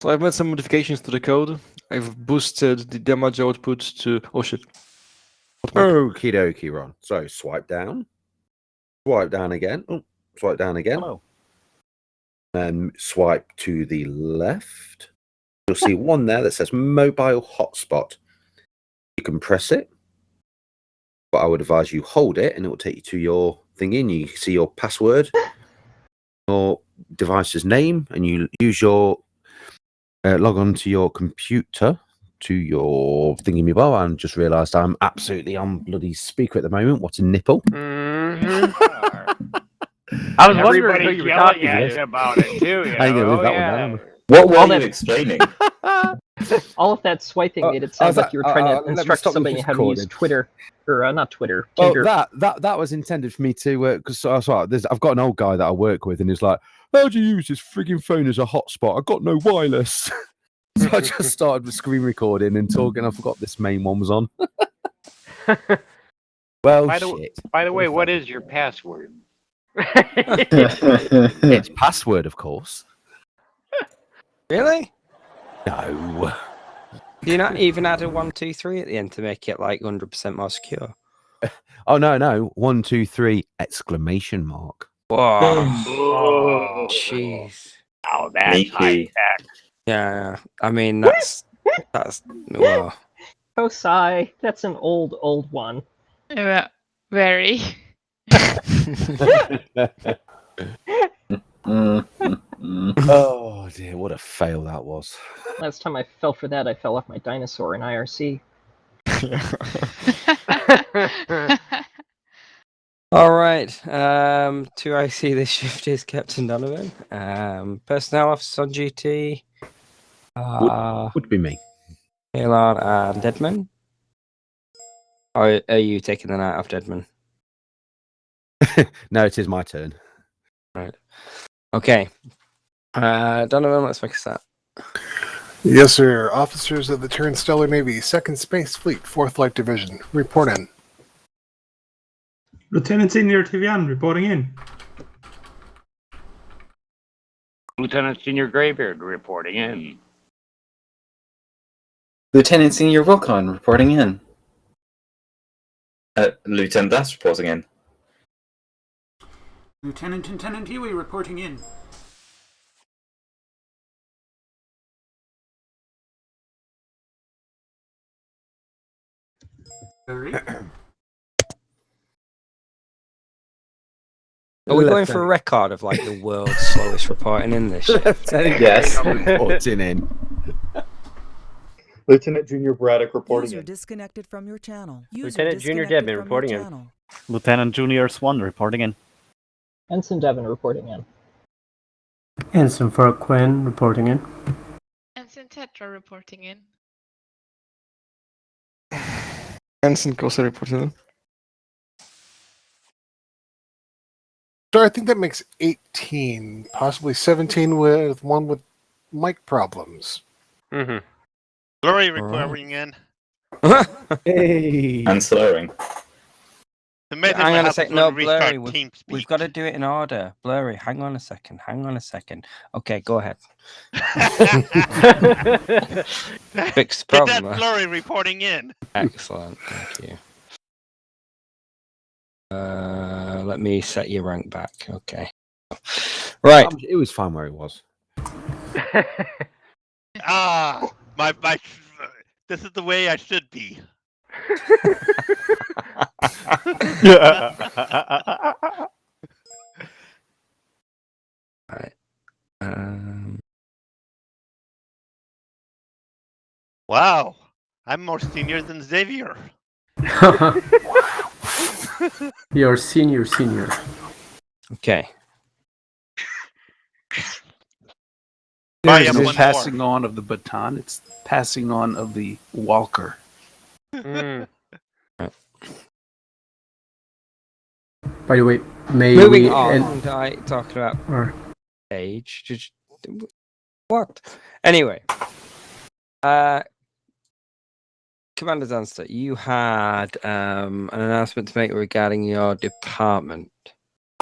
So I've made some modifications to the code. I've boosted the damage output to... Oh shit. Okie dokie, Ron. So swipe down again. Oh, swipe down again. Hello. And swipe to the left. You'll see one there that says mobile hotspot. You can press it, but I would advise you hold it and it will take you to your thingy and you see your password, your device's name, and you use your log on to your computer to your thingy-me-bob, and just realised I'm absolutely on bloody speaker at the moment. What a nipple. Mm-hmm. I was wondering who you were yelling talking at to. you about it too. I ain't gonna live that one down. What were All you that- explaining? All of that swiping made it sound like you were trying to instruct somebody how to use Twitter, or not Twitter, Tinder. Well, that was intended for me to, because I've got an old guy that I work with, and he's like, "How do you use this frigging phone as a hotspot? I've got no wireless." So I just started with screen recording and talking. I forgot this main one was on. Well, By shit. the way, what is your password? It's password, of course. Really? No. Do you not even add a 1, 2, 3 at the end to make it like 100% more secure? Oh no! 1, 2, 3! Exclamation mark. Whoa. Oh, Jeez. oh, that's Sneaky. high tech. Yeah, I mean, that's well. Oh, sigh. That's an old one. Very. Oh dear, what a fail that was. Last time I fell for that, I fell off my dinosaur in IRC. All right. To IC this shift is Captain Donovan. Personnel officer on GT. Would be me. Elon and Deadman. Or are you taking the night off, Deadman? No, it is my turn. Right. Okay. Donovan, let's make a start. Yes, sir. Officers of the Terran Stellar Navy, Second Space Fleet, 4th Light Division, report in. Lieutenant Senior Tivian reporting in. Lieutenant Senior Graybeard reporting in. Lieutenant Senior Wilcon reporting in. Lieutenant Das reporting in. Lieutenant Huey reporting in. Very. Are we going for a record of like the world's slowest reporting in this shit? Yes. Reporting in. Lieutenant Junior Braddock reporting User in. disconnected from your channel. Lieutenant Junior disconnected Debman from reporting your in. channel. Lieutenant Junior Swan reporting in. Ensign Devon reporting in. Ensign for Quinn reporting in. Ensign Tetra reporting in. Ensign Cosa reported in. So I think that makes 18, possibly 17 with one with mic problems. Mm-hmm. Blurry reporting in. Hey. And slurring. Hang on a second. No, Blurry. We've got to do it in order. Blurry, hang on a second. Okay, go ahead. Fix the problem. Cadet Blurry reporting in. Excellent. Thank you. Let me set your rank back. Okay. Right. It was fine where it was. My this is the way I should be. Right. Wow, I'm more senior than Xavier. You're senior. Okay. There There's no passing on of the baton, it's passing on of the walker. Mm. By the way, moving on, talking about age. What? Anyway, Commander Dunster, you had an announcement to make regarding your department.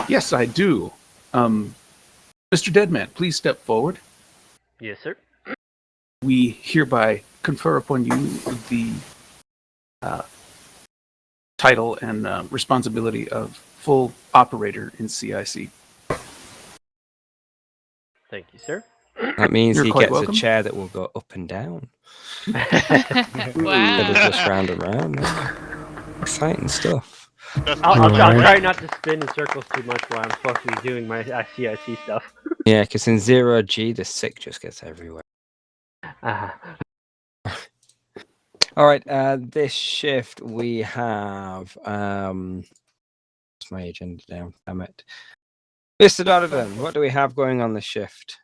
Yes, I do. Mr. Deadman, please step forward. Yes, sir. we hereby confer upon you the title and responsibility of full operator in CIC. Thank you, sir. That means You're he quite gets welcome. a chair that will go up and down. Instead of Wow. just round and round. Yeah. Exciting stuff. I'll try not to spin in circles too much while I'm supposed to be doing my CIC stuff. Yeah, because in 0G, the sick just gets everywhere. All right, this shift we have. What's my agenda down? Damn it. Mr. Donovan, what do we have going on this shift?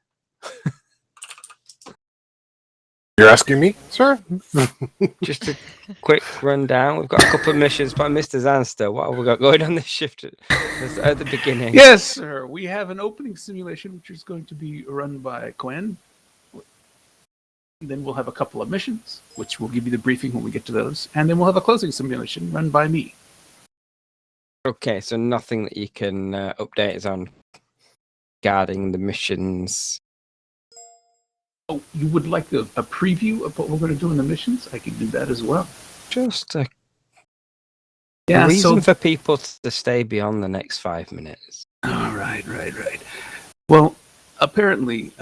You're asking me, sir? Just a quick rundown. We've got a couple of missions by Mr. Zanster. What have we got going on this shift at the beginning? Yes, sir. We have an opening simulation, which is going to be run by Quinn. Then we'll have a couple of missions, which we'll give you the briefing when we get to those. And then we'll have a closing simulation run by me. Okay, so nothing that you can update us on regarding the missions. Oh, you would like a preview of what we're going to do in the missions? I can do that as well. Just a Yeah, reason so for people to stay beyond the next 5 minutes. All right. Well, apparently,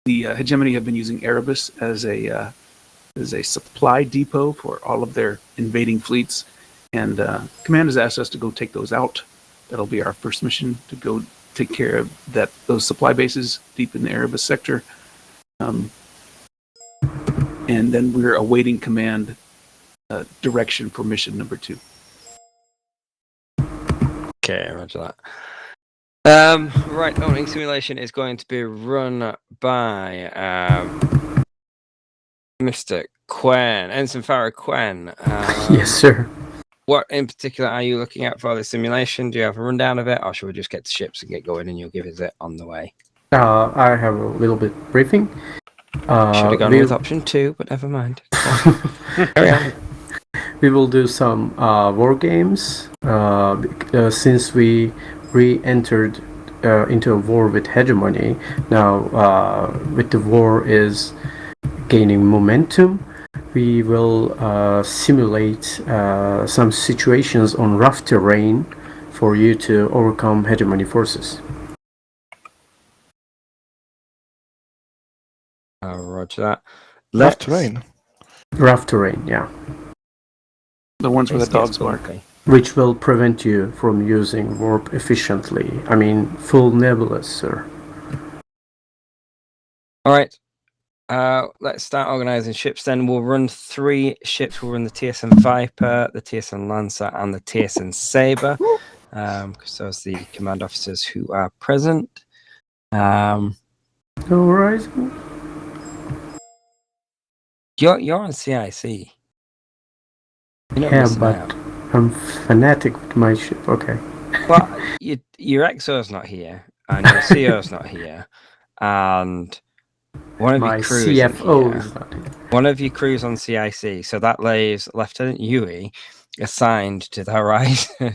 the Hegemony have been using Erebus as a supply depot for all of their invading fleets, and Command has asked us to go take those out. That'll be our first mission, to go take care of those supply bases deep in the Erebus sector. And then we're awaiting Command direction for mission number 2. Okay, roger that. Right, opening simulation is going to be run by Mr. Quen, Ensign Farah Quen. Yes, sir. What in particular are you looking at for the simulation? Do you have a rundown of it, or should we just get to ships and get going and you'll give us it on the way? I have a little bit briefing. Should have gone with option 2, but never mind. Carry on. We will do some war games since we re-entered into a war with Hegemony. Now, with the war is gaining momentum, we will simulate some situations on rough terrain for you to overcome Hegemony forces. Roger that. Left terrain. Rough terrain, yeah. The ones where the dogs bark. Which will prevent you from using warp efficiently. I mean, full nebulous, sir. All right. Let's start organizing ships then. We'll run 3 ships. We'll run the TSN Viper, the TSN Lancer, and the TSN Sabre, because those are the command officers who are present. Horizon? You're on CIC. You're not Yeah, missing but out. I'm fanatic with my ship. Okay. Well, your XO's not here, and your CO's not here, and one of My your crews CFO here. is not here. One of your crews on CIC, so that leaves Lieutenant Yui assigned to the Horizon.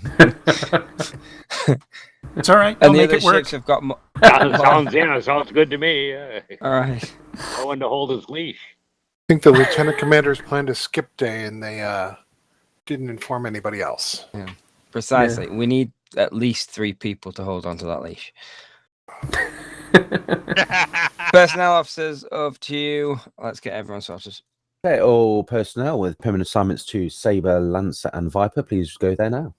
It's all right. I'll And the make other it work. ships have got Sounds good to me. All right. No one to hold his leash. I think the lieutenant commanders planned to skip day and they didn't inform anybody else. Yeah, precisely. Yeah. We need at least 3 people to hold onto that leash. Personnel officers, over to you. Let's get everyone sorted. Okay, all personnel with permanent assignments to Sabre, Lancer, and Viper, please go there now.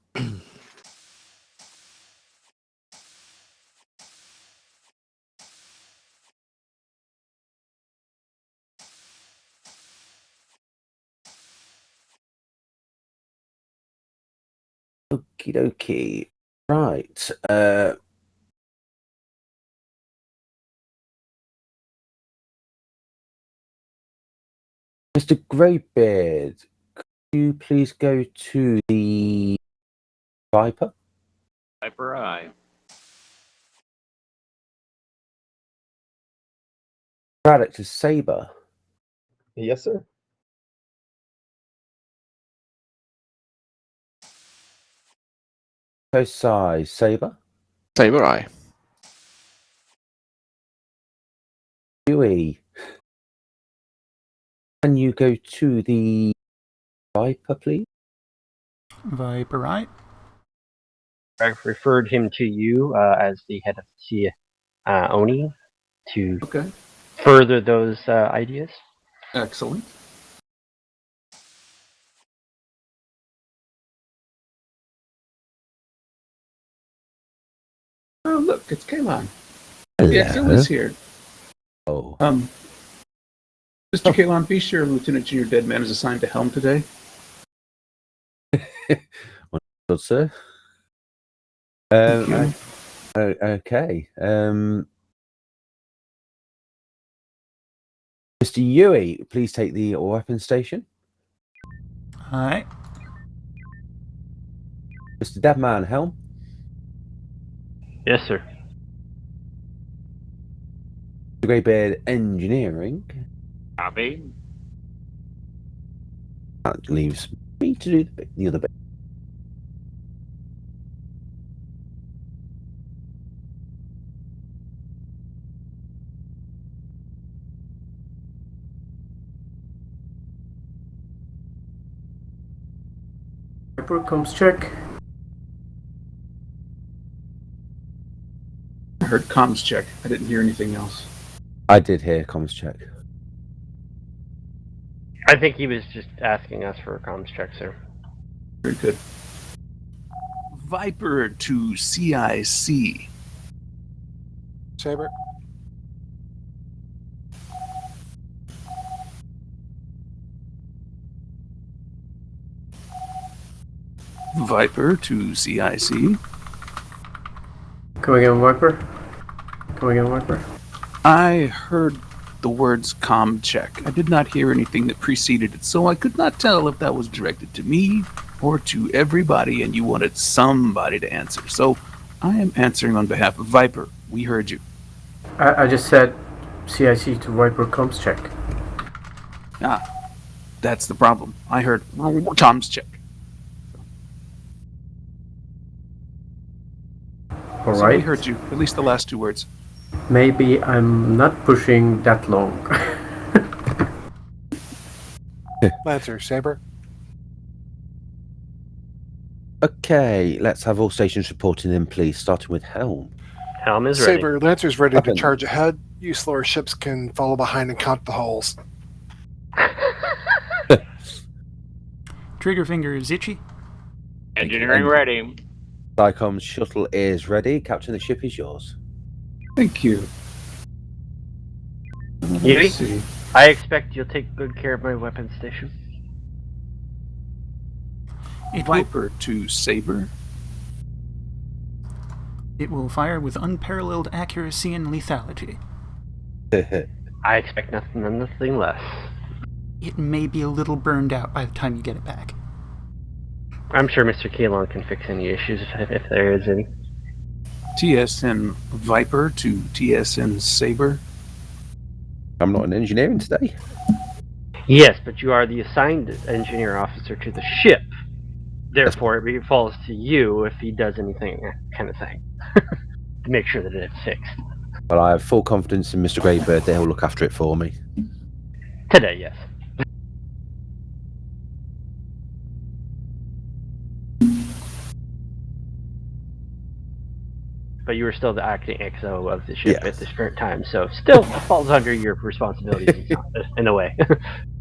Okie dokie. Right. Mr. Greybeard, could you please go to the Viper? Viper eye. Braddock to Sabre. Yes, sir. Kosai, Sabre. Sabre eye. Yui, Can you go to the Viper, please? Viper, right? I've referred him to you as the head of the ONI to Okay. further those ideas. Excellent. Oh, look, it's Kalon. The XO is here. Oh. Mr. Kalon, be sure Lieutenant Junior Deadman is assigned to helm today. Good, sir. Thank you. Okay. Mr. Yui, please take the weapons station. All right. Mr. Deadman, helm. Yes, sir. Mr. Greybeard, engineering. Copy. That leaves me to do the other bit. Viper comes check. I heard comms check. I didn't hear anything else. I did hear comms check. I think he was just asking us for a comms check, sir. Very good. Viper to CIC. Saber. Viper to CIC. Come again, Viper. Come again, Viper. I heard the words comm check. I did not hear anything that preceded it, so I could not tell if that was directed to me or to everybody and you wanted somebody to answer. So I am answering on behalf of Viper. We heard you. I just said CIC to Viper comes check. Ah, that's the problem. I heard comms check. All So right. we heard you, at least the last two words. Maybe I'm not pushing that long. Lancer, Saber. Okay, let's have all stations reporting in, please, starting with helm. Helm is ready. Saber, Lancer's ready Weapon. to charge ahead. You slower ships can follow behind and count the holes. Trigger finger is itchy. Engineering ready. SciComm's shuttle is ready. Captain, the ship is yours. Thank you. Yui, Let's see. I expect you'll take good care of my weapons station. Viper to Saber. It will fire with unparalleled accuracy and lethality. I expect nothing less. It may be a little burned out by the time you get it back. I'm sure Mr. Keelan can fix any issues if there is any. TSN Viper to TSN Saber. I'm not an engineering today. Yes, but you are the assigned engineer officer to the ship. Therefore, it falls to you if he does anything, kind of thing, to make sure that it's fixed. But I have full confidence in Mr. Greybird that he'll look after it for me. Today, yes. But you were still the acting XO of the ship at this current time, so still falls under your responsibilities in a way.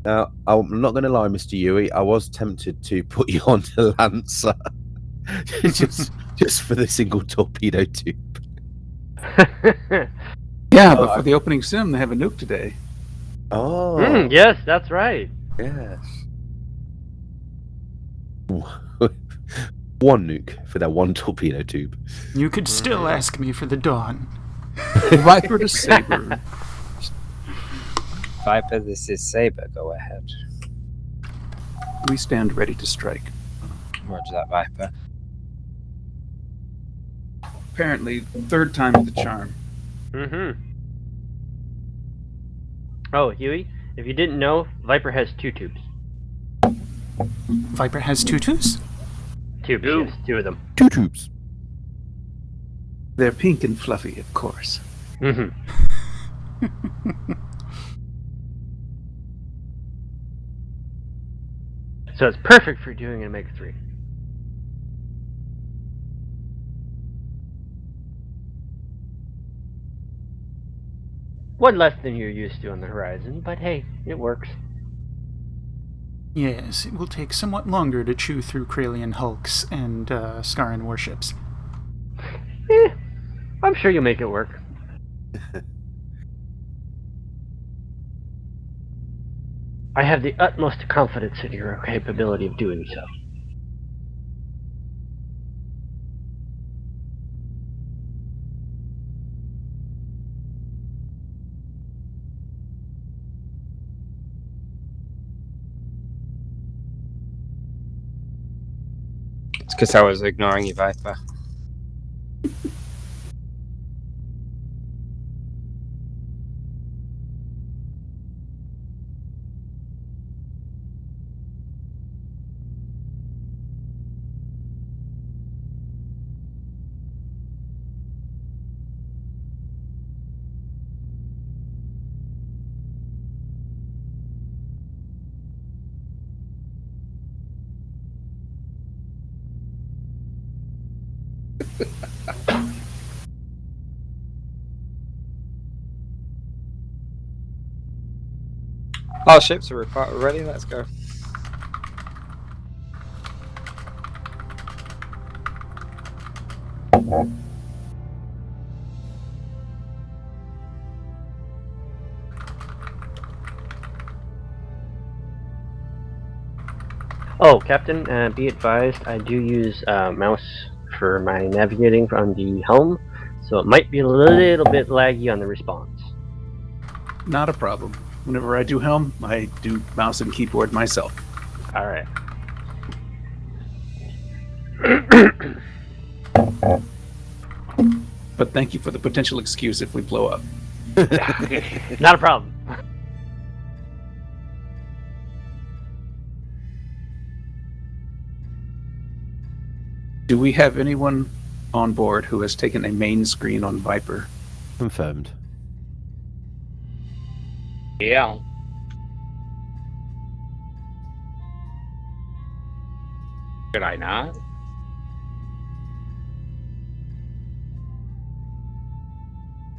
Now, I'm not going to lie, Mr. Yui, I was tempted to put you onto Lancer just for the single torpedo tube. Yeah, but for the opening sim, they have a nuke today. Oh. Yes, that's right. Yes. One nuke for that one torpedo tube. You could still ask me for the dawn. Viper to Saber. Viper, this is Saber. Go ahead. We stand ready to strike. Roger that, Viper. Apparently, third time's the charm. Oh, Huey, if you didn't know, Viper has two tubes. Viper has tutus? Tubes, yes, two of them. Two tubes. They're pink and fluffy, of course. 。So it's perfect for doing an Omega-3. One less than you're used to on the Horizon, but hey, it works. Yes, it will take somewhat longer to chew through Kralian hulks and Scaran warships. I'm sure you'll make it work. I have the utmost confidence in your capability of doing so. It's because I was ignoring you, Viper. All ships are ready. Let's go. Oh, Captain, be advised, I do use mouse for my navigating on the helm, so it might be a little bit laggy on the response. Not a problem. Whenever I do helm, I do mouse and keyboard myself. Alright. But thank you for the potential excuse if we blow up. Not a problem. Do we have anyone on board who has taken a main screen on Viper? Confirmed. Yeah. Should I not?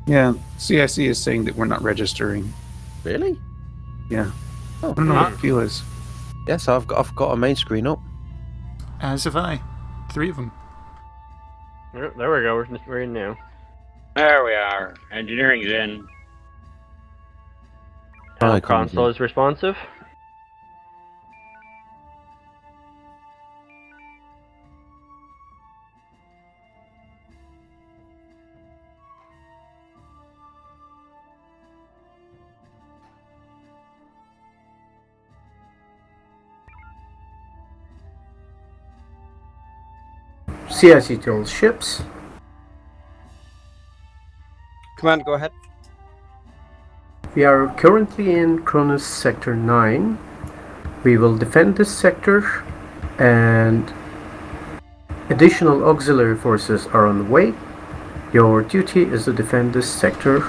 Yeah, CIC is saying that we're not registering. Really? Yeah. Oh, I don't know what the deal is. Yes, I've got a main screen up. As have I. 3 of them. There we go, we're in now. There we are. Engineering's in. Helm console is responsive. CIC tells ships. Command, go ahead. We are currently in Cronus Sector 9. We will defend this sector, and additional auxiliary forces are on the way. Your duty is to defend this sector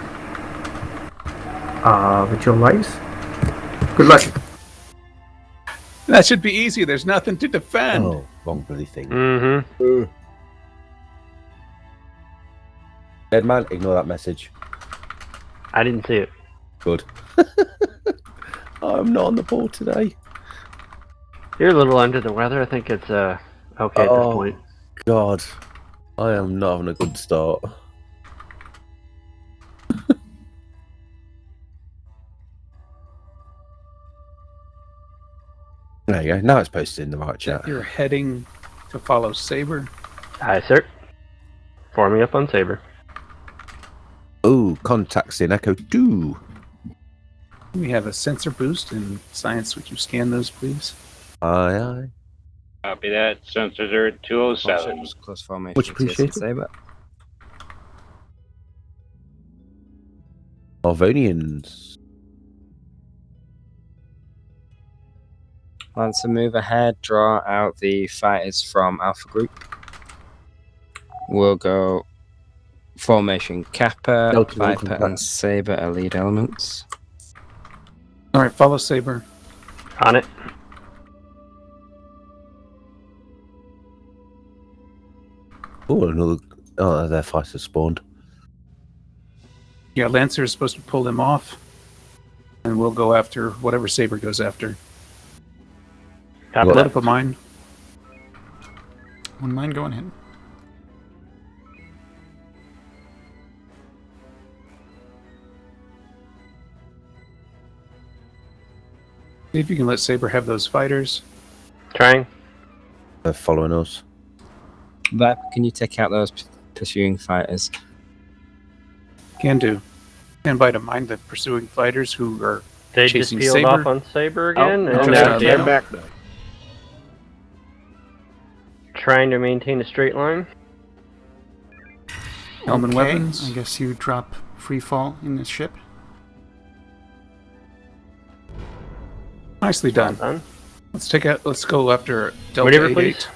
with your lives. Good luck. That should be easy. There's nothing to defend. Oh, wrong bloody thing. Mm-hmm. Dead man, ignore that message. I didn't see it. Good. I'm not on the board today. You're a little under the weather. I think it's okay at this point. God, I am not having a good start. There you go. Now it's posted in the right chat. You're heading to follow Saber. Aye, sir. Forming up on Saber. Oh, contacts in Echo 2. We have a sensor boost in science. Would you scan those, please? Aye, aye. Copy that. Sensors are at 207. Close formation. Much appreciated. Saber. Arvonians. Lancer, move ahead. Draw out the fighters from Alpha Group. We'll go formation Kappa, Delta Viper, and Saber are lead elements. All right, follow Saber. On it. Oh, another. Oh, their fighters spawned. Yeah, Lancer is supposed to pull them off, and we'll go after whatever Saber goes after. Copy Load that. up a mine. One mine going in. See if you can let Saber have those fighters. Trying. They're following us. Viper, can you take out those pursuing fighters? Can do. Stand by to mind the pursuing fighters who are They just chasing peeled Saber. off on Saber again. Oh, and just now out Jim there. back now. trying to maintain a straight line. Helm and Okay, weapons. I guess you drop free fall in this ship. Nicely done. Done. Let's go after Delta Maneuver, 88. please.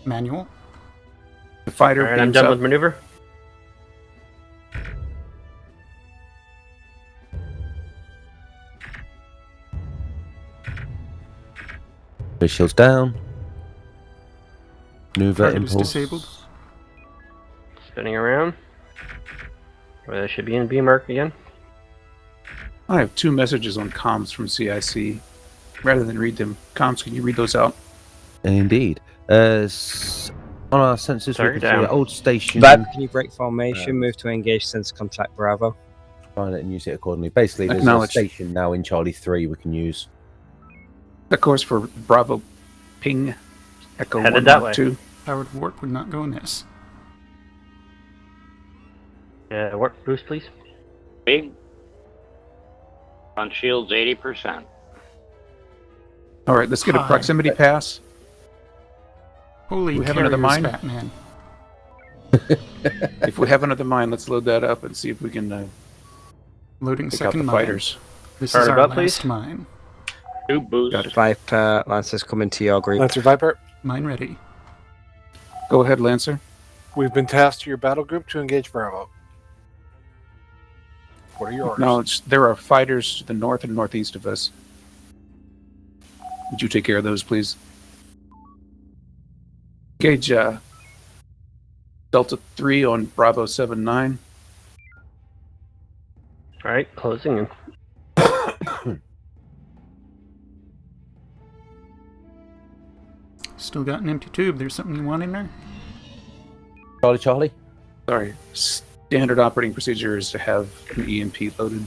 Manual. The fighter Alright, I'm beams done up. with maneuver. Base shields down. Maneuver Target is impulse. disabled. Spinning around. Well, they should be in B mark again. I have 2 messages on comms from CIC. Rather than read them, comms, can you read those out? Indeed. On our sensors, we Target can see down. an old station. Viper, can you break formation, move to engage sensor contact Bravo? Find it and use it accordingly. Basically, there's a Acknowledged. station now in Charlie 3 we can use. Of course, for Bravo ping, Echo Headed 1 that Mark way. 2. Powered warp would not go in this. Warp boost, please. Big. Front shield's 80%. All right, let's get a Hi. proximity pass. Holy We have another mine? Batman. If we have another mine, let's load that up and see if we can Loading pick out the second mine. fighters. This Start is it our up, last please. mine. 2 boosts. Got it. Viper, Lancer's coming to your group. Lancer Viper, Mine ready. Go ahead, Lancer. we've been tasked to your battle group to engage Bravo. What are your orders? Acknowledge there are fighters to the north and northeast of us. Would you take care of those, please? Engage Delta 3 on Bravo 79. Alright, closing in. Still got an empty tube. There's something you want in there? Charlie. Sorry. Standard operating procedure is to have an EMP loaded.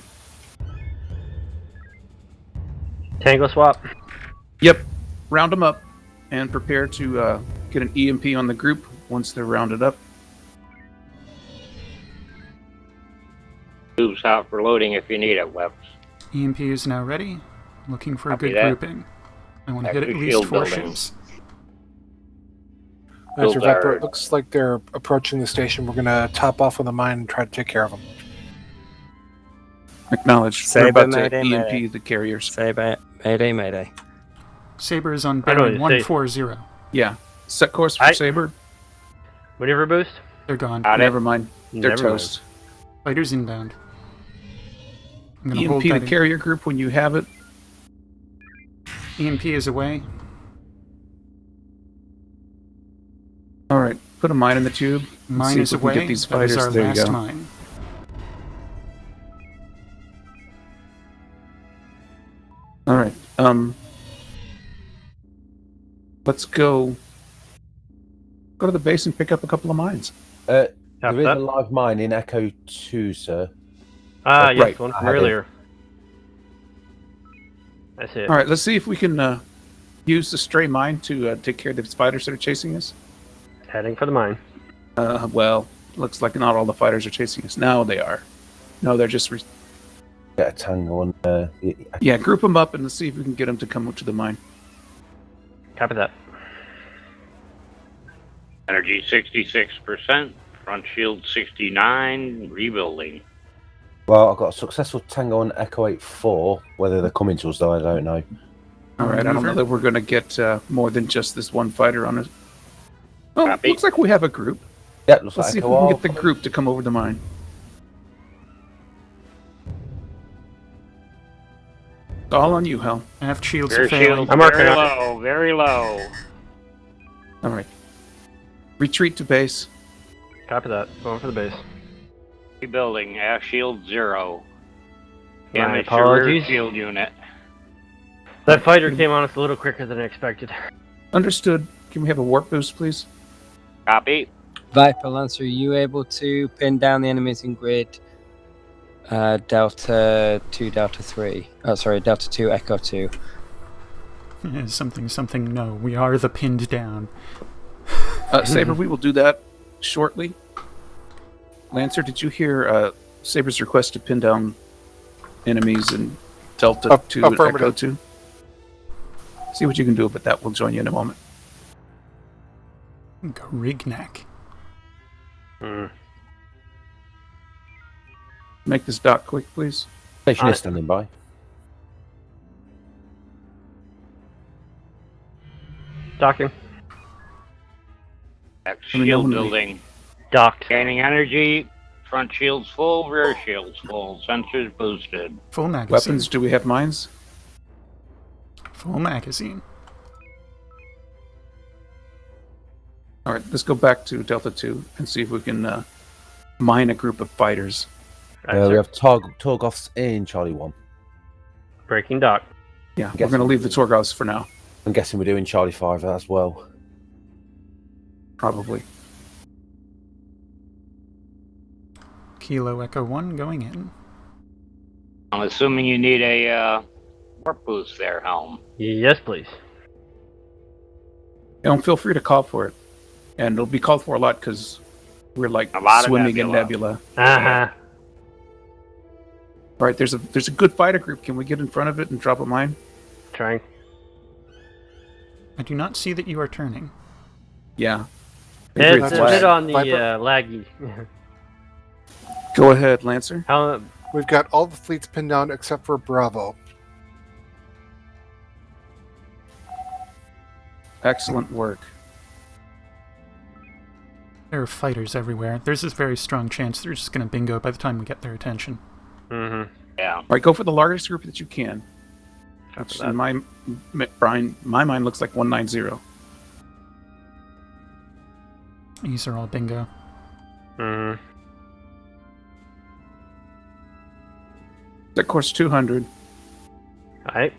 Tango swap. Yep. Round them up and prepare to get an EMP on the group once they're rounded up. Tubes out for loading if you need it, Webs. EMP is now ready. Looking for a Copy good that. grouping. I want to Back hit to at least shield 4 building. ships. Lancer Build our- Viper, it looks like they're approaching the station. We're going to top off with a mine and try to take care of them. Acknowledge. Saber, We're about to mayday, EMP mayday. the carriers. Mayday, mayday. Saber is on I know bearing what you say. 140. Yeah. Set course for Saber. Maneuver boost. They're gone. Got it. Never mind. They're Never mind. toast. Fighters inbound. I'm going to hold EMP the that. carrier group when you have it. EMP is away. All right. Put a mine in the tube. Let's Mine see is if we can away. get these That is fighters. our There you last go. mine. All right. Let's go to the base and pick up a couple of mines. There Copy is that. a live mine in Echo 2, sir. Ah, yes, right. one I from have it. earlier. I see it. All right. Let's see if we can use the stray mine to take care of the fighters that are chasing us. Heading for the mine. Well, looks like not all the fighters are chasing us. Now they are. No, they're just... Get a tango on Yeah, group them up and let's see if we can get them to come up to the mine. Copy that. Energy 66%. Front shield 69. Rebuilding. Well, I've got a successful tango on Echo 8-4. Whether they're coming to us, though, I don't know. All right, I don't know Maneuver. that we're going to get more than just this one fighter on it. Oh, Copy. looks like we have a group. Yeah, looks Let's like see if we Echo can R. get the group to come over the mine. It's all on you, Hal. Aft shields are Rear failing. shield I'm marking very up. low. Very low. All right. Retreat to base. Copy that. Going for the base. Rebuilding. Ash shield 0. My Damage to rear apologies. shield unit. That fighter came on us a little quicker than expected. Understood. Can we have a warp boost, please? Copy. Viper Lancer, are you able to pin down the enemies in grid Delta 2, Delta 3? Oh, sorry, Delta 2, Echo 2. Something, no. We are the pinned down. Saber, we will do that shortly. Lancer, did you hear Saber's request to pin down enemies in Delta 2 and Echo 2? See what you can do about that. We'll join you in a moment. Grignac. Make this dock quick, please. Station is standing by. Docking. Shield building. Docked. Gaining energy. Front shields full. Rear shields full. Sensors boosted. Full magazine. Weapons, do we have mines? Full magazine. All right, let's go back to Delta 2 and see if we can mine a group of fighters. We have Torgoths in Charlie 1. Breaking dock. Yeah, we're going to leave the Torgoths for now. I'm guessing we're doing Charlie 5 as well. Probably. Kilo Echo 1 going in. I'm assuming you need a warp boost there, Helm. Yes, please. And feel free to call for it. And it'll be called for a lot because we're like swimming in nebula. Uh-huh. All right, there's a good fighter group. Can we get in front of it and drop a mine? Trying. I do not see that you are turning. Yeah. It's a bit on the laggy. Go ahead, Lancer. We've got all the fleets pinned down except for Bravo. Excellent work. There are fighters everywhere. There's a very strong chance they're just going to bingo by the time we get their attention. Mm-hmm. Yeah. All right, go for the largest group that you can. Which in my mind looks like 190. These are all bingo. Mm-hmm. That course 200. All right.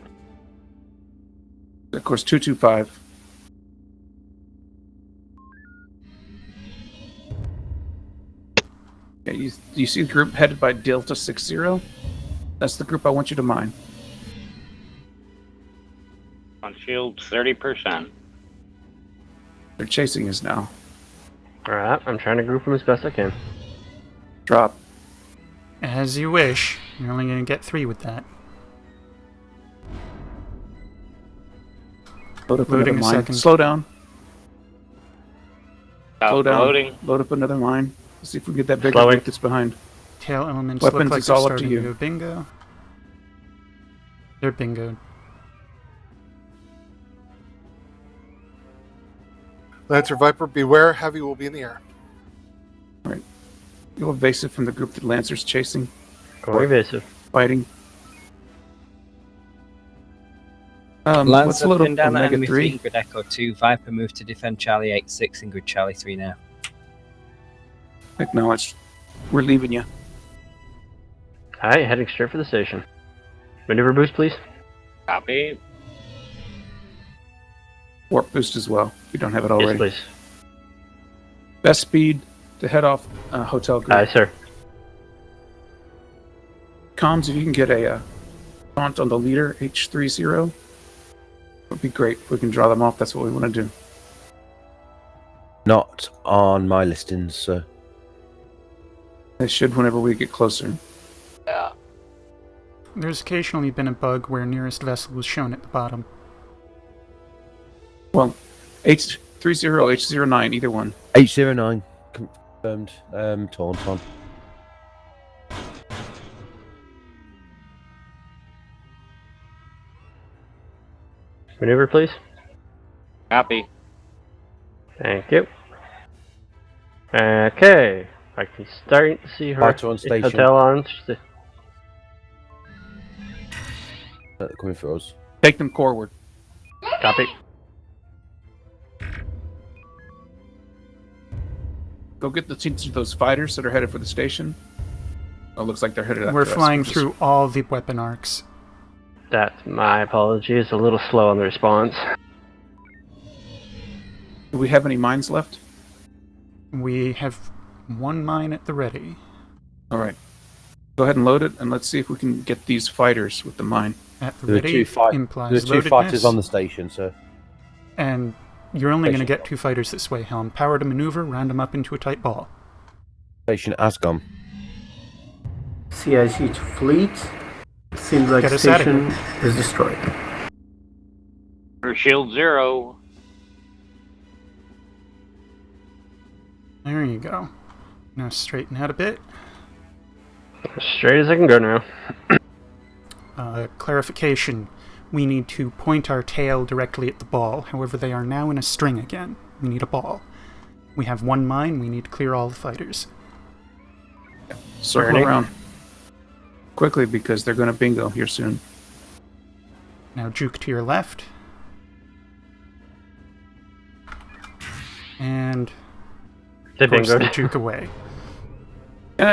That course 225. Okay, you see the group headed by Delta 60? That's the group I want you to mine. On shields 30%. They're chasing us now. Alright, I'm trying to group them as best I can. Drop. As you wish. You're only going to get 3 with that. Load up Loading another a mine. second. Slow down. Slow down. loading. Load up another mine. Let's see if we can get that bigger Slowing. group that's behind. Tail elements Weapons, look like it's they're all up to starting you. to go bingo. They're bingoed. Lancer Viper, beware, heavy will be in the air. Alright. Go evasive from the group that Lancer's chasing. Go evasive. Fighting. Let's Lancer, load pin up down that Omega enemy 3. in grid Echo 2. Viper move to defend Charlie 8-6 in grid Charlie 3 now. Acknowledged. We're leaving you. Alright, heading straight for the station. Maneuver boost, please. Copy. Warp boost as well, if you don't have it already. Yes, please. Best speed to head off Hotel Group. Aye, sir. Comms, if you can get a taunt on the leader, H30, would be great. If we can draw them off, that's what we want to do. Not on my listings, sir. They should whenever we get closer. Yeah. There's occasionally been a bug where nearest vessel was shown at the bottom. Well, H30, H09, either one. H09 confirmed. Taunt on. Maneuver, please. Copy. Thank you. Okay. I can start to see her. Fighter on station. Hotel on. Coming for us. Take them forward. Copy. go get the teams of those fighters that are headed for the station. Oh, looks like they're headed after We're us. flying through all the weapon arcs. That's my apologies. A little slow on the response. Do we have any mines left? We have one mine at the ready. All right. Go ahead and load it, and let's see if we can get these fighters with the mine. At the There are ready two, implies there are two fighters loadedness. on the station, sir. And you're only going to get 2 fighters this way, Helm. Power to maneuver, round them up into a tight ball. Station Ascom. CIC fleet. Seems like Get us outta station is destroyed. For shield 0. There you go. Now straighten out a bit. As straight as I can go now. Clarification. We need to point our tail directly at the ball. However, they are now in a string again. We need a ball. We have 1 mine. We need to clear all the fighters. Circle Burning. around quickly because they're going to bingo here soon. Now juke to your left. And They of course bingoed. they juke away.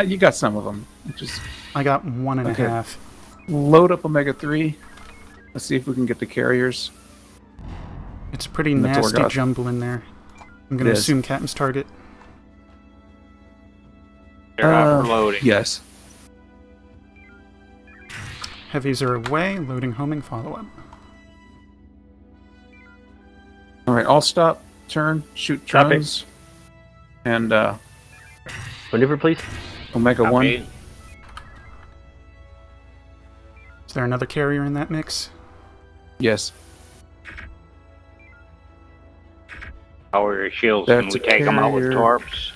You got some of them. Just I got 1.5. Okay. Load up Omega 3. Let's see if we can get the carriers. It's a pretty And the nasty Torgoth. jumble in there. I'm going to It is. assume Captain's target. They're out for loading. Yes. Heavies are away. Loading homing follow-up. All right, all stop, turn, shoot Copy. drones. And Maneuver, please. Omega 1. Copy. Is there another carrier in that mix? Yes. Power your shields and That's we a take them out with carrier. torps.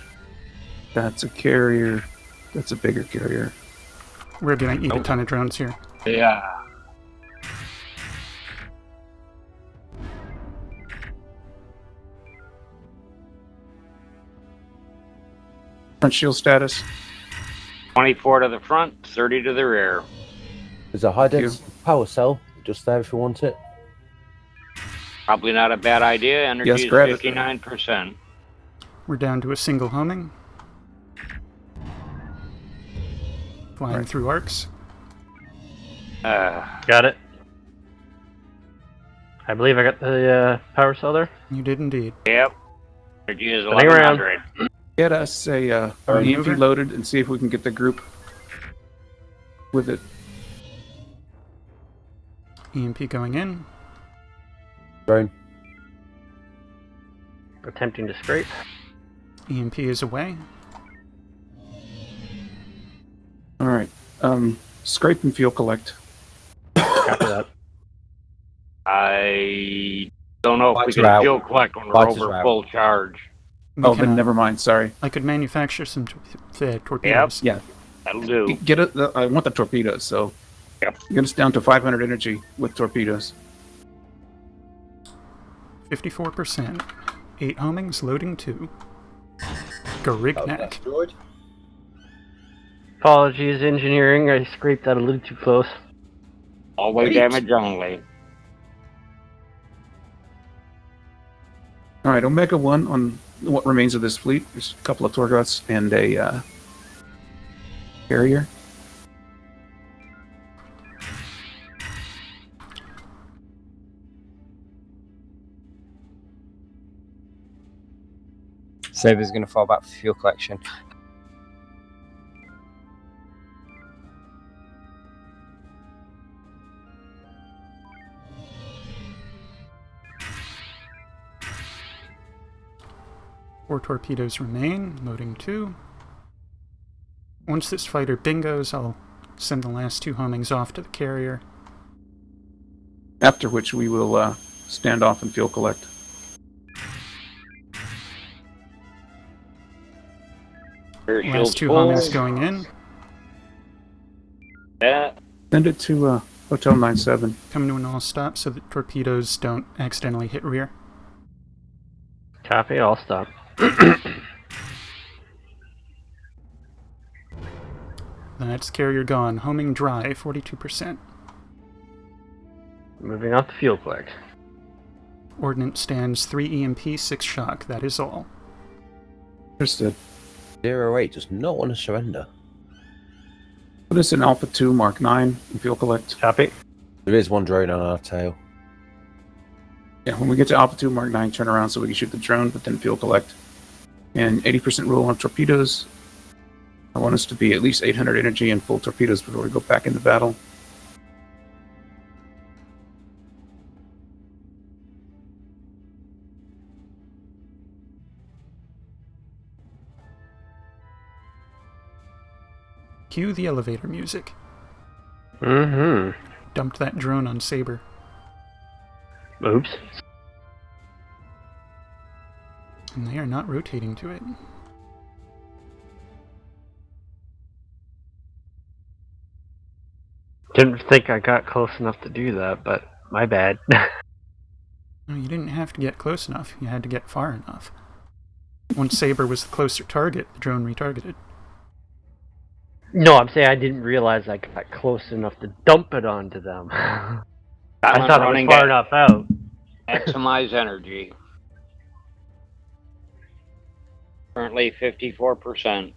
That's a carrier. That's a bigger carrier. We're going to eat a ton of drones here. Yeah. Front shield status. 24 to the front, 30 to the rear. There's a high density power cell just there if you want it. Probably not a bad idea. Energy Yes, is grab it. 59%. We're down to a single homing. Flying Right. through arcs. Got it. I believe I got the power cell there. You did indeed. Yep. Energy is Running around. 1100. Get us a Alright, EMP mover. loaded and see if we can get the group with it. EMP going in. Drone. Attempting to scrape. EMP is away. All right. Scrape and fuel collect. Copy that. I don't know if we Lights are can out. fuel collect when we're Lights are over out. full charge. We Oh, can, then never mind. Sorry. I could manufacture some torpedoes. Yeah. That'll do. Get it. I want the torpedoes. So Yep. get us down to 500 energy with torpedoes. 54%. 8 homings, loading 2. Garignac. Destroyed. Apologies, engineering. I scraped that a little too close. All-way damage only. All right, Omega 1 on what remains of this fleet. There's a couple of Torgoths and a carrier. Saber's going to fall back for fuel collection. Four torpedoes remain, loading 2. Once this fighter bingos, I'll send the last 2 homings off to the carrier. After which we will stand off and fuel collect. Rear Last shield's 2 full. homings going in. That. Send it to Hotel 97. Come to an all stop so that torpedoes don't accidentally hit rear. Copy, I'll stop. That's carrier gone. Homing dry, 42%. Moving off the fuel collect. Ordnance stands 3 EMP, 6 shock. That is all. Understood. 08 does not want to surrender. Put us in Alpha 2, Mark 9, and fuel collect. Copy. There is one drone on our tail. Yeah, when we get to Alpha 2, Mark 9, turn around so we can shoot the drone, but then fuel collect. And 80% rule on torpedoes. I want us to be at least 800 energy and full torpedoes before we go back into battle. Cue the elevator music. Mm-hmm. Dumped that drone on Saber. Oops. And they are not rotating to it. Didn't think I got close enough to do that, but my bad. No, you didn't have to get close enough. You had to get far enough. Once Saber was the closer target, the drone retargeted. No, I'm saying I didn't realize I got close enough to dump it onto them. I I'm thought I was running far that. enough out. Maximize energy. Currently 54%.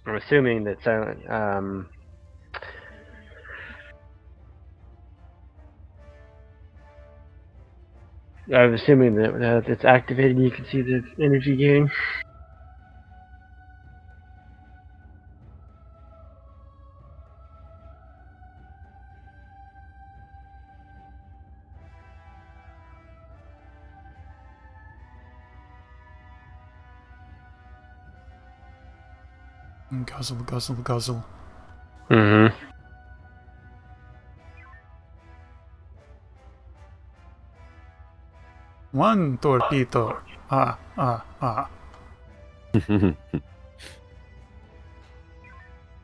I'm assuming that silent. I'm assuming that it's activated and you can see the energy gain. And guzzle, guzzle, guzzle. Mm-hmm. One torpedo. Ah, ah, ah.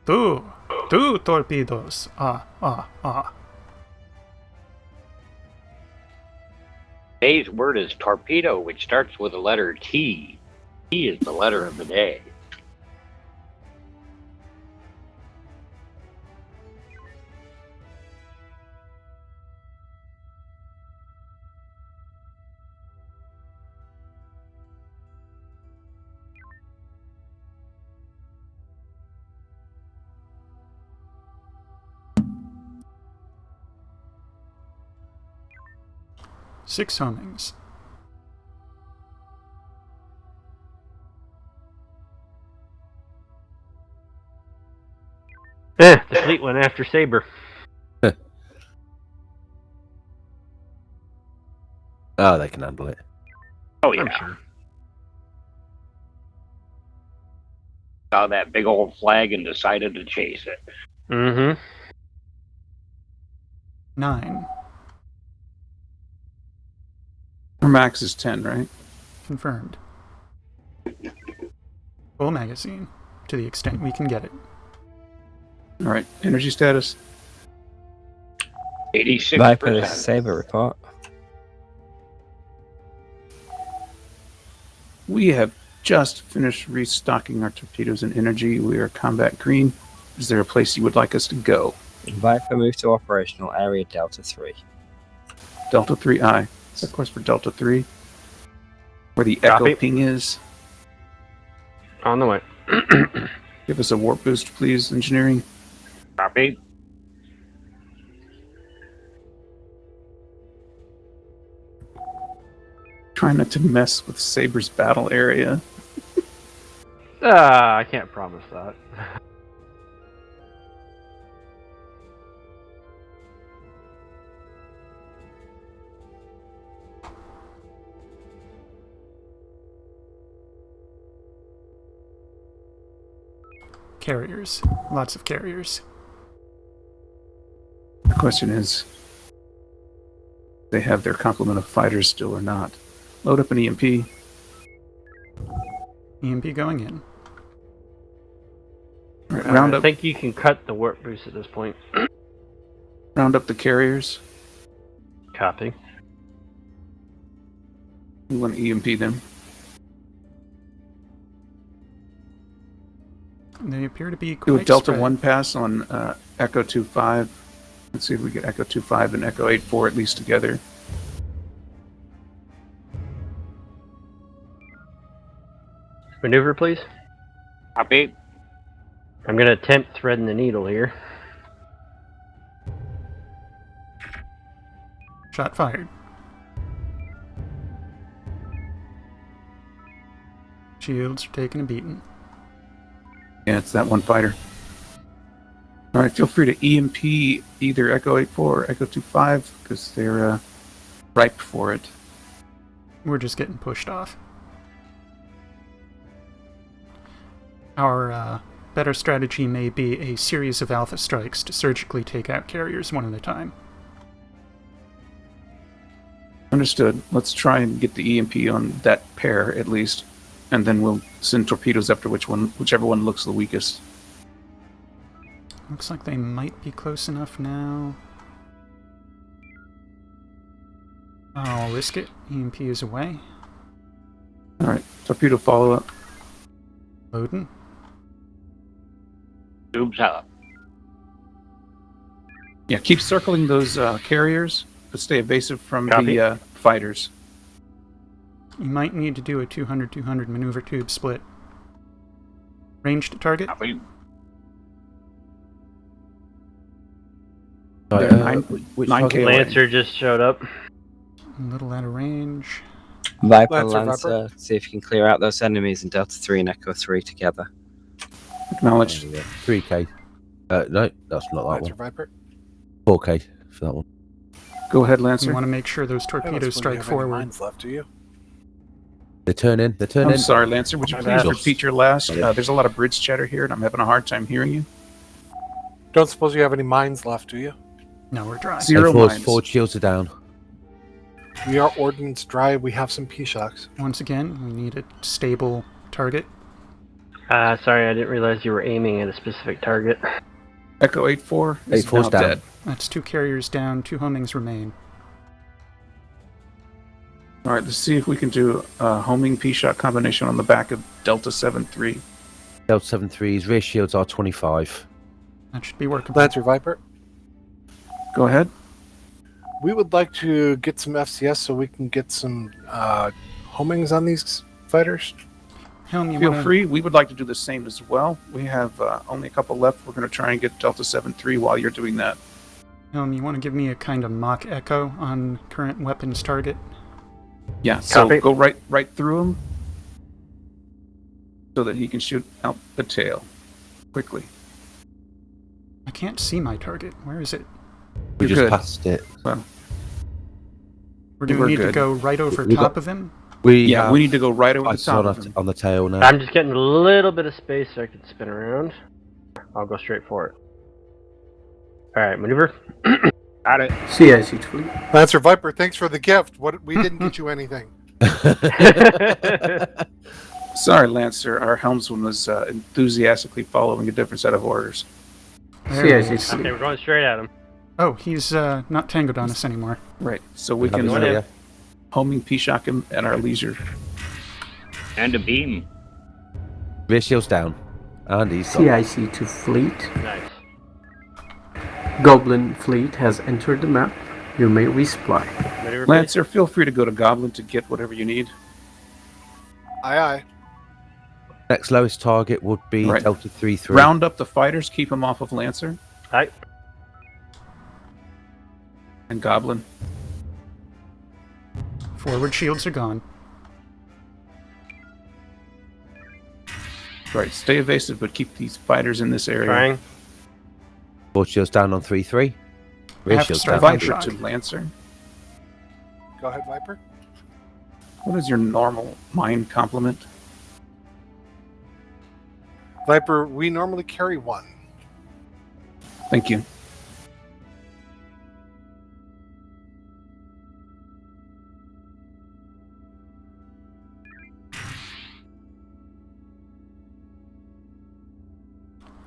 Two torpedoes. Ah, ah, ah. Today's word is torpedo, which starts with the letter T. T is the letter of the day. Six homings. The fleet went after Saber. Oh, they can handle it. Oh, yeah. I'm sure. Saw that big old flag and decided to chase it. Mm-hmm. 9. Our max is 10, right? Confirmed. Full magazine, to the extent we can get it. All right, energy status. 86%. Viper Saber report. We have just finished restocking our torpedoes and energy. We are combat green. Is there a place you would like us to go? Viper move to operational area Delta 3. Delta 3I. Of course, for Delta 3, where the echo Copy. ping is. On the way. Give us a warp boost, please, engineering. Copy. Try not to mess with Saber's battle area. I can't promise that. Carriers. Lots of carriers. The question is, they have their complement of fighters still or not? Load up an EMP. EMP going in. All right, round I up. think you can cut the warp boost at this point. Round up the carriers. Copy. We want to EMP them. They appear to be Do a quite Delta spread. 1 pass on Echo 2-5. Let's see if we get Echo 2-5 and Echo 8-4 at least together. Maneuver, please. Copy. I'm going to attempt threading the needle here. Shot fired. Shields are taking a beating. Yeah, it's that one fighter. All right, feel free to EMP either Echo 84 or Echo 25 because they're ripe for it. We're just getting pushed off. Our better strategy may be a series of alpha strikes to surgically take out carriers one at a time. Understood. Let's try and get the EMP on that pair at least, and then we'll send torpedoes after whichever one looks the weakest. Looks like they might be close enough now. I'll risk it. EMP is away. All right, torpedo follow-up. Loading. Tubes up. Yeah, keep circling those carriers, but stay evasive from Copy. the fighters. You might need to do a 200-200 maneuver tube split. Range to target. Copy. They're Which 9K away. Lancer just showed up. A little out of range. Viper, Lancer, Lancer, see if you can clear out those enemies in Delta 3 and Echo 3 together. Acknowledged. 3K. No, that's not that Lancer one. Viper. 4K for that one. Go ahead, We Lancer. want to make sure those I don't torpedoes suppose you strike have any forward. mines left, do you? They turn in. I'm sorry, Lancer. Would you My please bad. repeat your last? There's a lot of bridge chatter here, and I'm having a hard time hearing you. Don't suppose you have any mines left, do you? No, we're dry. Zero mines. Forward shields are down. We are ordnance dry. We have some P-shocks. Once again, we need a stable target. Sorry, I didn't realize you were aiming at a specific target. Echo 84 is 84's now down. dead. That's 2 carriers down, 2 homings remain. All right, let's see if we can do a homing P-shot combination on the back of Delta 73. Delta 73's rear shields are 25. That should be workable. Lancer Viper. Go ahead. We would like to get some FCS so we can get some homings on these fighters. Helm, you Feel wanna... free. We would like to do the same as well. We have only a couple left. We're going to try and get Delta 73 while you're doing that. Helm, you want to give me a kind of mock echo on current weapons target? Yeah, so Copy. go right through him so that he can shoot out the tail quickly. I can't see my target. Where is it? We You're just good. passed it. Well, Or do we We're need to good. go right over We top got- of him? We yeah, we need to go right over the fighters top on, of him. on the tail now. I'm just getting a little bit of space so I can spin around. I'll go straight for it. Alright, maneuver. Got it. CIC Fleet. Lancer Viper, thanks for the gift. What we didn't get you anything. Sorry, Lancer. Our helmsman was enthusiastically following a different set of orders. There he CIC is. Okay, Fleet. we're going straight at him. Oh, he's not tangoed on us anymore. Right, so we Have can his rear. homing P-shock him at our leisure. And a beam. Rear shields down. And he's got CIC to Fleet. Nice. Goblin Fleet has entered the map. You may resupply. Maneuver, please. Lancer, feel free to go to Goblin to get whatever you need. Aye, aye. next lowest target would be Right. Delta 3-3. Round up the fighters, keep them off of Lancer Alright. and Goblin. Forward shields are gone. Right, stay evasive, but keep these fighters in this area. Trying. Forward shields down on 3-3. Rear Have to shields start down. fighting. Viper Shock. to Lancer. Go ahead, Viper. What is your normal mind complement? Viper, we normally carry 1. Thank you.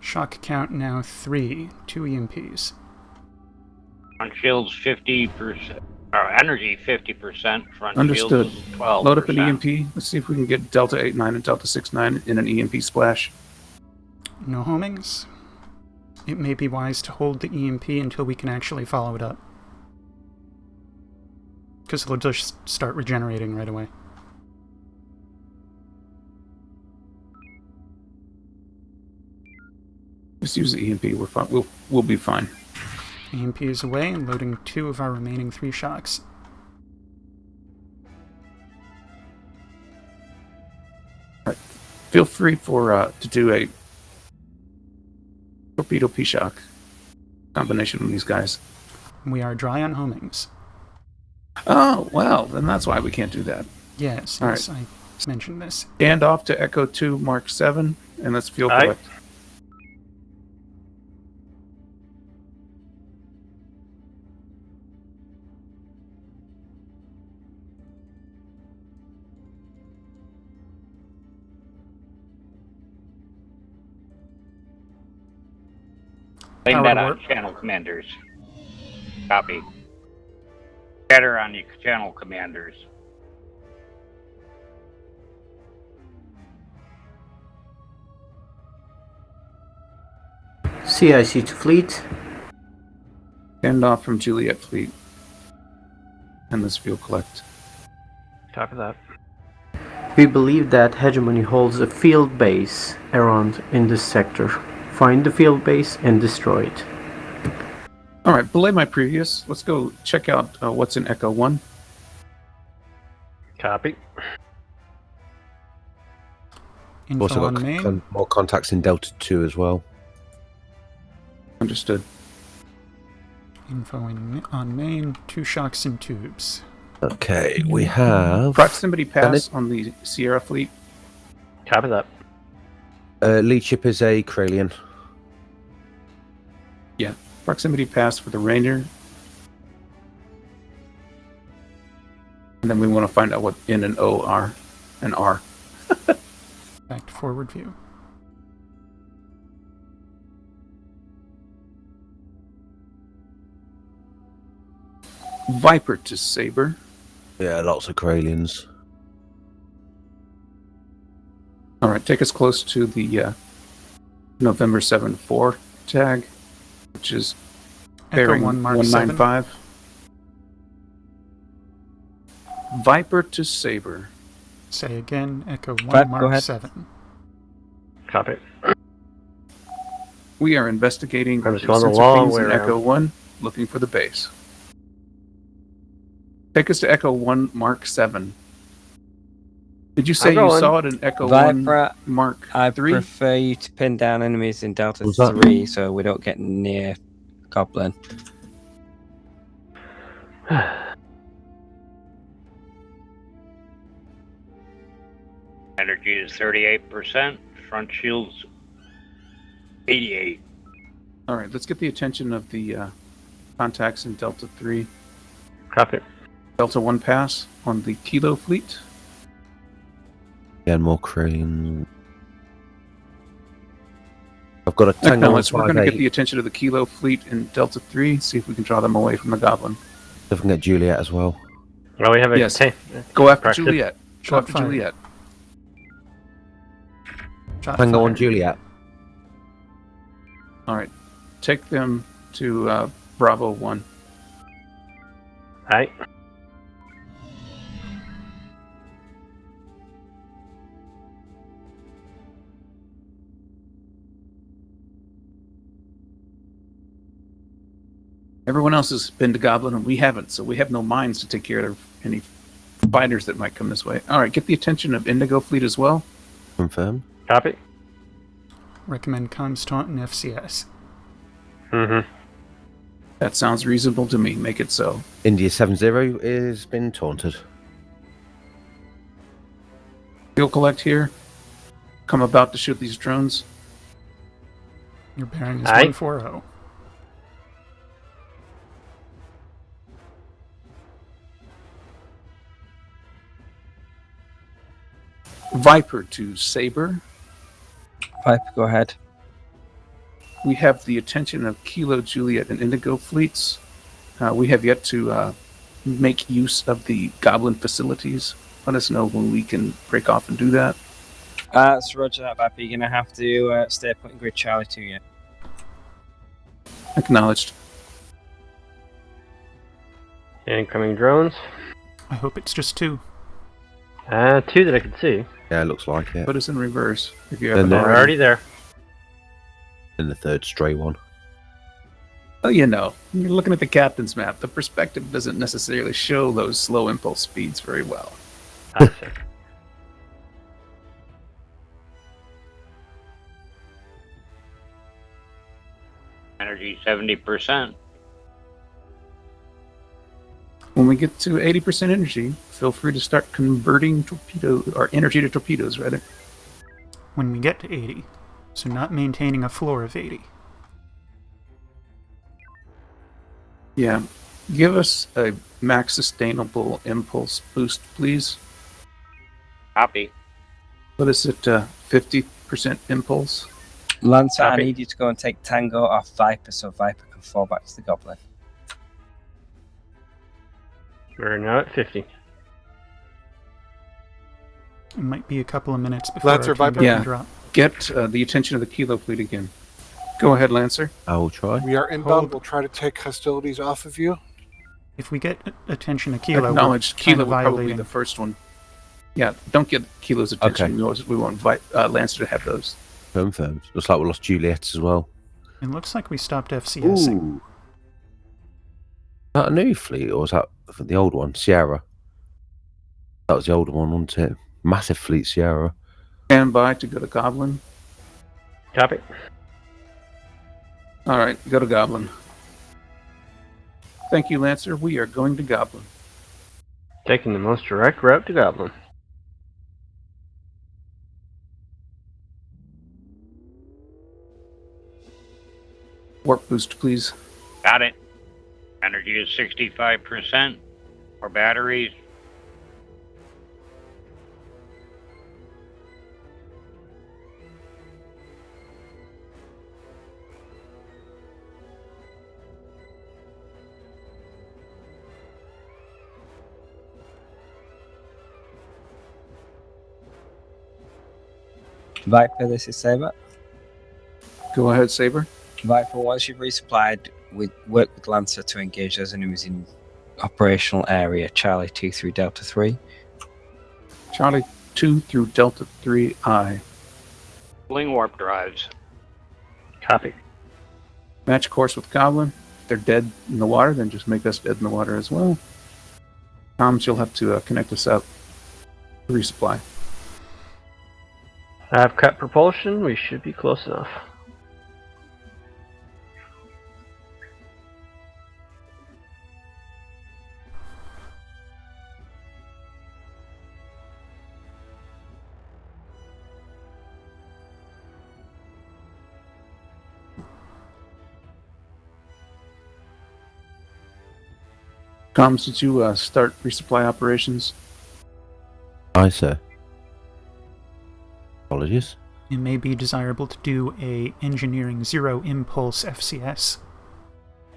Shock count now 3. 2 EMPs. Front shields 50%. Or energy 50%. Front Understood. shields 12%. Load up an EMP. Let's see if we can get Delta 89 and Delta 69 in an EMP splash. No homings. It may be wise to hold the EMP until we can actually follow it up. Because it'll just start regenerating right away. Just use the EMP. We're fine. We'll be fine. EMP is away and loading 2 of our remaining 3 shocks. All right. Feel free to do a torpedo P-shock combination with these guys. We are dry on homings. Oh, well, then that's why we can't do that. Yes, All yes, right. I mentioned this. Stand off to Echo 2 Mark 7, and let's fuel Aye. collect. Blame Power that to on warp. channel commanders. Copy. Better on the channel commanders. CIC to fleet. Stand off from Juliet Fleet. And let's fuel collect. Copy that. We believe that Hegemony holds a field base around in this sector. Find the field base and destroy it. All right, belay my previous. Let's go check out what's in Echo 1. Copy. We've Info also on got main. more contacts in Delta 2 as well. Understood. Info on main. 2 shocks and tubes. Okay, we have... Proximity pass on the Sierra Fleet. Copy that. lead ship is a Kralian. Yeah. Proximity pass for the Ranger. And then we want to find out what N and O are. And R. Back to forward view. Viper to Saber. Yeah, lots of Kralians. All right, take us close to the November 7-4 tag, which is Echo bearing 1 Mark 7. 195. Viper to Saber. Say again, Echo 1 Go Mark ahead. 7. Copy. We are investigating I'm just the going the sensor long pings way in around. Echo 1, looking for the base. Take us to Echo 1 Mark 7. Did you say I'm you going. saw it in Echo Viper, 1 Mark I 3? prefer you to pin down enemies in Delta What's that? 3 so we don't get near Goblin. Energy is 38%. Front shields 88. All right, let's get the attention of the contacts in Delta 3. Copy. Delta 1 pass on the Kilo fleet. Again, more Kralians. I've got a Tango Acknowledge. We're going to get 158. the attention of the Kilo fleet in Delta 3, see if we can draw them away from the Goblin. If I can get Juliet as well. Well, we have a Yes. Go after Practice. Juliet. Go Shot after fired. Juliet. Tango on Juliet. All right. Take them to Bravo 1. Aye. Everyone else has been to Goblin, and we haven't, so we have no mines to take care of any fighters that might come this way. All right, get the attention of Indigo Fleet as well. Confirm. Copy. Recommend comms taunt and FCS. Mm-hmm. That sounds reasonable to me. Make it so. India 70 is been taunted. Fuel collect here. Come about to shoot these drones. Your bearing is Aye. 140. Viper to Saber. Viper, go ahead. We have the attention of Kilo, Juliet, and Indigo fleets. We have yet to make use of the Goblin facilities. Let us know when we can break off and do that. So roger that, Viper. You're going to have to stay putting grid Charlie to you. Acknowledged. Incoming drones. I hope it's just 2. 2 that I can see. Yeah, it looks like it. Put us in reverse if you Then haven't they're They're already. already there. And the third stray one. Well, you know, when you're looking at the captain's map, the perspective doesn't necessarily show those slow impulse speeds very well. Energy 70%. When we get to 80% energy, feel free to start converting torpedo or energy to torpedoes, rather. When we get to 80. So not maintaining a floor of 80. Yeah. Give us a max sustainable impulse boost, please. Copy. Put us at 50% impulse. Lancer, I Copy. need you to go and take Tango off Viper so Viper can fall back to the Goblin. We're now at 50. It might be a couple of minutes before Lancer, our Tango Viper. Yeah. can drop. Get the attention of the Kilo fleet again. Go ahead, Lancer. I will try. We are inbound. Hold. We'll try to take hostilities off of you. If we get attention to Kilo, Acknowledge we're Kilo kind of will probably be violating. the first one. Yeah, don't get Kilo's attention. Okay. We won't invite Lancer to have those. Confirmed. Looks like we lost Juliet as well. It looks like we stopped FCSing. Ooh. Is that a new fleet or was that the old one? Sierra. That was the older one, wasn't it? Massive fleet, Sierra. Stand by to go to Goblin. Copy. All right, go to Goblin. Thank you, Lancer. We are going to Goblin. Taking the most direct route to Goblin. Warp boost, please. Got it. Energy is 65%. More batteries. Viper, this is Saber. Go ahead, Saber. Viper, once you've resupplied, we work with Lancer to engage those enemies in operational area Charlie 2 through Delta 3. Charlie 2 through Delta 3I. Pulling warp drives. Copy. Match course with Goblin. If they're dead in the water, then just make us dead in the water as well. Comms, you'll have to connect us up. Resupply. I've cut propulsion. We should be close enough. Comms, did you start resupply operations? Aye, sir. Apologies. It may be desirable to do a engineering zero impulse FCS.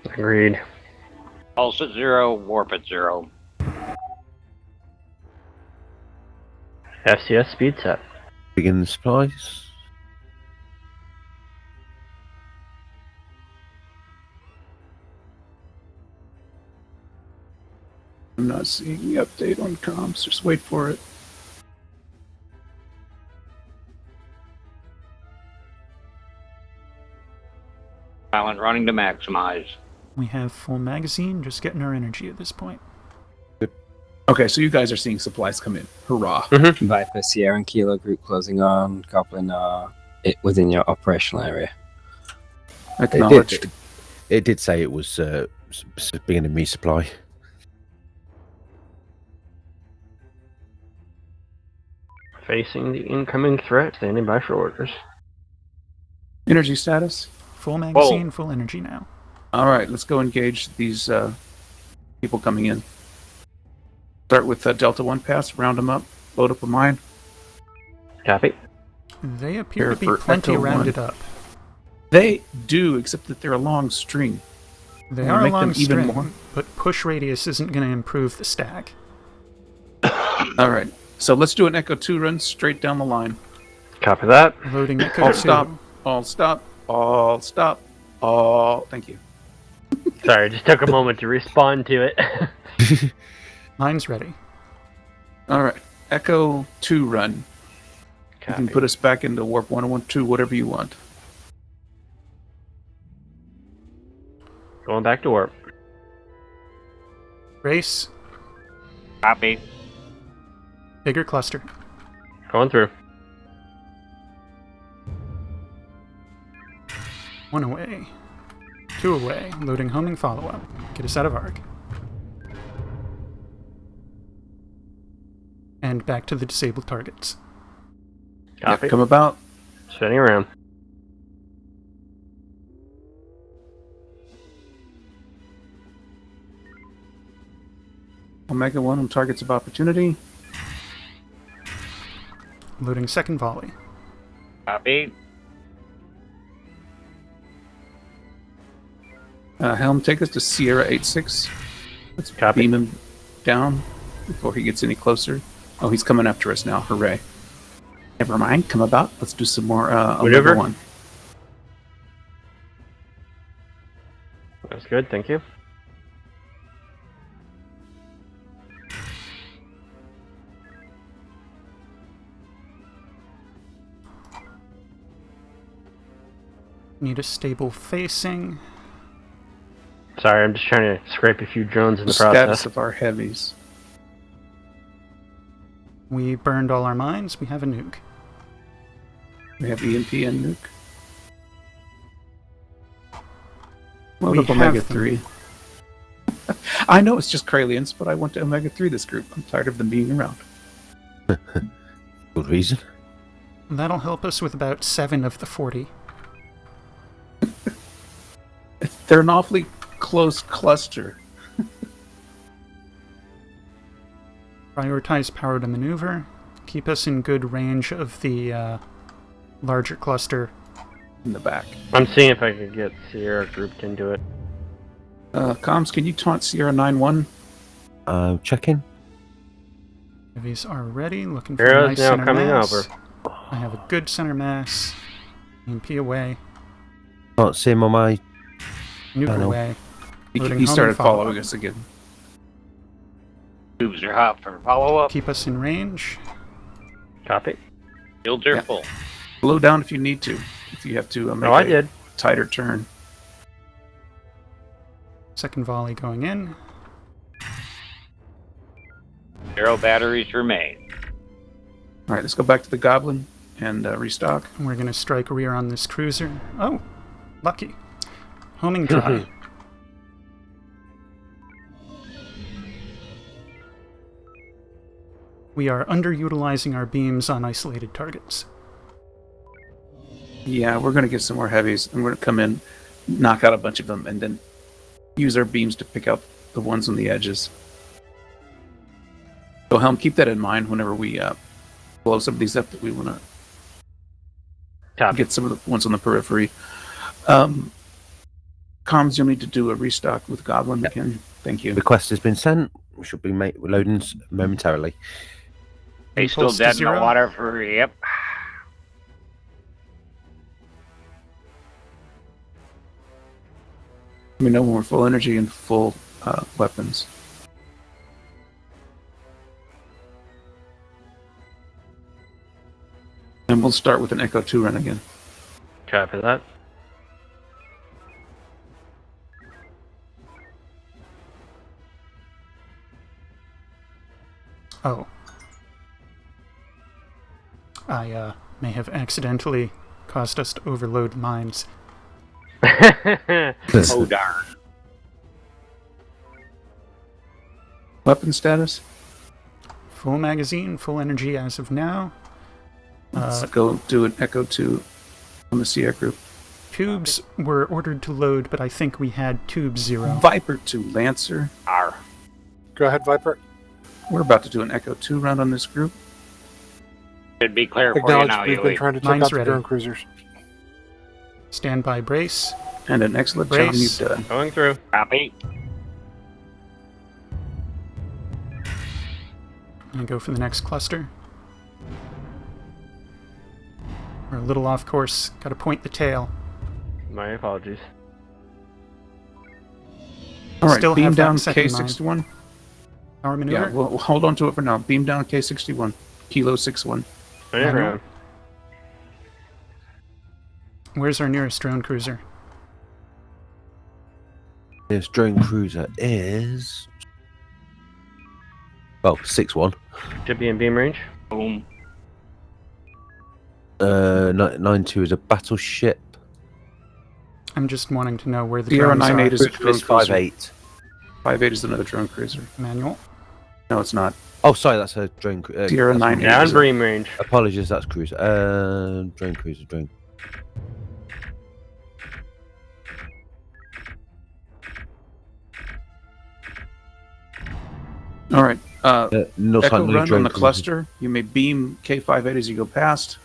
Agreed. Pulse at 0, warp at 0. FCS speed set. Begin the supplies. I'm not seeing the update on comms. Just wait for it. Silent running to maximize. We have full magazine, just getting our energy at this point. Okay, so you guys are seeing supplies come in. Hurrah. Viper, Sierra, and Kilo group closing on. Goblin are within your operational area. Acknowledged. It did say it was beginning resupply. Facing the incoming threat, standing by for orders. Energy status? Full magazine, full energy now. All right, let's go engage these people coming in. Start with Delta 1 pass, round them up, load up a mine. Copy. They appear Here to be for plenty Echo rounded 1. up. They do, except that they're a long string. They We'll are a make them long even string, more. but push radius isn't going to improve the stack. All right, so let's do an Echo 2 run straight down the line. Copy that. Loading Echo 2. All stop, all stop, all stop, all... Thank you. Sorry, just took a moment to respond to it. Mine's ready. All right, Echo 2 run. You Copy. can put us back into warp 1012, whatever you want. Going back to warp. Race. Copy. Bigger cluster. Going through. 1 away. 2 away. Loading homing follow-up. Get us out of arc. And back to the disabled targets. Copy. Come about. Spinning around. Omega 1 on targets of opportunity. Loading second volley. Copy. Helm, take us to Sierra 86. Let's Copy. beam him down before he gets any closer. Oh, he's coming after us now. Hooray. Never mind. Come about. Let's do some more Maneuver. Omega 1. That's good, thank you. Need a stable facing. Sorry, I'm just trying to scrape a few drones in The the status process. of our heavies. We burned all our mines. We have a nuke. We have EMP and nuke. Well, We look, have Omega them. 3. I know it's just Kralians, but I went to Omega 3 this group. I'm tired of them being around. Good reason. That'll help us with about 7 of the 40. They're an awfully close cluster. Prioritize power to maneuver. Keep us in good range of the larger cluster. In the back. I'm seeing if I can get Sierra grouped into it. Comms, can you taunt Sierra 9-1? Check in. Heavies are ready. Looking for a Arrows nice now center coming mass. over. I have a good center mass. EMP away. Can't see him on my. Nuke I know. away. Loading He home started and follow-up. following us again. Tubes are hot for follow-up. Keep us in range. Copy. Shields are Yeah. full. Slow down if you need to. If you have to make Oh, I a did. tighter turn. Second volley going in. 0 batteries remain. All right, let's go back to the Goblin and restock. And we're going to strike rear on this cruiser. Oh, lucky. Homing try. We are underutilizing our beams on isolated targets. Yeah, we're going to get some more heavies, and we're going to come in, knock out a bunch of them, and then use our beams to pick out the ones on the edges. So, Helm, keep that in mind whenever we blow some of these up that we want to Copy. get some of the ones on the periphery. Comms, you'll need to do a restock with Goblin again. Thank you. Request has been sent. We should be loading momentarily. They still Impulse to dead in the 0. water for, yep. We know when we're full energy and full weapons. And we'll start with an Echo 2 run again. Copy that. Oh. I may have accidentally caused us to overload mines. Oh, darn. Weapon status? Full magazine, full energy as of now. Let's go do an Echo 2 on the Sierra group. Tubes were ordered to load, but I think we had tube 0. Viper 2 Lancer. R. Go ahead, Viper. We're about to do an Echo 2 run on this group. Should be clear for you Acknowledge now, we've been Yui. trying to take Mine's out the ready. drone cruisers. Standby brace. And an excellent job Brace. you've done. Going through. Copy. And go for the next cluster. We're a little off course. Gotta point the tail. My apologies. All right, Still beam have that down second K61. Power maneuver. Yeah, we'll hold on to it for now. Beam down K61. Kilo 61. Spinning Manual. around. Where's our nearest drone cruiser? This drone cruiser is 6-1. Should be in beam range. Boom. 9-2 is a battleship. I'm just wanting to know where the Sierra drones 9-8 are. is a drone cruiser. 5-8. 5-8 is another drone cruiser. Manual. No, it's not. Oh, sorry, that's a drone. Sierra 9-8. Yeah, in beam range. Apologies, that's cruiser. Drone cruiser, drone. All right. No Echo sign, run drone on the cruiser. cluster. You may beam K58 as you go past.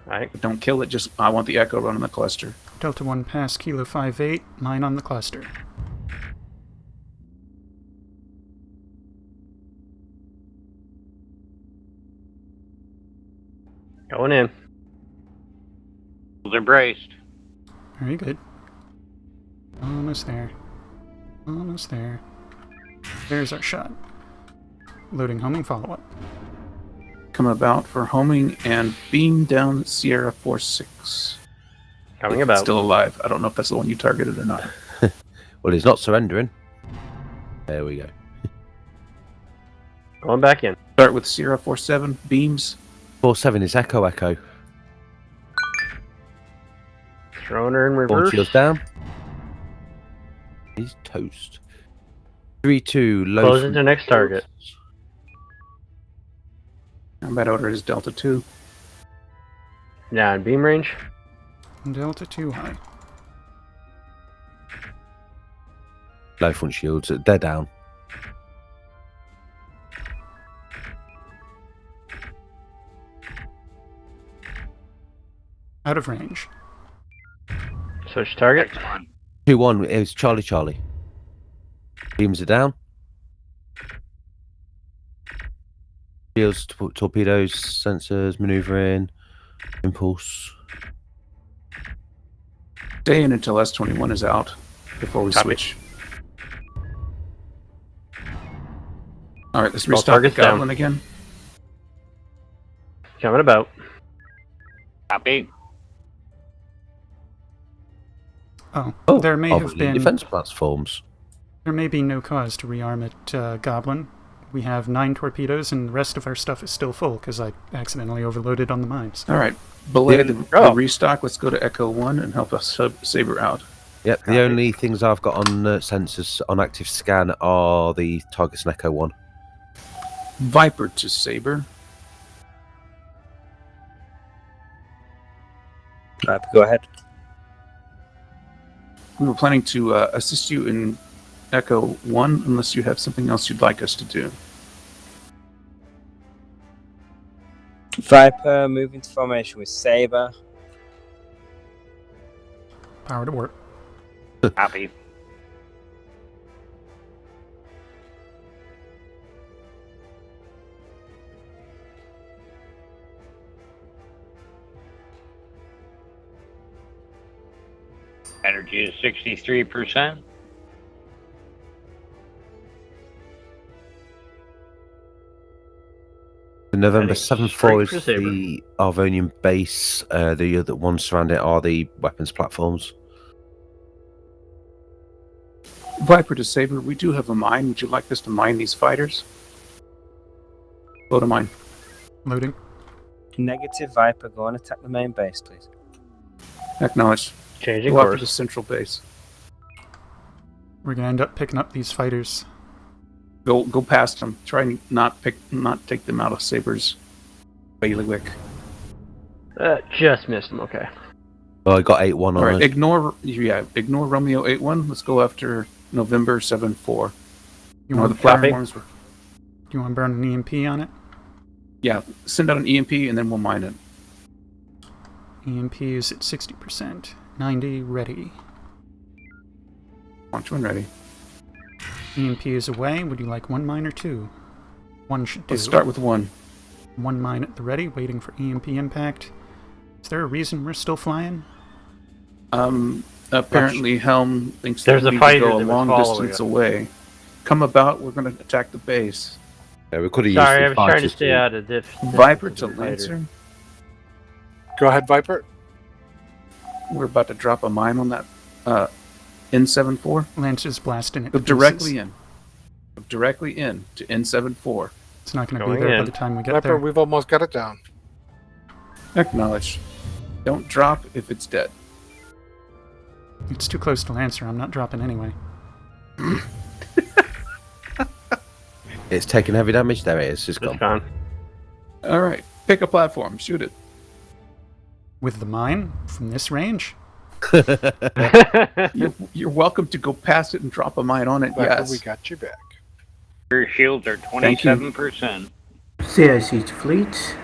Alright. But don't kill it. Just I want the Echo run on the cluster. Delta 1 pass Kilo 58, mine on the cluster. Going in. They're braced. Very good. Almost there. Almost there. There's our shot. Loading homing follow-up. Come about for homing and beam down Sierra 46. Coming It's about. Still alive. I don't know if that's the one you targeted or not. Well, he's not surrendering. There we go. Going back in. Start with Sierra 47 beams. 4-7 is Echo Echo. Throwing her in Launch reverse. shields down. He's toast. 3-2 low. Close into next target. Combat order is Delta 2. Yeah, in beam range. Delta 2 high. Low front shields. They're down. Out of range. Switch target. 2-1 is Charlie Charlie. Beams are down. Shields, torpedoes, sensors, maneuvering, impulse. Stay in until S21 is out before we switch. All right, let's All restart the targets down. Goblin again. Coming about. Copy. Oh, there may have Obviously been defense platforms. there may be no cause to rearm it, Goblin. We have 9 torpedoes, and the rest of our stuff is still full because I accidentally overloaded on the mines. All right, belay the restock. Let's go to Echo 1 and help us Saber out. Yep, the only things I've got on sensors on active scan are the Targets and Echo 1. Viper to Saber. Go ahead. We were planning to assist you in Echo 1 unless you have something else you'd like us to do. Viper, move into formation with Saber. Power to work. Copy. Energy is 63%. November Heading 7-4 straight is for Saber. the Arvonian base. The other ones surrounding it are the weapons platforms. Viper to Saber, we do have a mine. Would you like us to mine these fighters? Go to mine. Loading. Negative Viper, go and attack the main base, please. Acknowledge. Changing Go after course. the central base. We're gonna end up picking up these fighters. Go past them. Try and not take them out of Saber's bailiwick. Just missed him. Okay. Oh, I got 8-1 on All right, it. ignore Romeo 8-1. Let's go after November 7-4. You Ignore the want platforms. do you want to burn an EMP on it? Yeah, send out an EMP and then we'll mine it. EMP is at 60%. 90 ready. Launch one ready. EMP is away. Would you like 1 mine or 2? 1 should do. Let's start with 1. 1 mine at the ready, waiting for EMP impact. Is there a reason we're still flying? Apparently Helm thinks There's that a we fighter need to go a that was long following distance us. away. Come about, we're going to attack the base. Yeah, we could have Sorry, I used was the trying to fighters stay out of diff. Viper to fighter. Lancer. Go ahead, Viper. We're about to drop a mine on that N74? Lancer's blasting it. Go directly in. Go directly in to N74. It's not going to be there by the time we get there. We've almost got it down. Acknowledge. Don't drop if it's dead. It's too close to Lancer. I'm not dropping anyway. It's taking heavy damage. There it is. It's gone. All right. Pick a platform. Shoot it. With the mine from this range? You're welcome to go past it and drop a mine on it. Yes. We got you back. Your shields are 27%. CIC Fleet.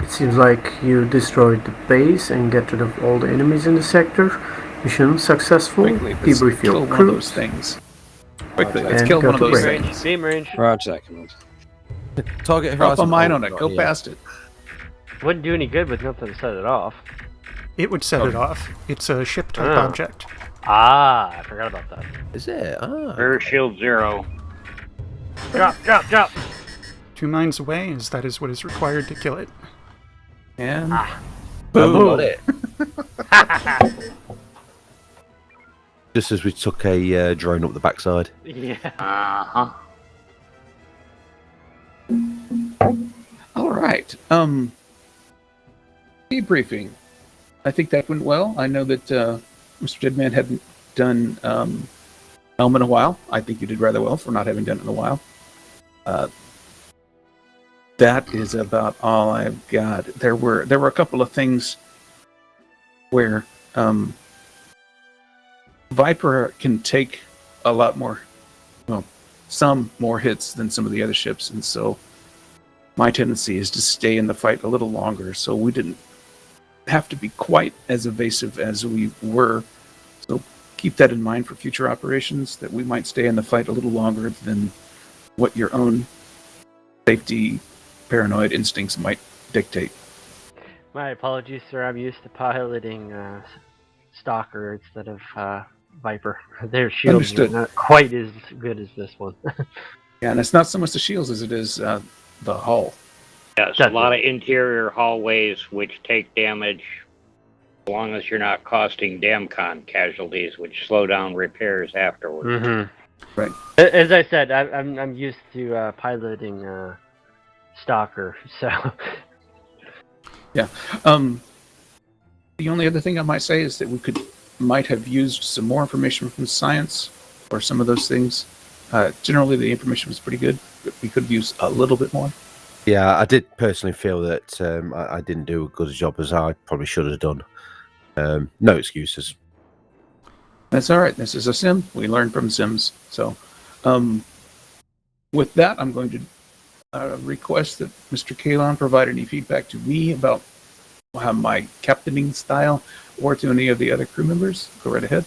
It seems like you destroyed the base and get rid of all the enemies in the sector. Mission successful. Debrief your one of those things. Quickly, let's kill one of those things. Beam range. Roger that, command. Target Drop horizon. a mine on it. Go past it. Wouldn't do any good with nothing to set it off. It would set it off. It's a ship-type object. Ah, I forgot about that. Is it? Ah. Rear shield 0. Drop. 2 mines away, as that is what is required to kill it. And boom! It. Just as we took a drone up the backside. Yeah. Uh-huh. all right. Debriefing. I think that went well. I know that Mr. Deadman hadn't done Elm in a while. I think you did rather well for not having done it in a while. That is about all I've got. There were a couple of things where Viper can take a lot more, some more hits than some of the other ships, and so my tendency is to stay in the fight a little longer, so we didn't have to be quite as evasive as we were. So keep that in mind for future operations, that we might stay in the fight a little longer than what your own safety paranoid instincts might dictate. My apologies, sir. I'm used to piloting Stalker instead of Viper. Their shields are not quite as good as this one. Yeah, and it's not so much the shields as it is the hull. Yes, a lot of interior hallways which take damage as long as you're not costing DAMCON casualties, which slow down repairs afterwards. Mm-hmm. Right. As I said, I'm used to piloting Stalker, so... Yeah. The only other thing I might say is that we might have used some more information from science for some of those things. Generally, the information was pretty good, but we could use a little bit more. Yeah, I did personally feel that I didn't do as good a job as I probably should have done. No excuses. That's all right. This is a sim. We learn from sims. So, with that, I'm going to request that Mr. Kalon provide any feedback to me about my captaining style or to any of the other crew members. Go right ahead.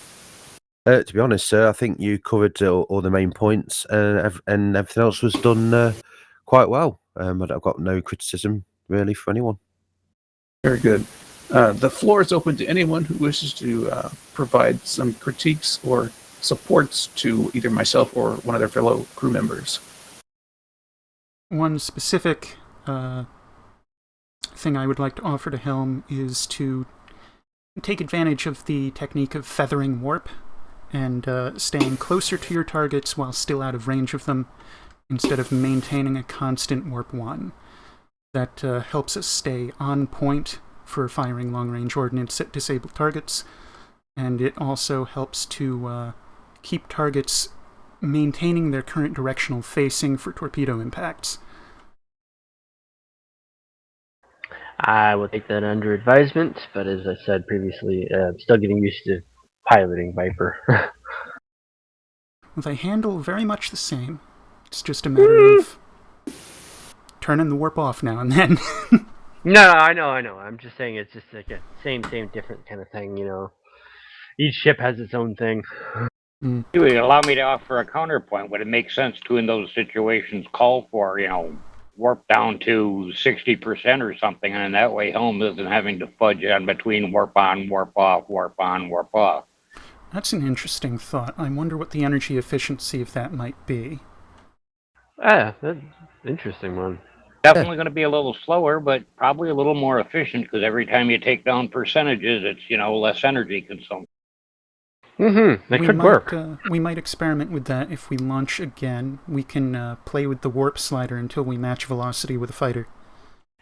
To be honest, sir, I think you covered all the main points and everything else was done quite well. I've got no criticism really for anyone. Very good. The floor is open to anyone who wishes to provide some critiques or supports to either myself or one of their fellow crew members. One specific thing I would like to offer to Helm is to take advantage of the technique of feathering warp and staying closer to your targets while still out of range of them, instead of maintaining a constant warp 1. That helps us stay on point for firing long-range ordnance at disabled targets, and it also helps to keep targets maintaining their current directional facing for torpedo impacts. I will take that under advisement, but as I said previously, I'm still getting used to piloting Viper. They handle very much the same. It's just a matter of turning the warp off now and then. No, I know. I'm just saying it's just like a same, different kind of thing, you know. Each ship has its own thing. You would allow me to offer a counterpoint. Would it make sense to, in those situations, call for, warp down to 60% or something, and in that way Helm isn't having to fudge on between warp on, warp off, warp on, warp off. That's an interesting thought. I wonder what the energy efficiency of that might be. That's an interesting one. Definitely going to be a little slower, but probably a little more efficient, because every time you take down percentages, it's, less energy consumption. That we could might, work. We might experiment with that if we launch again. We can play with the warp slider until we match velocity with a fighter.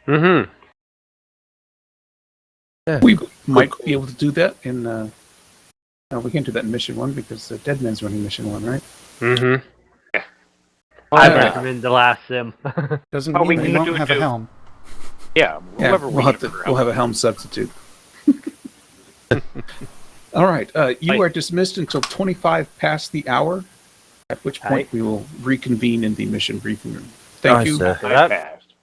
Yeah. We might be able to do that in. No, we can't do that in Mission 1 because Deadman's running Mission 1, right? I recommend the last sim. Doesn't mean we won't have a helm. Yeah, whoever we'll have a helm substitute. All right, you are dismissed until 25 past the hour, at which point we will reconvene in the mission briefing room. Thank you. Fast.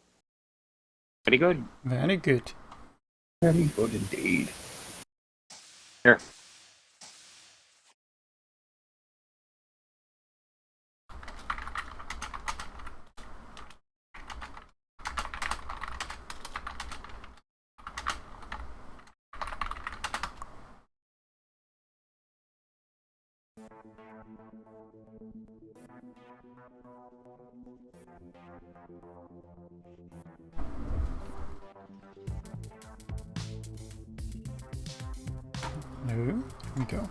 Pretty good. Very good. Very good indeed. Here. No, here we go.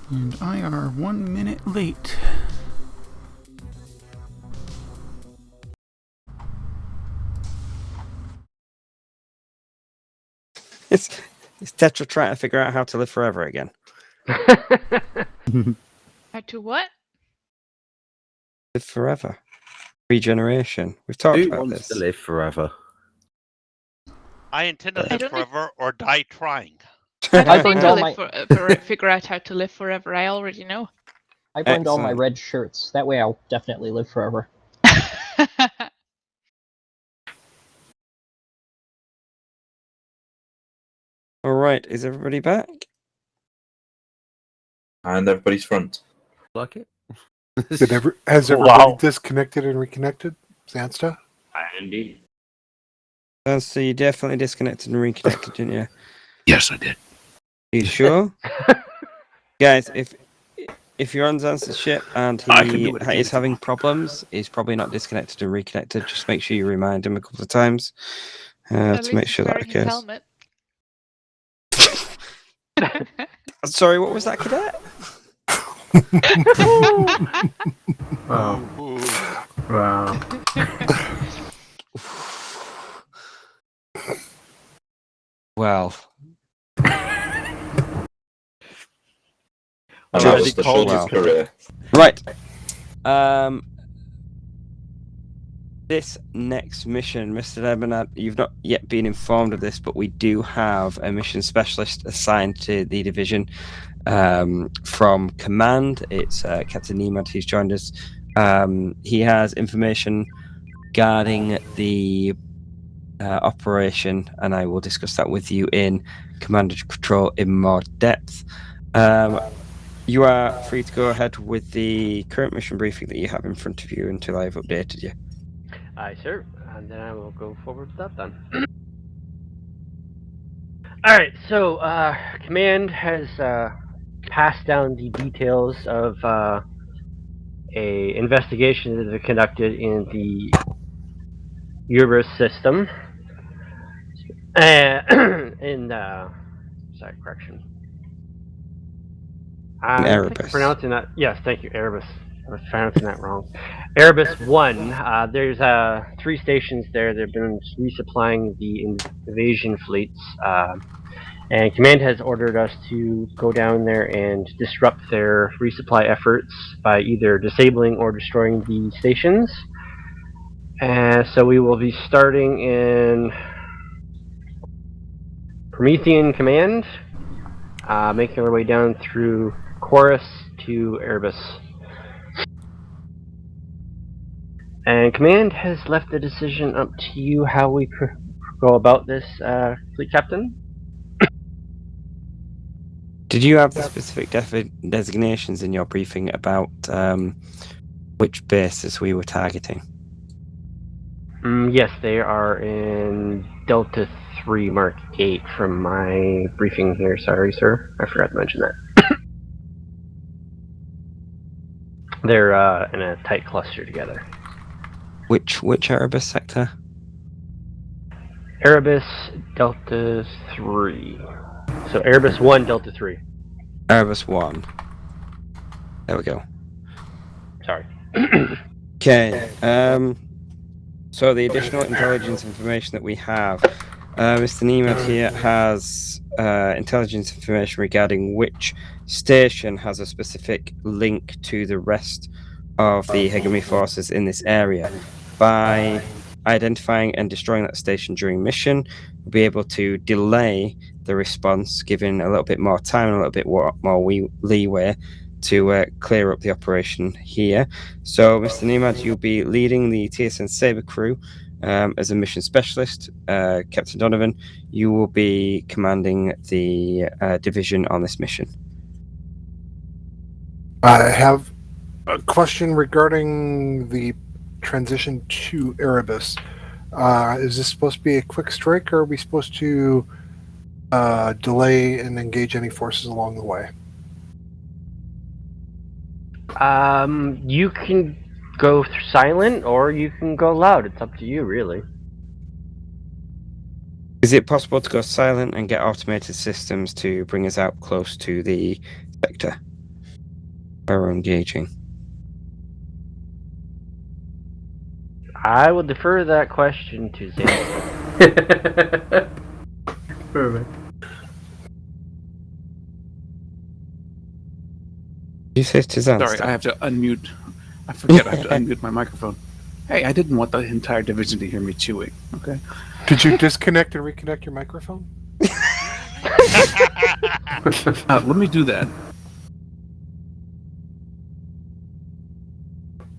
And I are 1 minute late. It's Tetra trying to figure out how to live forever again. How to what? Live forever. Regeneration. We've talked Who about wants this. to live forever? I intend to I live don't know. forever or die trying. I I don't need burned to all live figure out how to live forever. I already know. I burned all my Excellent. red shirts. That way I'll definitely live forever. All right, is everybody back? And everybody's front. Like it? Has everybody disconnected and reconnected? Zansta? Indeed. So you definitely disconnected and reconnected, didn't you? Yes, I did. Are you sure? Guys, if if you're on Zan's ship and I can he do it again is if you having want. problems, he's probably not disconnected and reconnected. Just make sure you remind him a couple of times At to least make he's sure that wearing his occurs. helmet. Sorry, what was that, cadet? Wow. Wow. Well, And that was Just the called shortest well. career. right. This next mission, Mr. Debonat, you've not yet been informed of this, but we do have a mission specialist assigned to the division from Command. It's Captain Nemad who's joined us. He has information regarding the operation, and I will discuss that with you in Command and Control in more depth. You are free to go ahead with the current mission briefing that you have in front of you until I've updated you. Aye, sir. And then I will go forward with that then. Alright, so Command has passed down the details of a investigation that they conducted in the Uberus system. Sorry, correction. I think Erebus. I'm pronouncing that. Yes, thank you, Erebus. I was pronouncing that wrong. Erebus 1. There's 3 stations there. They've been resupplying the invasion fleets. And Command has ordered us to go down there and disrupt their resupply efforts by either disabling or destroying the stations. And so we will be starting in Promethean Command, making our way down through Chorus to Erebus. And Command has left the decision up to you how we go about this, Fleet Captain. Did you have the specific designations in your briefing about which bases we were targeting? Yes, they are in Delta 3 Mark 8 from my briefing here. Sorry, sir. I forgot to mention that. They're in a tight cluster together. Which Erebus sector? Erebus Delta 3. So Erebus 1, Delta 3. Erebus 1. There we go. Sorry. Okay. So the additional intelligence information that we have, Mr. Nemad here has intelligence information regarding which station has a specific link to the rest of the hegemony forces in this area. By identifying and destroying that station during mission, we'll be able to delay the response, giving a little bit more time and a little bit more leeway to clear up the operation here. So, Mr. Nemad, you'll be leading the TSN Sabre crew as a mission specialist. Captain Donovan, you will be commanding the division on this mission. I have a question regarding the transition to Erebus. Is this supposed to be a quick strike, or are we supposed to delay and engage any forces along the way? You can go silent or you can go loud. It's up to you, really. Is it possible to go silent and get automated systems to bring us out close to the sector where we're engaging? I will defer that question to Zan. Perfect. You say to Zan? Sorry, I have to unmute. I forget I have to unmute my microphone. Hey, I didn't want the entire division to hear me chewing, okay? Could you disconnect and reconnect your microphone? Let me do that.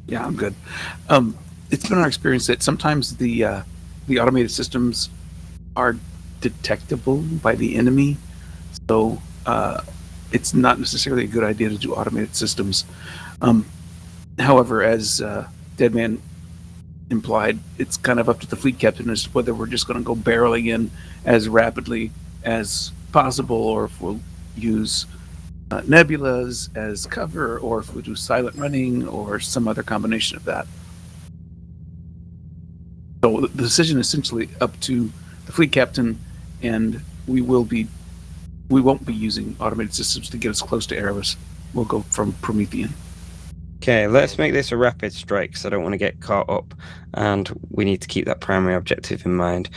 Yeah, I'm good. It's been our experience that sometimes the automated systems are detectable by the enemy, so it's not necessarily a good idea to do automated systems. However, as Deadman implied, it's kind of up to the fleet captain as to whether we're just going to go barreling in as rapidly as possible, or if we'll use nebulas as cover, or if we do silent running, or some other combination of that. So the decision is essentially up to the fleet captain, and we won't be using automated systems to get us close to Erebus. We'll go from Promethean. Okay, let's make this a rapid strike because I don't want to get caught up, and we need to keep that primary objective in mind.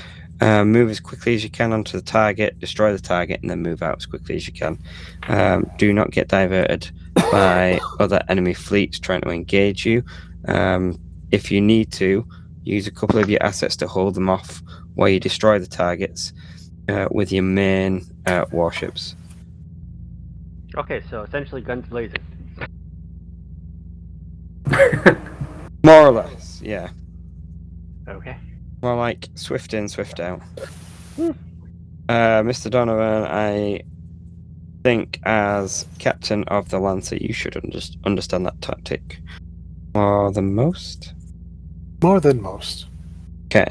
Move as quickly as you can onto the target, destroy the target, and then move out as quickly as you can. Do not get diverted by other enemy fleets trying to engage you. If you need to, use a couple of your assets to hold them off while you destroy the targets with your main warships. Okay, so essentially guns blazing. More or less, yeah. Okay. More like swift in, swift out. Mr. Donovan, I think as captain of the Lancer, you should understand that tactic more than most. More than most. Okay.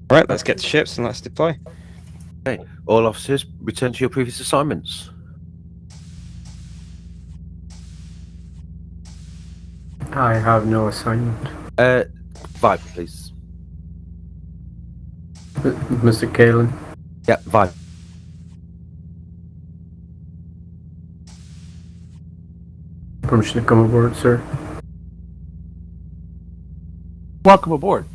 All right, let's get to ships and let's deploy. Okay, all officers, return to your previous assignments. I have no assignment. Viper, please. Mr. Kalen. Yeah, Viper. Permission to come aboard, sir. Welcome aboard.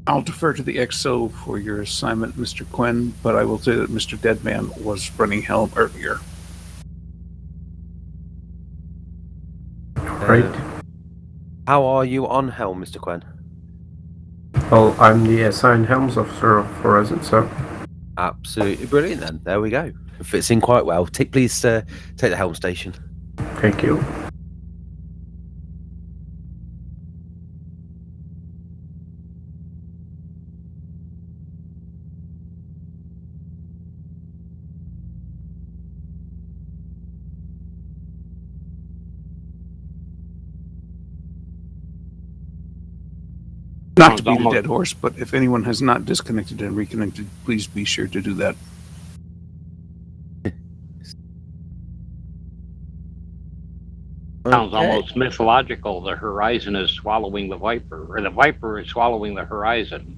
I'll defer to the XO for your assignment, Mr. Quinn, but I will say that Mr. Deadman was running helm earlier. Great. How are you on helm, Mr. Quinn? Well, I'm the assigned helms officer of Horizon, so. Absolutely brilliant then. There we go. It fits in quite well. Please take the helm station. Thank you. Not to beat a dead horse, but if anyone has not disconnected and reconnected, please be sure to do that. Sounds almost mythological. The Horizon is swallowing the Viper, or the Viper is swallowing the Horizon.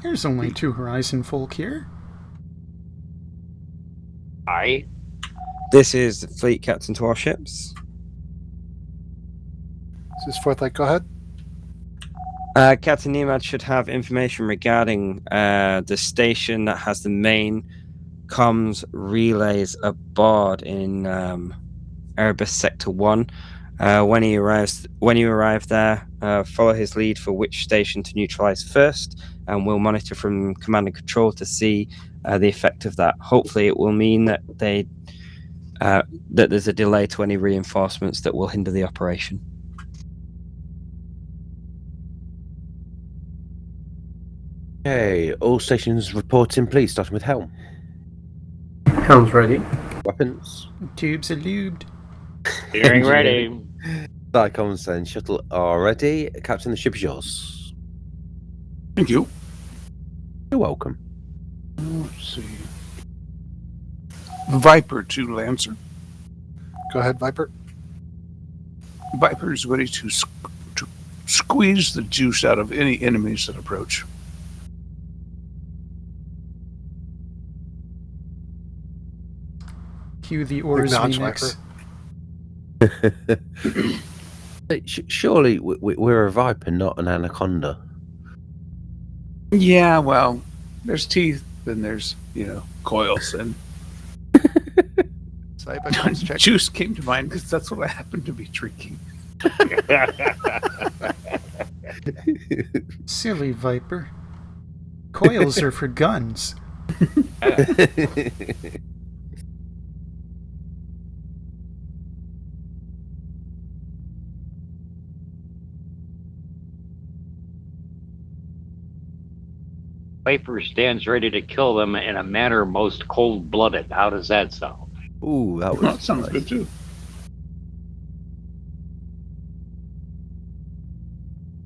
There's only 2 Horizon folk here. This is the fleet captain to our ships. Is this Fourth Light? Go ahead. Captain Nemad should have information regarding the station that has the main comms relays aboard in Erebus Sector 1. When you arrive there, follow his lead for which station to neutralize first, and we'll monitor from command and control to see the effect of that. Hopefully it will mean that that there's a delay to any reinforcements that will hinder the operation. Okay, all stations reporting, please, starting with helm. Helm's ready. Weapons. Tubes are lubed. Steering ready. Dicoms and shuttle are ready. Captain, the ship is yours. Thank you. You're welcome. Let's see. Viper to Lancer. Go ahead, Viper. Viper is ready to squeeze the juice out of any enemies that approach. Cue the oars remix. Surely we're a Viper, not an anaconda. Yeah, well, there's teeth, then there's, coils, and juice came to mind because that's what I happen to be drinking. Silly Viper. Coils are for guns. Viper stands ready to kill them in a manner most cold-blooded. How does that sound? Ooh, that was That sounds nice. good too.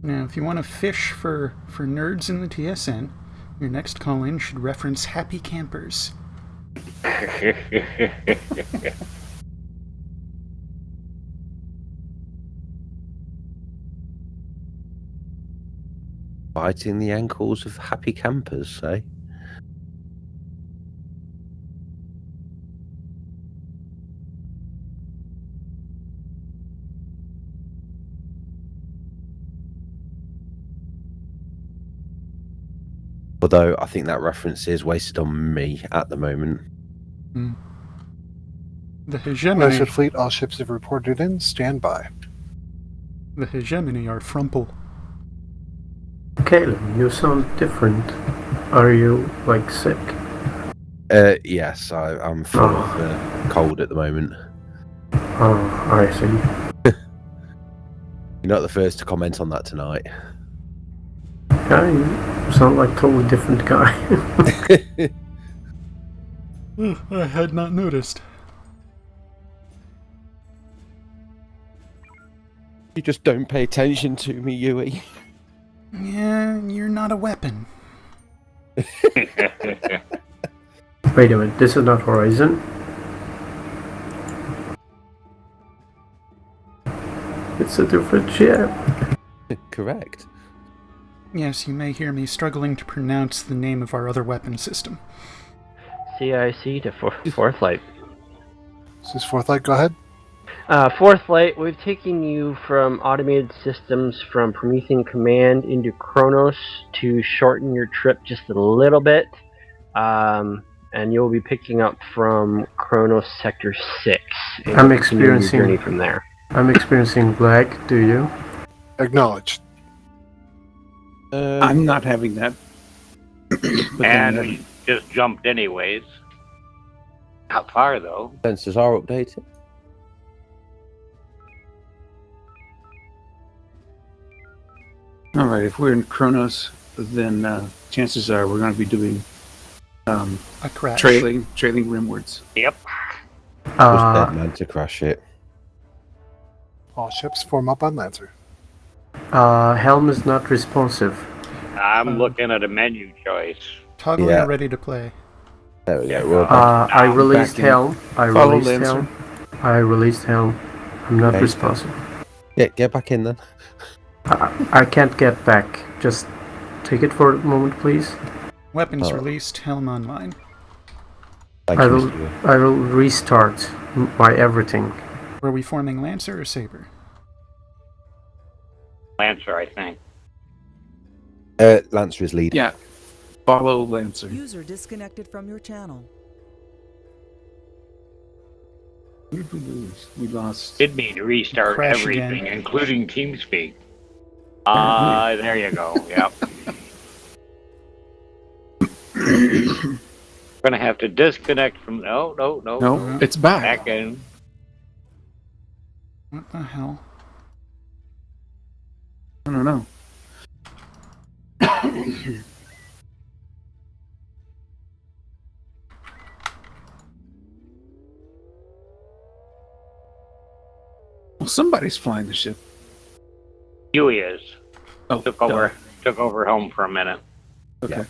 Now, if you want to fish for nerds in the TSN, your next call-in should reference Happy Campers. Biting the ankles of happy campers, eh? Although I think that reference is wasted on me at the moment. The hegemony. United Fleet, all ships have reported in. Stand by. The hegemony are frumple. Caleb, you sound different. Are you, like, sick? Yes, I'm full of cold at the moment. Oh, I see. You're not the first to comment on that tonight. Yeah, you sound like a totally different guy. I had not noticed. You just don't pay attention to me, Yui. Yeah, you're not a weapon. Wait a minute, this is not Horizon? It's a different ship. Correct. Yes, you may hear me struggling to pronounce the name of our other weapon system. CIC to Fourth Light. This is Fourth Light, go ahead. Fourth Light, we've taken you from automated systems from Promethean Command into Kronos to shorten your trip just a little bit. And you'll be picking up from Kronos Sector 6. And I'm you'll continue your experiencing journey from there. I'm experiencing lag, do you? Acknowledged. I'm not having that. And we just jumped anyways. Not far though. Sensors are updated. All right, if we're in Kronos, then chances are we're going to be doing A crash. trailing rimwards. Yep. Just dead man to crash it. All ships form up on Lancer. Helm is not responsive. I'm looking at a menu choice. Toggling Yeah. ready to play. There we go. Well, I released back in. Helm. Follow Lancer. I released Helm. I'm not Okay. responsive. yeah, get back in then. I can't get back. Just take it for a moment, please. Weapons Oh. released, helm online. Thank I you, will, Mr. Yui. I will restart my everything. Were we forming Lancer or Saber? Lancer, I think. Lancer is lead. Yeah, follow Lancer. User disconnected from your channel. Who did we lose? We lost. Did mean to restart Crash everything, again. including TeamSpeak. There you go. Yep. Gonna have to disconnect from. No. No, it's back. Back in. What the hell? I don't know. Well, somebody's flying the ship. Huey is. Oh, Took over home for a minute. Okay.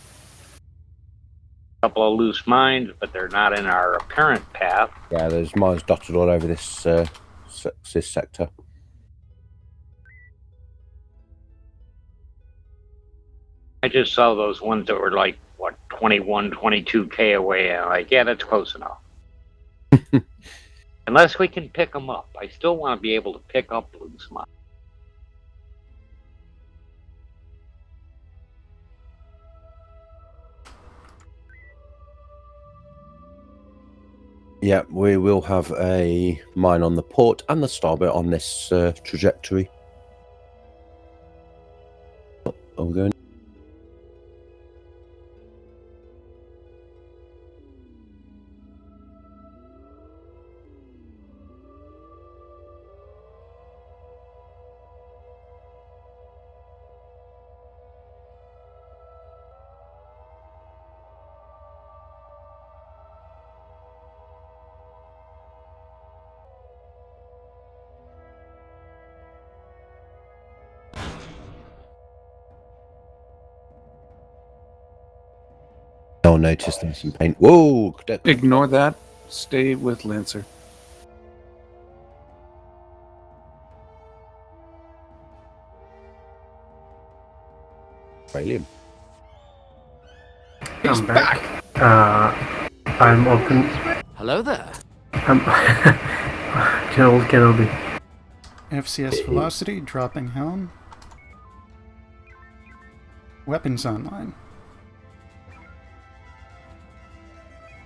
Couple of loose mines, but they're not in our apparent path. Yeah, there's mines dotted all over this sector. I just saw those ones that were like, what, 21, 22K away, and I'm like, yeah, that's close enough. Unless we can pick them up. I still want to be able to pick up loose mines. Yeah, we will have a mine on the port and the starboard on this trajectory. Are we going? I'll notice there's some paint. Whoa! Ignore that. Stay with Lancer. Alien. I'm back. I'm open. Hello there. Kenobi. FCS velocity, dropping helm. Weapons online.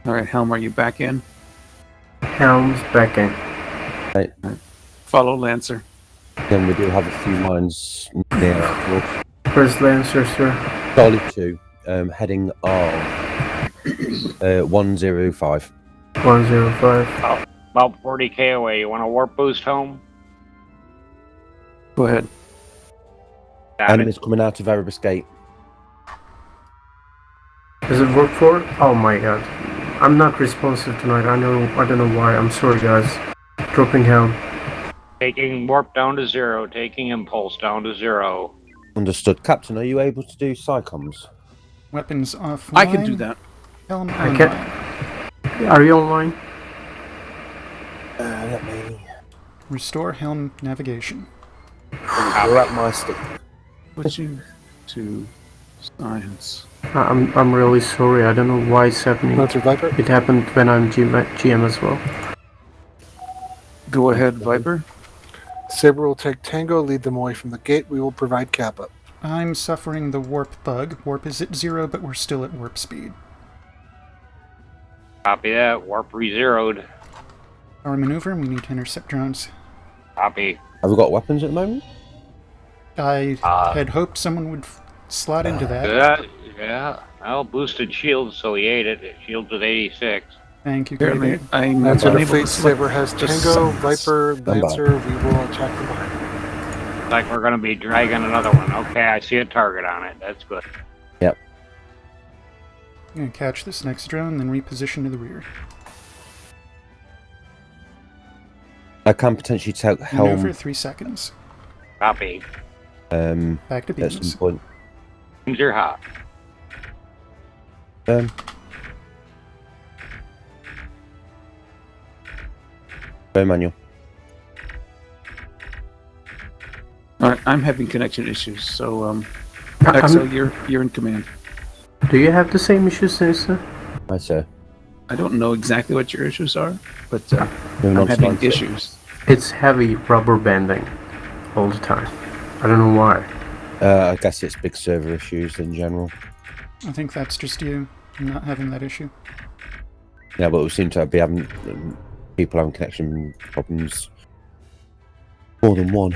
All right, Helm, are you back in? Helm's back in. Right. Follow Lancer. Then we do have a few mines near our Where's Lancer, sir? Charlie 2, heading on 105. 105. About 40k away. You want a warp boost home? Go ahead. Enemies coming out of Erebus Gate. Does it work for? Oh my god. I'm not responsive tonight. I don't know why. I'm sorry, guys. Dropping helm. Taking warp down to 0. Taking impulse down to 0. Understood. Captain, are you able to do psychoms? Weapons offline. I can do that. Helm I online. can. Are you online? Let me. Restore helm navigation. We're at my stick. Switching to science. I'm really sorry. I don't know why it's happening. Lancer Viper. It happened when I'm GM as well. Go ahead, Viper. Saber will take Tango, lead them away from the gate. We will provide Kappa. I'm suffering the warp bug. Warp is at 0, but we're still at warp speed. Copy that. Warp re-zeroed. Our maneuver, we need to intercept drones. Copy. Have we got weapons at the moment? I had hoped someone would slot into that. Yeah. Well, boosted shields, so he ate it. Shields at 86. Thank you, Apparently, David. I'm Lancer unable Fleet to select Saber has the Tango, science. Viper, Lancer. We will attack them behind. Like we're going to be dragging another one. Okay, I see a target on it. That's good. Yep. I'm going to catch this next drone, then reposition to the rear. I can potentially take Maneuver, helm 3 seconds. Copy. Back to at beams. some point. Things are hot. Go manual. All right, I'm having connection issues, so Axel, you're in command. Do you have the same issues, sir? Hi, sir. I don't know exactly what your issues are, but Moving on I'm to having line issues. It's heavy rubber banding all the time. I don't know why. I guess it's big server issues in general. I think that's just you not having that issue. Yeah, but we seem to be having people having connection problems. More than one.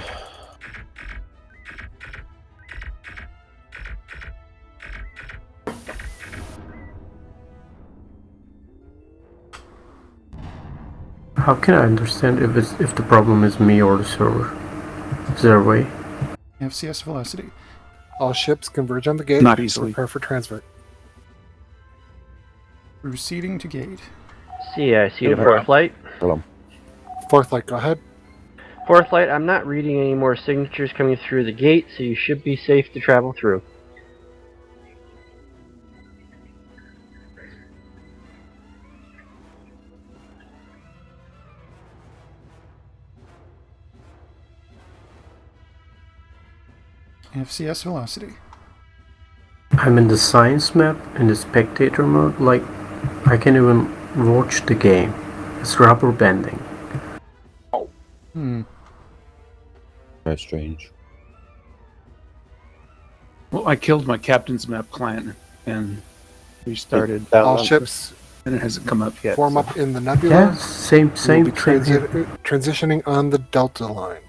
How can I understand if the problem is me or the server? Is there a way? FCS velocity. All ships converge on the gate. Not easily. Prepare for transfer. Proceeding to gate. I see the fourth light. Hold on. Fourth light, go ahead. Fourth light, I'm not reading any more signatures coming through the gate, so you should be safe to travel through. FCS velocity. I'm in the science map in the spectator mode. Like, I can't even watch the game. It's rubber banding. Very strange. Well, I killed my captain's map client and restarted. All ships And it hasn't come up yet. form so- up in the nebula. Yeah, same We will be here. transitioning on the Delta line.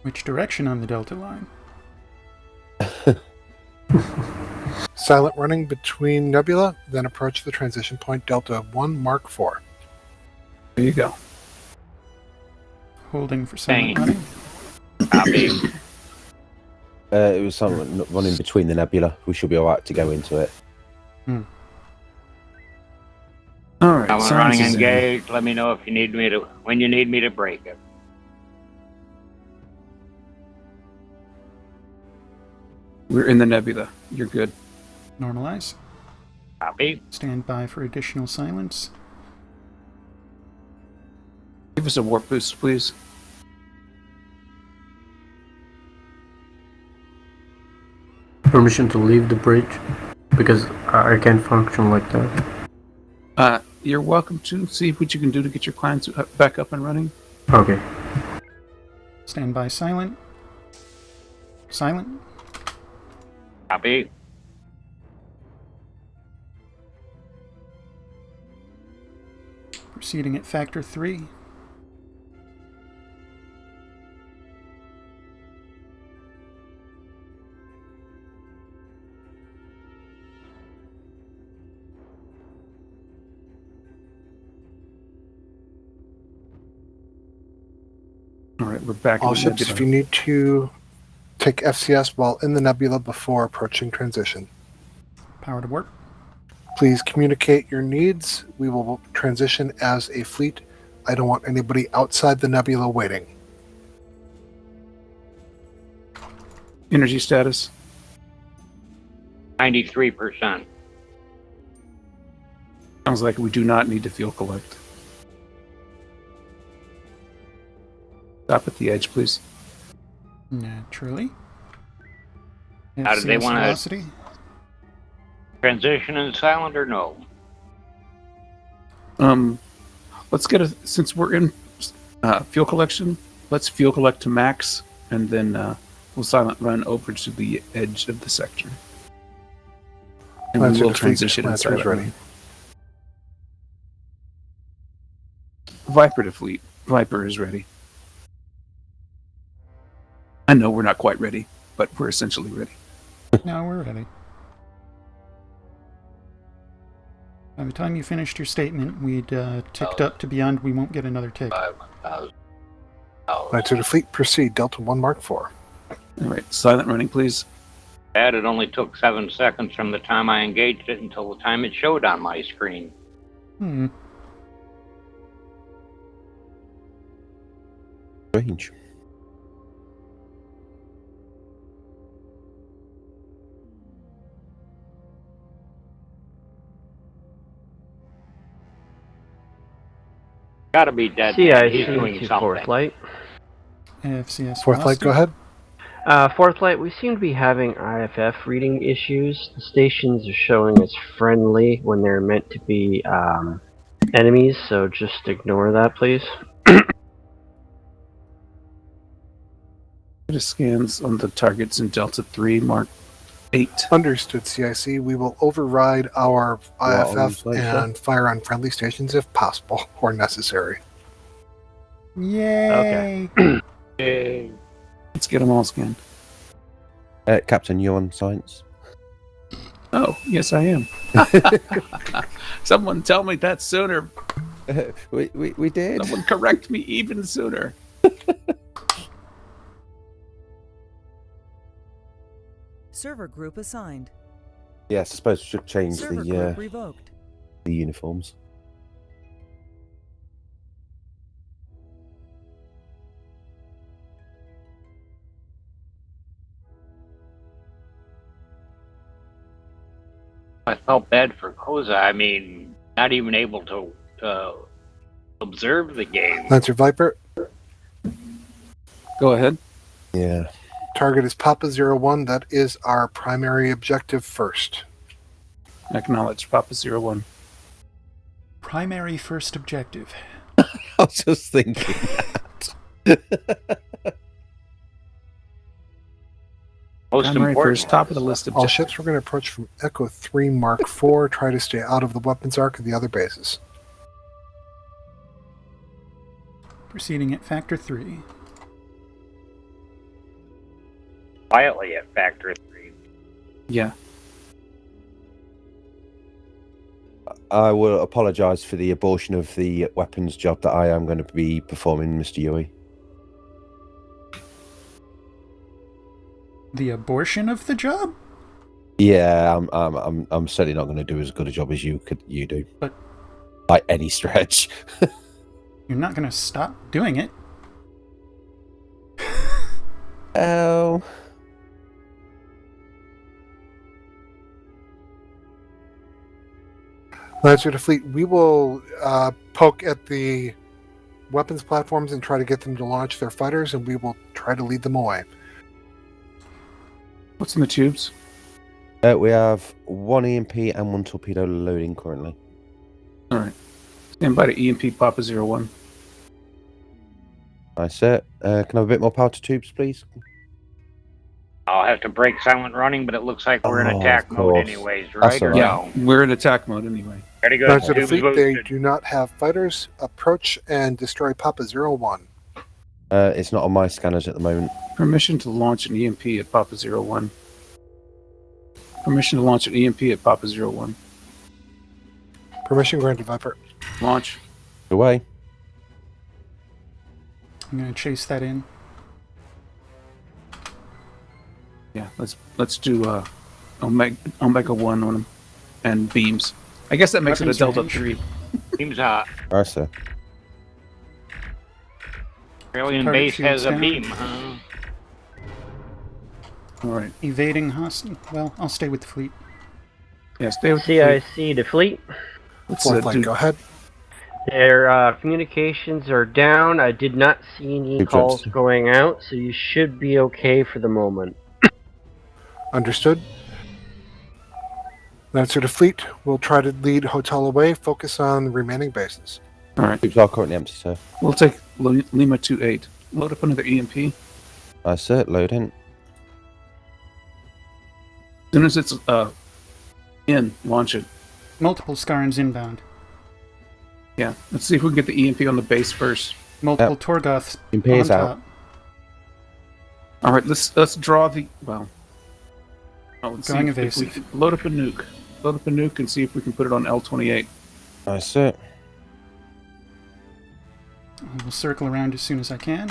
Which direction on the Delta line? Silent running between nebula, then approach the transition point Delta 1 Mark 4. There you go. Holding for silent Dang. running. Copy. It was someone running between the nebula. We should be alright to go into it. All right. I'm science running is in. engaged. Let me know if you need me to, when you need me to break it. We're in the nebula. You're good. Normalize. Copy. Stand by for additional silence. Give us a warp boost, please. Permission to leave the bridge, because I can't function like that. You're welcome to see what you can do to get your clients back up and running. Okay. Stand by silent. Silent. Copy. Proceeding at factor 3. All right, we're back. All in the ships, nebula. if you need to take FCS while in the nebula before approaching transition. Power to warp. Please communicate your needs. We will transition as a fleet. I don't want anybody outside the nebula waiting. Energy status. 93%. Sounds like we do not need to fuel collect. Stop at the edge, please. Naturally. How do they FCS want to velocity. transition in silent or no? Let's get since we're in fuel collection, let's fuel collect to max, and then we'll silent run over to the edge of the sector. And we will transition and Lancer is silent ready. run. Viper to fleet. Viper is ready. I know we're not quite ready, but we're essentially ready. No, we're ready. By the time you finished your statement, we'd ticked up to beyond we won't get another tick. Lancer to fleet, proceed. Delta 1 Mark 4. All right, silent running, please. Dad, it only took 7 seconds from the time I engaged it until the time it showed on my screen. Strange. Gotta be dead. CIC He's doing to something. fourth light. FCS Fourth light, velocity. go ahead. Fourth light, we seem to be having IFF reading issues. The stations are showing as friendly when they're meant to be enemies, so just ignore that, please. Scans on the targets in Delta 3, Mark 8. Understood, CIC. We will override our IFF Later. and fire on friendly stations if possible or necessary. Yay! Okay. Let's get them all scanned. Captain, you on science? Oh, yes, I am. Someone tell me that sooner. We did. Someone correct me even sooner. Server group assigned. Yes, I suppose we should change Server the group revoked. uniforms. I felt bad for Koza. I mean, not even able to observe the game. Lancer Viper, Go ahead. Yeah. target is Papa 01. That is our primary objective first. Acknowledge Papa 01. Primary first objective. I was just thinking that. Most Primary important. first, top of the list All objective. ships we're going to approach from Echo 3 Mark 4. Try to stay out of the weapons arc of the other bases. Proceeding at factor 3. Quietly at factor 3. Yeah. I will apologise for the abortion of the weapons job that I am going to be performing, Mr. Yui. The abortion of the job? Yeah, I'm certainly not going to do as good a job as you do. But by any stretch. you're not going to stop doing it. Oh. Lancer to Fleet, we will poke at the weapons platforms and try to get them to launch their fighters, and we will try to lead them away. What's in the tubes? We have 1 EMP and 1 torpedo loading currently. All right. Stand by to EMP Papa 01. Nice, sir. Can I have a bit more power to tubes, please? I'll have to break silent running, but it looks like we're in Oh, attack of mode course. anyways, That's right? Or all Yeah, no? we're in attack mode anyway. Very good. Lancer to Tubes Fleet, they boosted. do not have fighters. Approach and destroy Papa 01. It's not on my scanners at the moment. Permission to launch an EMP at Papa 01. Permission to launch an EMP at Papa 01. Permission granted, Viper. Launch. Away. I'm going to chase that in. Yeah, let's do Omega 1 on them and beams. I guess that makes Weapons it a Delta range. 3. Seems hot. Nice, sir. Australian Target base shields has a down. beam, huh? All right. Evading hostile. Well, I'll stay with the fleet. Yeah, stay with the fleet. CIC to fleet. Let's Fourth flight, do go ahead. Their communications are down. I did not see any Good calls jobs. going out, so you should be okay for the moment. Understood. Lancer to Fleet, we'll try to lead Hotel away, focus on the remaining bases. All right. Tubes are currently empty, sir. We'll take Lima 28. Load up another EMP. Nice, sir. Loading. As soon as it's in, launch it. Multiple Skarns inbound. Yeah. Let's see if we can get the EMP on the base first. Multiple Torgoths EMP on is out. top. All right. Let's draw the let's Going see if we evasive. can load up a nuke. Load up a nuke and see if we can put it on L28. Nice, sir. I will circle around as soon as I can.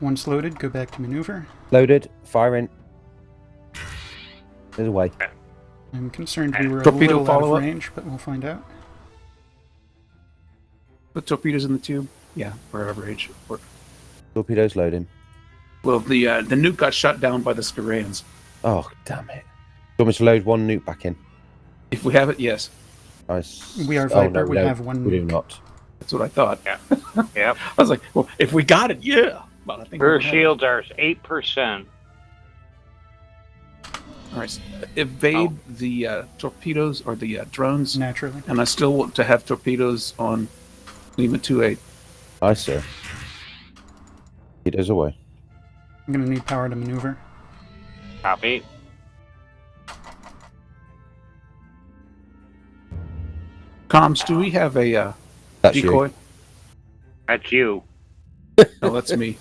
Once loaded, go back to maneuver. Loaded. Firing. There's away. I'm concerned we were a Torpedo little out of follow-up. range, but we'll find out. Put torpedoes in the tube. Yeah, we're out of range. Torpedoes loading. Well, the nuke got shot down by the Skarans. Oh, damn it. Do you want me to load 1 nuke back in? If we have it, yes. Nice. We are Oh, Viper, no, we no, have 1 We do nuke. not. That's what I thought. Yeah. Yep. I was like, well, if we got it, yeah. But I think we Her don't have it. shields are 8%. All right. Evade the torpedoes or the drones, Naturally. and I still want to have torpedoes on Lima 28. Nice, sir. Torpedoes away. I'm going to need power to maneuver. Copy. Comms, do we have a That's decoy? you. That's you. No, that's me.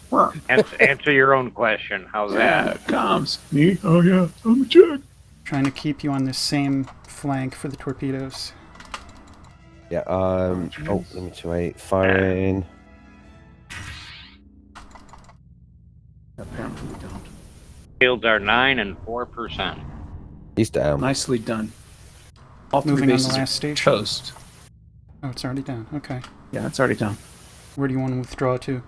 Answer your own question. How's Yeah, that? comms. Me? Oh, yeah. I'm a check. Trying to keep you on the same flank for the torpedoes. Yeah, oh, let me to 8. Firing. Apparently we don't. Shields are 9 and 4%. He's down. Nicely done. All 3 Moving on the bases last are station. toast. Oh, it's already down. Okay. Yeah, it's already done. Where do you want to withdraw to?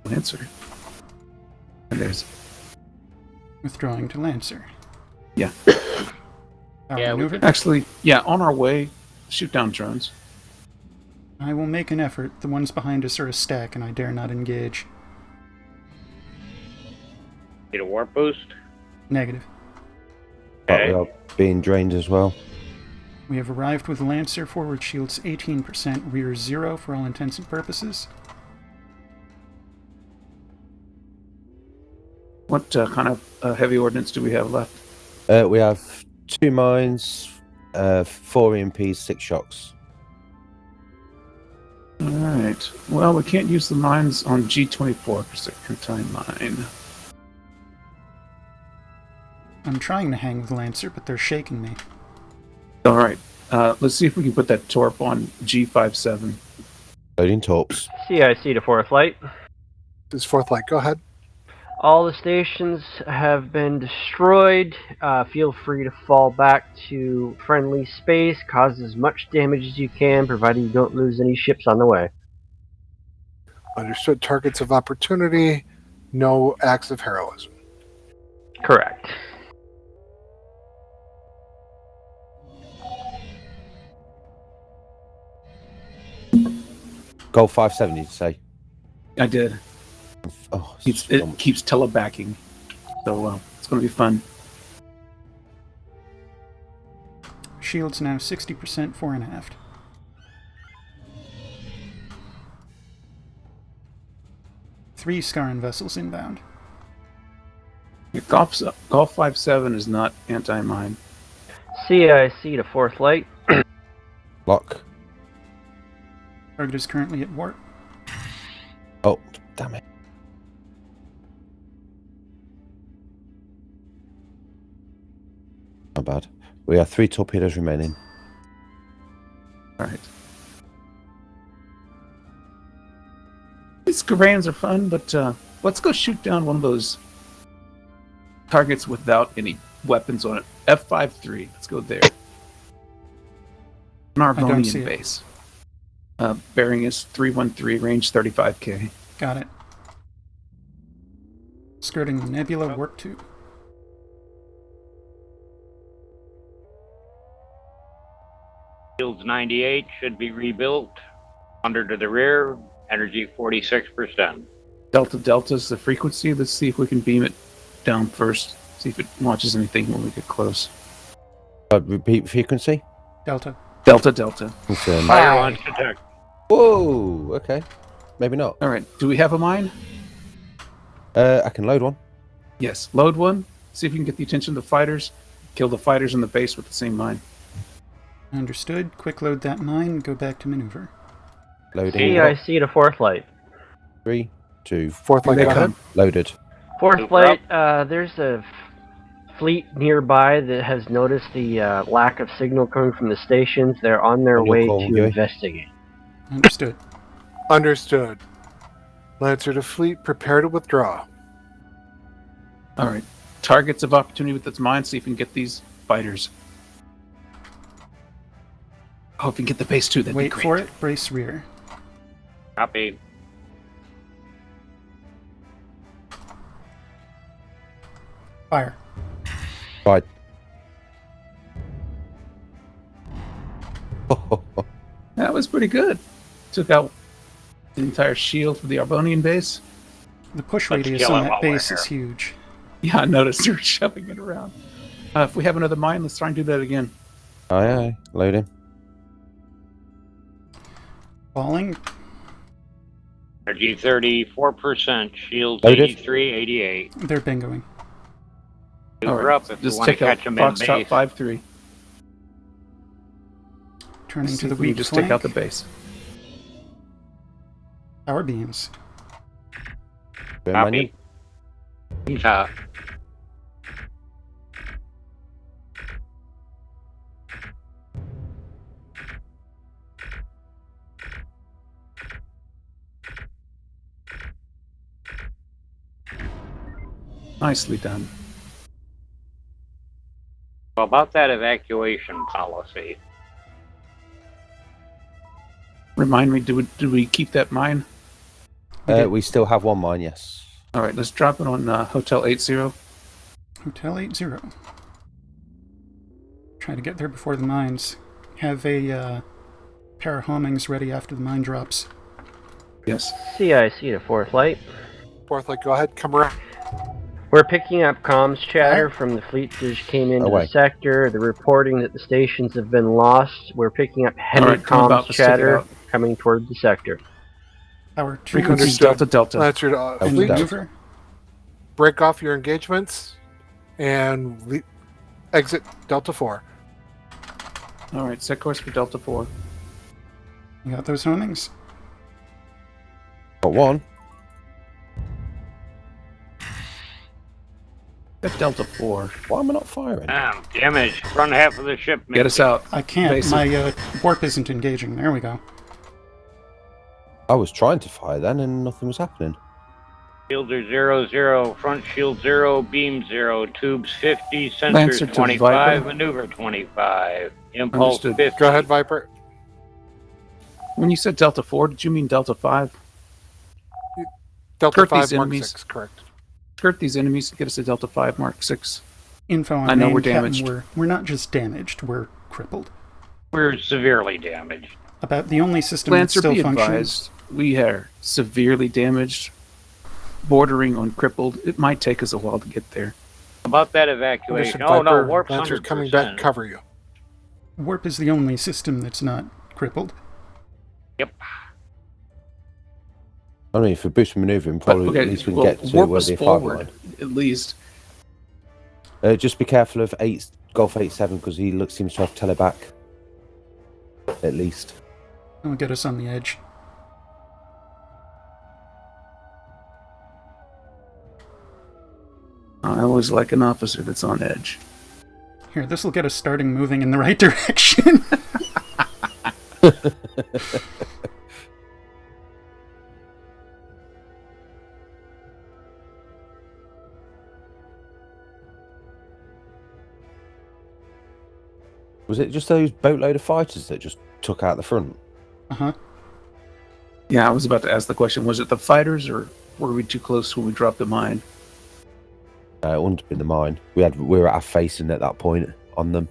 Lancer. And there's Withdrawing to Lancer. Yeah. Power Yeah, we maneuver. actually, yeah, on our way, shoot down drones. I will make an effort. The ones behind us are a stack, and I dare not engage. Need a warp boost? Negative. But Okay. we are being drained as well. We have arrived with Lancer. Forward shields 18%, rear 0 for all intents and purposes. What kind of heavy ordnance do we have left? We have 2 mines, 4 EMPs, 6 shocks. All right. Well, we can't use the mines on G24 because they're contained mine. I'm trying to hang with Lancer, but they're shaking me. All right. Let's see if we can put that torp on G57. Loading torps. CIC to 4th flight. This is 4th flight, go ahead. All the stations have been destroyed. Feel free to fall back to friendly space. Cause as much damage as you can, provided you don't lose any ships on the way. Understood. Targets of opportunity, no acts of heroism. Correct. Goal 570, did you say? I did. Oh, It keeps telebacking. So it's going to be fun. Shield's now 60%, fore and aft. Three Scaran vessels inbound. Golf 5-7 is not anti-mine. CIC to fourth light. Lock. Target is currently at warp. Oh, damn it. Not bad. We have 3 torpedoes remaining. Alright. These Garans are fun, but let's go shoot down one of those targets without any weapons on it. F-5-3. Let's go there. An Arbonian base. Bearing is 313, range 35k. Got it. Skirting the nebula, warp 2. Shields 98 should be rebuilt. 100 to the rear. Energy 46%. Delta's the frequency. Let's see if we can beam it down first. See if it watches anything when we get close. Repeat frequency? Delta. Delta. Confirmed. Fire launch detect. Whoa, okay. Maybe not. Alright, do we have a mine? I can load one. Yes, load one. See if you can get the attention of the fighters. Kill the fighters in the base with the same mine. Understood. Quick load that mine, go back to maneuver. Loading. CIC to fourth light. 3, 2. Fourth light, go ahead. Loaded. Fourth light, there's a fleet nearby that has noticed the lack of signal coming from the stations. They're on their way to investigate. Understood. Understood. Lancer to fleet, prepare to withdraw. Alright. Targets of opportunity with its mine. See if we can get these fighters. Oh, if we can get the base too, that'd Wait be great. for it. Brace rear. Copy. Fire. Right. That was pretty good. Took out the entire shield for the Arbonian base. The push Let's radius kill on it that while we're base is here. huge. Yeah, I noticed they're shoving it around. If we have another mine, let's try and do that again. Aye. Loading. Falling. Energy 34%. Shields Loaded. 83, 88. They're bingoing. We're up if we Just want to take out catch them in Foxtrot base. 5-3. Turning See to the if we can weak just flank. take out the base. Power beams. Copy. Top. Nicely done. Well, about that evacuation policy. Remind me, do we keep that mine? We still have one mine, yes. Alright, let's drop it on Hotel 80. Hotel 80. Try to get there before the mines. Have a pair of homings ready after the mine drops. Yes. CIC to fourth light. Fourth light, go ahead. Come around. We're picking up comms chatter from the fleet that just came into the sector. They're reporting that the stations have been lost. We're picking up heavy Alright, I'm about comms to stick it chatter out. coming toward the sector. Power 2. Frequency Delta. Lancer to And fleet. maneuver. Break off your engagements and exit Delta 4. Alright, set course for Delta 4. You got those homings? Got one. Set Delta 4. Why am I not firing? Damage. Front half of the ship. Get us out. I can't. Basic. My warp isn't engaging. There we go. I was trying to fire then and nothing was happening. Shields are 0, 0. Front shield 0. Beam 0. Tubes 50. Sensors Lancer to 25. Viper. Maneuver 25. Impulse Understood. 50. Go ahead, Viper. When you said Delta 4, did you mean Delta 5? Delta Hurt 5, these Mark enemies. 6, correct. skirt these enemies to get us a Delta 5 Mark 6. Info on I know main, we're Captain, damaged. We're not just damaged, we're crippled. We're severely damaged. About the only system Lancer, that still be functions. advised, we are severely damaged, bordering on crippled. It might take us a while to get there. About that evacuation. Understood, Oh no, Viper. warp's Lancer's 100%. coming back to cover you. Warp is the only system that's not crippled. Yep. I mean, for boost maneuvering, probably at least we can get to warp where us the 5 forward, line. at least. Just be careful of Golf 87 because he seems to have teleback. At least. It'll get us on the edge. I always like an officer that's on edge. Here, this will get us starting moving in the right direction. Was it just those boatload of fighters that just took out the front? Uh-huh. Yeah, I was about to ask the question, was it the fighters or were we too close when we dropped the mine? It wouldn't have been the mine. We were at our facing at that point on them.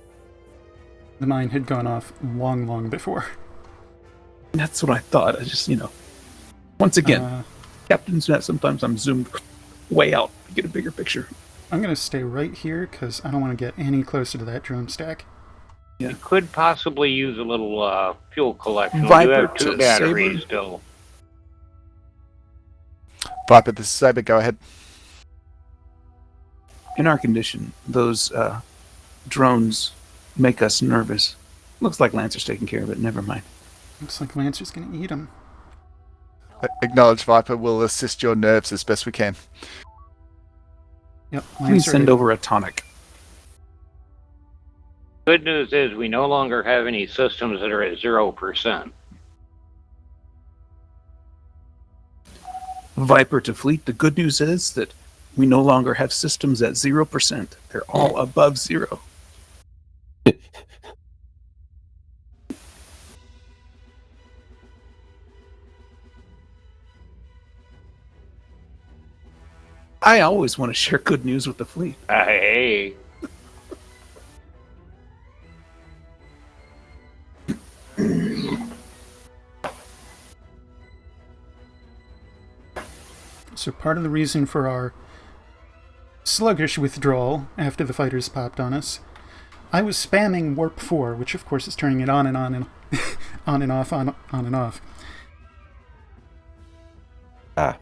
The mine had gone off long, long before. That's what I thought. I just, once again, Captain's Net, sometimes I'm zoomed way out to get a bigger picture. I'm going to stay right here because I don't want to get any closer to that drone stack. Yeah. We could possibly use a little fuel collection. Viper we do have 2 to batteries Saber. still. Viper, this is Saber, go ahead. In our condition, those drones make us nervous. Looks like Lancer's taking care of it. Never mind. Looks like Lancer's going to eat him. Acknowledge, Viper. We'll assist your nerves as best we can. Yep. Please send over a tonic. Good news is we no longer have any systems that are at 0%. Viper to Fleet. The good news is that we no longer have systems at 0%. They're all above 0. I always want to share good news with the fleet. Hey. So part of the reason for our sluggish withdrawal after the fighters popped on us, I was spamming Warp 4, which of course is turning it on and on and on and off, on and off. Ah.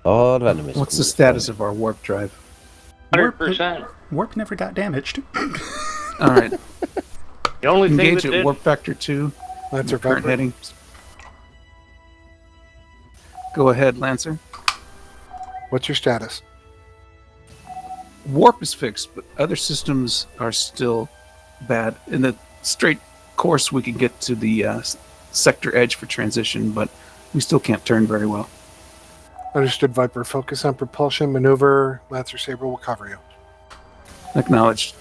Oh, the enemies. What's the status of our warp drive? 100%. Warp never got damaged. All right. The only thing Engage that at did... warp factor 2. Lancer, Current Viper. heading. Go ahead, Lancer. What's your status? Warp is fixed, but other systems are still bad. In the straight course, we can get to the sector edge for transition, but we still can't turn very well. Understood, Viper. Focus on propulsion, maneuver. Lancer Saber will cover you. Acknowledged.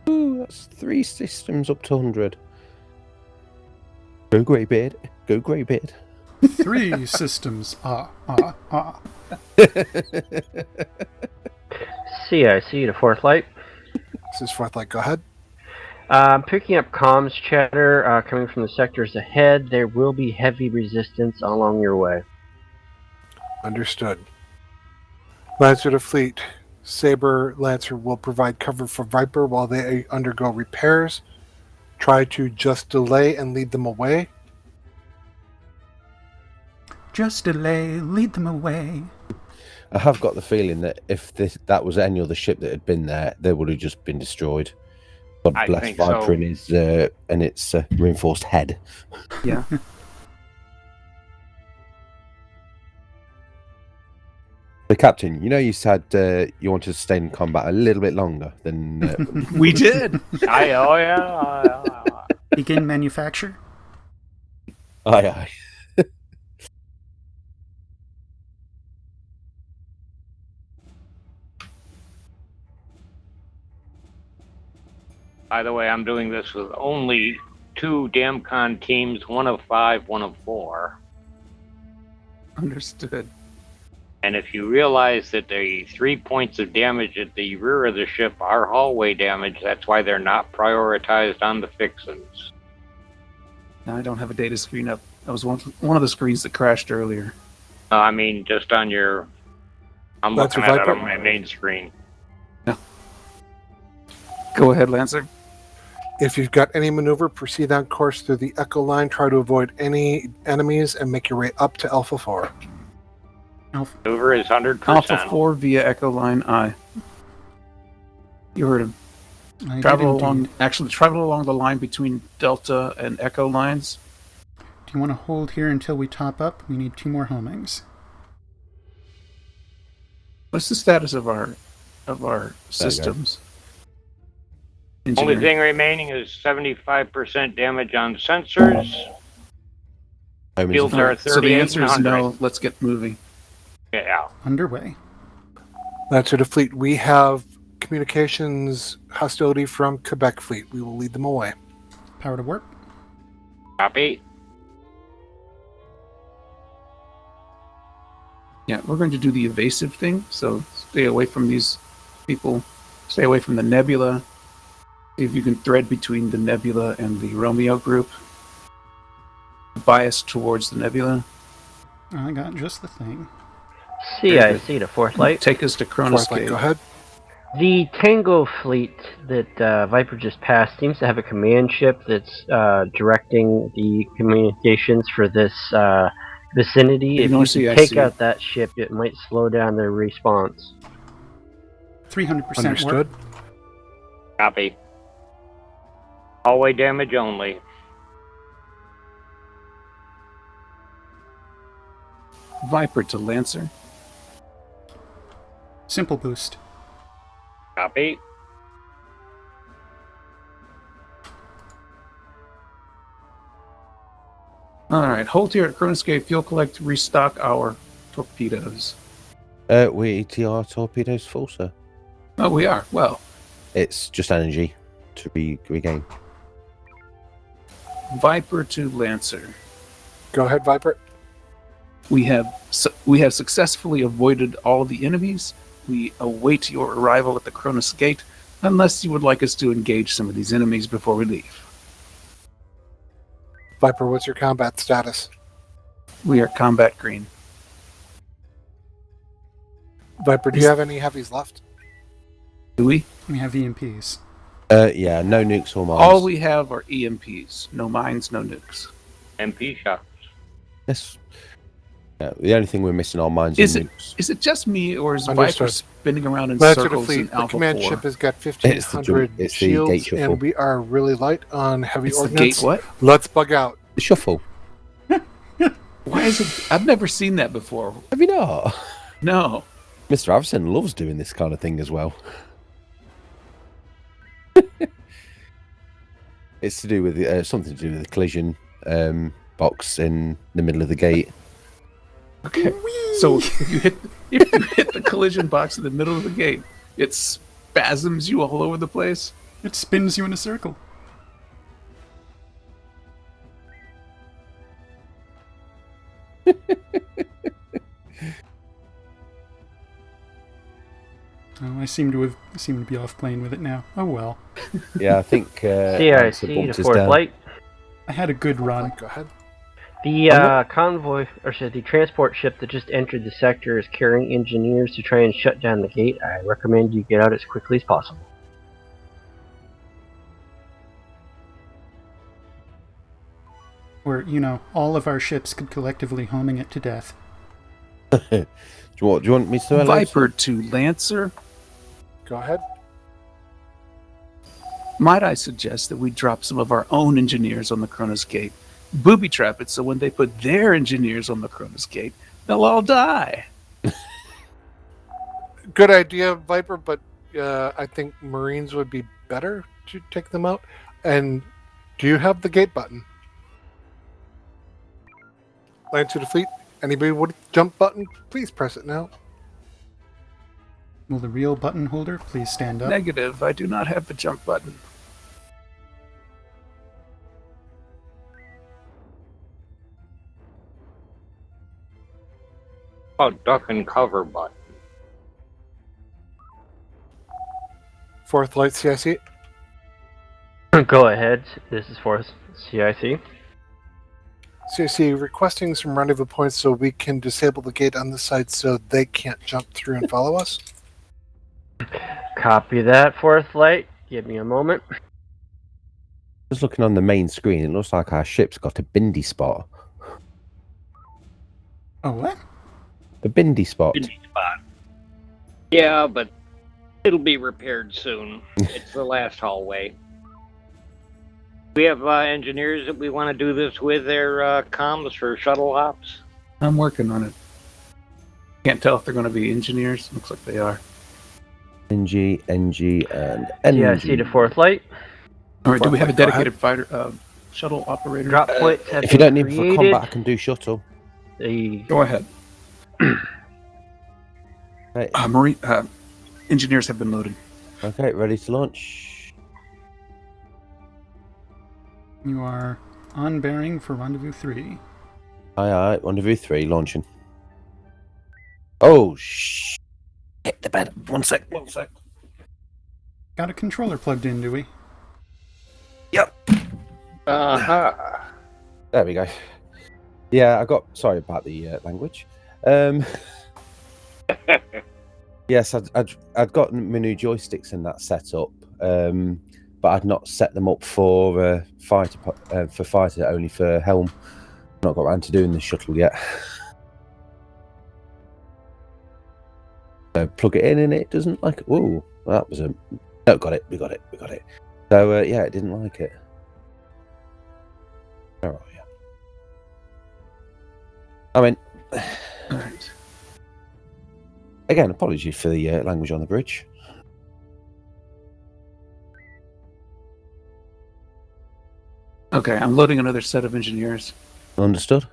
Ooh, that's 3 systems up to 100. Go Greybeard. Go Greybeard. 3 systems. CIC to fourth light. This is fourth light. Go ahead. Picking up comms chatter coming from the sectors ahead. There will be heavy resistance along your way. Understood. Lancer to Fleet. Saber Lancer will provide cover for Viper while they undergo repairs. Try to just delay and lead them away. Just delay, lead them away. I have got the feeling that if that was any other ship that had been there, they would have just been destroyed. God I bless think Viper so. and its reinforced head. Yeah. The captain, you said you wanted to stay in combat a little bit longer than... We did! Oh, yeah. Begin manufacture. Aye, aye. By the way, I'm doing this with only 2 DamCon teams, 1 of 5, 1 of 4. Understood. And if you realize that the 3 points of damage at the rear of the ship are hallway damage, that's why they're not prioritized on the fixins. Now I don't have a data screen up. That was one of the screens that crashed earlier. I mean, just on your... I'm That's looking your at it Viper? on my main screen. Go ahead, Lancer. If you've got any maneuver, proceed on course through the Echo line. Try to avoid any enemies and make your way up to Alpha 4. Maneuver is 100%. Alpha 4 via Echo Line I. You heard him. Travel along the line between Delta and Echo lines. Do you want to hold here until we top up? We need 2 more homings. What's the status of our systems? Only thing remaining is 75% damage on sensors. Fields are 38. So the answer is no. Let's get moving. Yeah. Underway. Lancer to Fleet, we have communications hostility from Quebec Fleet. We will lead them away. Power to warp. Copy. Yeah, we're going to do the evasive thing, so stay away from these people. Stay away from the nebula. See if you can thread between the nebula and the Romeo group. Bias towards the nebula. I got just the thing. CIC to Fourth Light. Take us to Cronus Gate. Go ahead. The Tango fleet that Viper just passed seems to have a command ship that's directing the communications for this vicinity. If you CIC. take out that ship, it might slow down their response. 300% Understood. warp. Copy. Hallway damage only. Viper to Lancer. Simple boost. Copy. Alright, hold here at Cronus Gate. Fuel collect, restock our torpedoes. We ETR torpedoes full, sir. Oh, we are. Well, It's just energy to regain. Viper to Lancer. Go ahead, Viper. We have successfully avoided all of the enemies. We await your arrival at the Cronus Gate, unless you would like us to engage some of these enemies before we leave. Viper, what's your combat status? We are combat green. Viper, do you have any heavies left? Do we? We have EMPs. Yeah, no nukes or mines. All we have are EMPs. No mines, no nukes. MP shots. Yes. Yeah, the only thing we're missing are mines Is and it nukes. is it just me, or is Understood. Viper spinning around in Lancer to circles Fleet, in the Alpha command 4? ship has got It's the 1,500 gate shields, shuffle. and we are really light on heavy It's the ordnance. gate what? Let's bug out. The shuffle. Why is it? I've never seen that before. Have you not? No. Mr. Avison loves doing this kind of thing as well. It's to do with something to do with the collision box in the middle of the gate. Okay. So if you hit the collision box in the middle of the gate, it spasms you all over the place. It spins you in a circle. Oh, I seem to be off playing with it now. Oh well. Yeah, I think CIC to Fourth Light. I had a good run. Go ahead. The convoy, or sorry, the transport ship that just entered the sector is carrying engineers to try and shut down the gate. I recommend you get out as quickly as possible. Or, all of our ships could collectively homing it to death. do you want me to Viper to Lancer. Go ahead. Might I suggest that we drop some of our own engineers on the Cronus Gate, booby trap it so when they put their engineers on the Cronus Gate, they'll all die. Good idea, Viper, but I think Marines would be better to take them out. And do you have the gate button? Lancer to Fleet. Anybody with jump button? Please press it now. Will the real button holder please stand up? Negative. I do not have the jump button. about duck and cover button? Fourth light CIC. Go ahead. This is for CIC. CIC requesting some rendezvous points so we can disable the gate on this side so they can't jump through and follow us. Copy that, fourth light. Give me a moment. Just looking on the main screen, it looks like our ship's got a bindi spot. Oh, what? The bindi spot. Bindi spot. Yeah, but it'll be repaired soon. It's the last hallway. We have engineers that we want to do this with their comms for shuttle hops. I'm working on it. Can't tell if they're going to be engineers. Looks like they are. NG, NG, and Yeah, I NG. see the fourth light. All right, do we have a dedicated fighter shuttle operator? Drop points have If you been don't need for created. combat, I can do shuttle. Go ahead. Right. Marine engineers have been loaded. Okay, ready to launch. You are on bearing for Rendezvous 3. Aye, rendezvous 3, launching. Oh, shh. Hit the bed. One sec. Got a controller plugged in, do we? Yep. Uh-huh. There we go. Yeah, sorry about the language. Yes, I'd got my new joysticks in that setup, but I'd not set them up for fighter, only for helm. Not got around to doing the shuttle yet. So plug it in and it doesn't like it. Ooh, that was a... No, got it. We got it. So, yeah, it didn't like it. All right, yeah. I mean... All right. Again, apologies for the language on the bridge. Okay, I'm loading another set of engineers. Understood.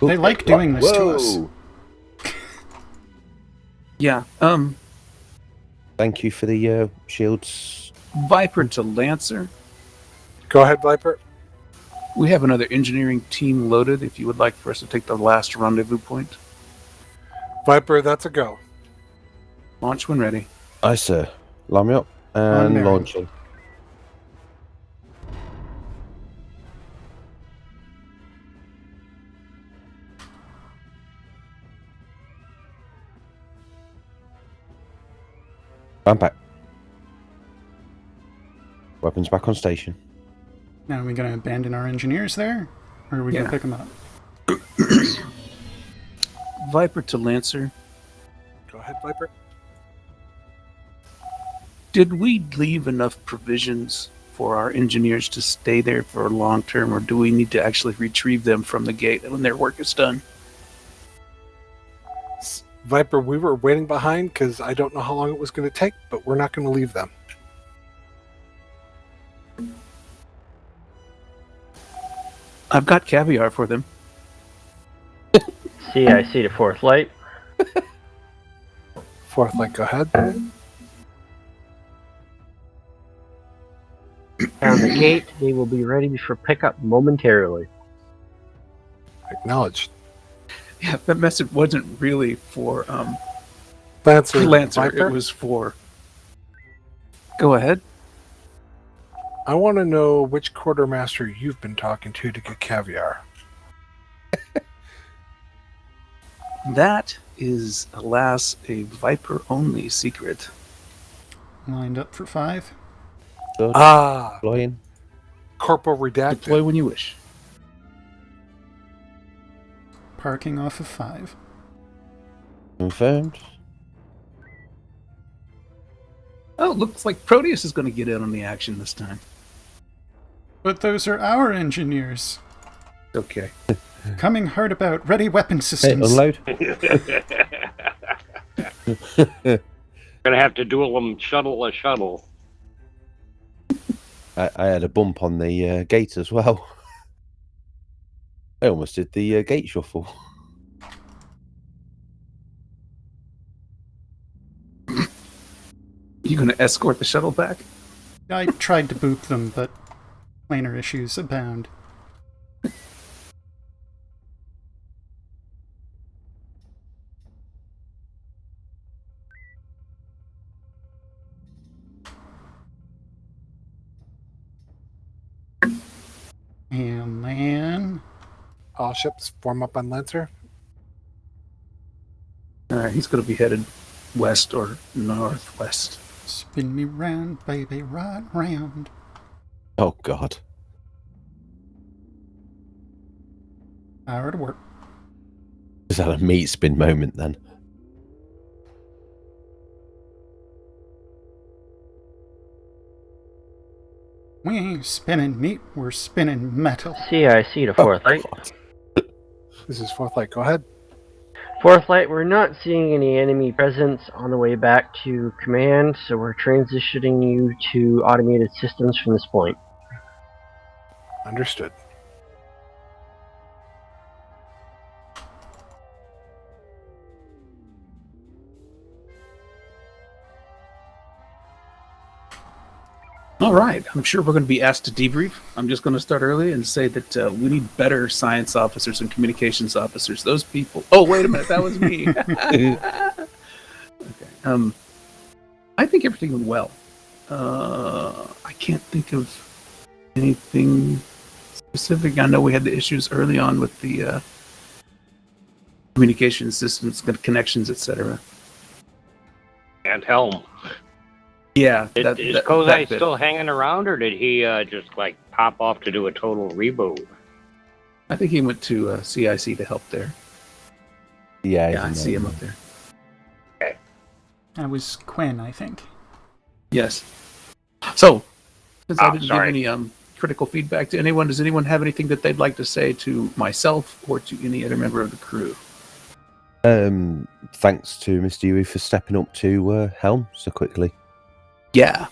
They like doing this to us. Yeah. Thank you for the shields. Viper to Lancer. Go ahead, Viper. We have another engineering team loaded if you would like for us to take the last rendezvous point. Viper, that's a go. Launch when ready. Aye, sir. Line me up and bearing. launching. I'm back. Weapons back on station. Now, are we going to abandon our engineers there? Or are we going to pick them up? Viper to Lancer. Go ahead, Viper. Did we leave enough provisions for our engineers to stay there for long term, or do we need to actually retrieve them from the gate when their work is done? Viper, we were waiting behind because I don't know how long it was going to take, but we're not going to leave them. I've got caviar for them. See, I see the fourth light. Fourth light, go ahead. Down the gate, they will be ready for pickup momentarily. Acknowledged. Yeah, that message wasn't really for Lancer. It was for... Go ahead. I want to know which quartermaster you've been talking to get caviar. That is, alas, a Viper-only secret. Lined up for 5. Good. Ah, Flying. Corporal Redacted. Deploy when you wish. Parking off of 5. Confirmed. Oh, looks like Proteus is going to get in on the action this time. But those are our engineers. Okay. Coming hard about, ready weapon Hey, systems. unload. Gonna have to duel them shuttle to shuttle. I had a bump on the gate as well. I almost did the gate shuffle. You going to escort the shuttle back? I tried to boop them, but planar issues abound. And then All ships form up on Lancer. All right, he's going to be headed west or northwest. spin me round, baby, right round. Oh, God. Hour to work. Is that a meat spin moment then? We ain't spinning meat, we're spinning metal. CIC to fourth light. This is fourth light. Go ahead. Fourth light, we're not seeing any enemy presence on the way back to command, so we're transitioning you to automated systems from this point. Understood. All right, I'm sure we're going to be asked to debrief. I'm just going to start early and say that we need better science officers and communications officers. Those people. Oh, wait a minute, that was me. Okay. I think everything went well. I can't think of anything specific. I know we had the issues early on with the communication systems, connections, etc. And Helm. Yeah. Is Kozai still hanging around, or did he just like pop off to do a total reboot? I think he went to CIC to help there. Yeah, I see him up there. Okay. That was Quinn, I think. Yes. So, since I didn't sorry. give any critical feedback to anyone, does anyone have anything that they'd like to say to myself or to any other member of the crew? Thanks to Mr. Yui for stepping up to helm so quickly. Yeah.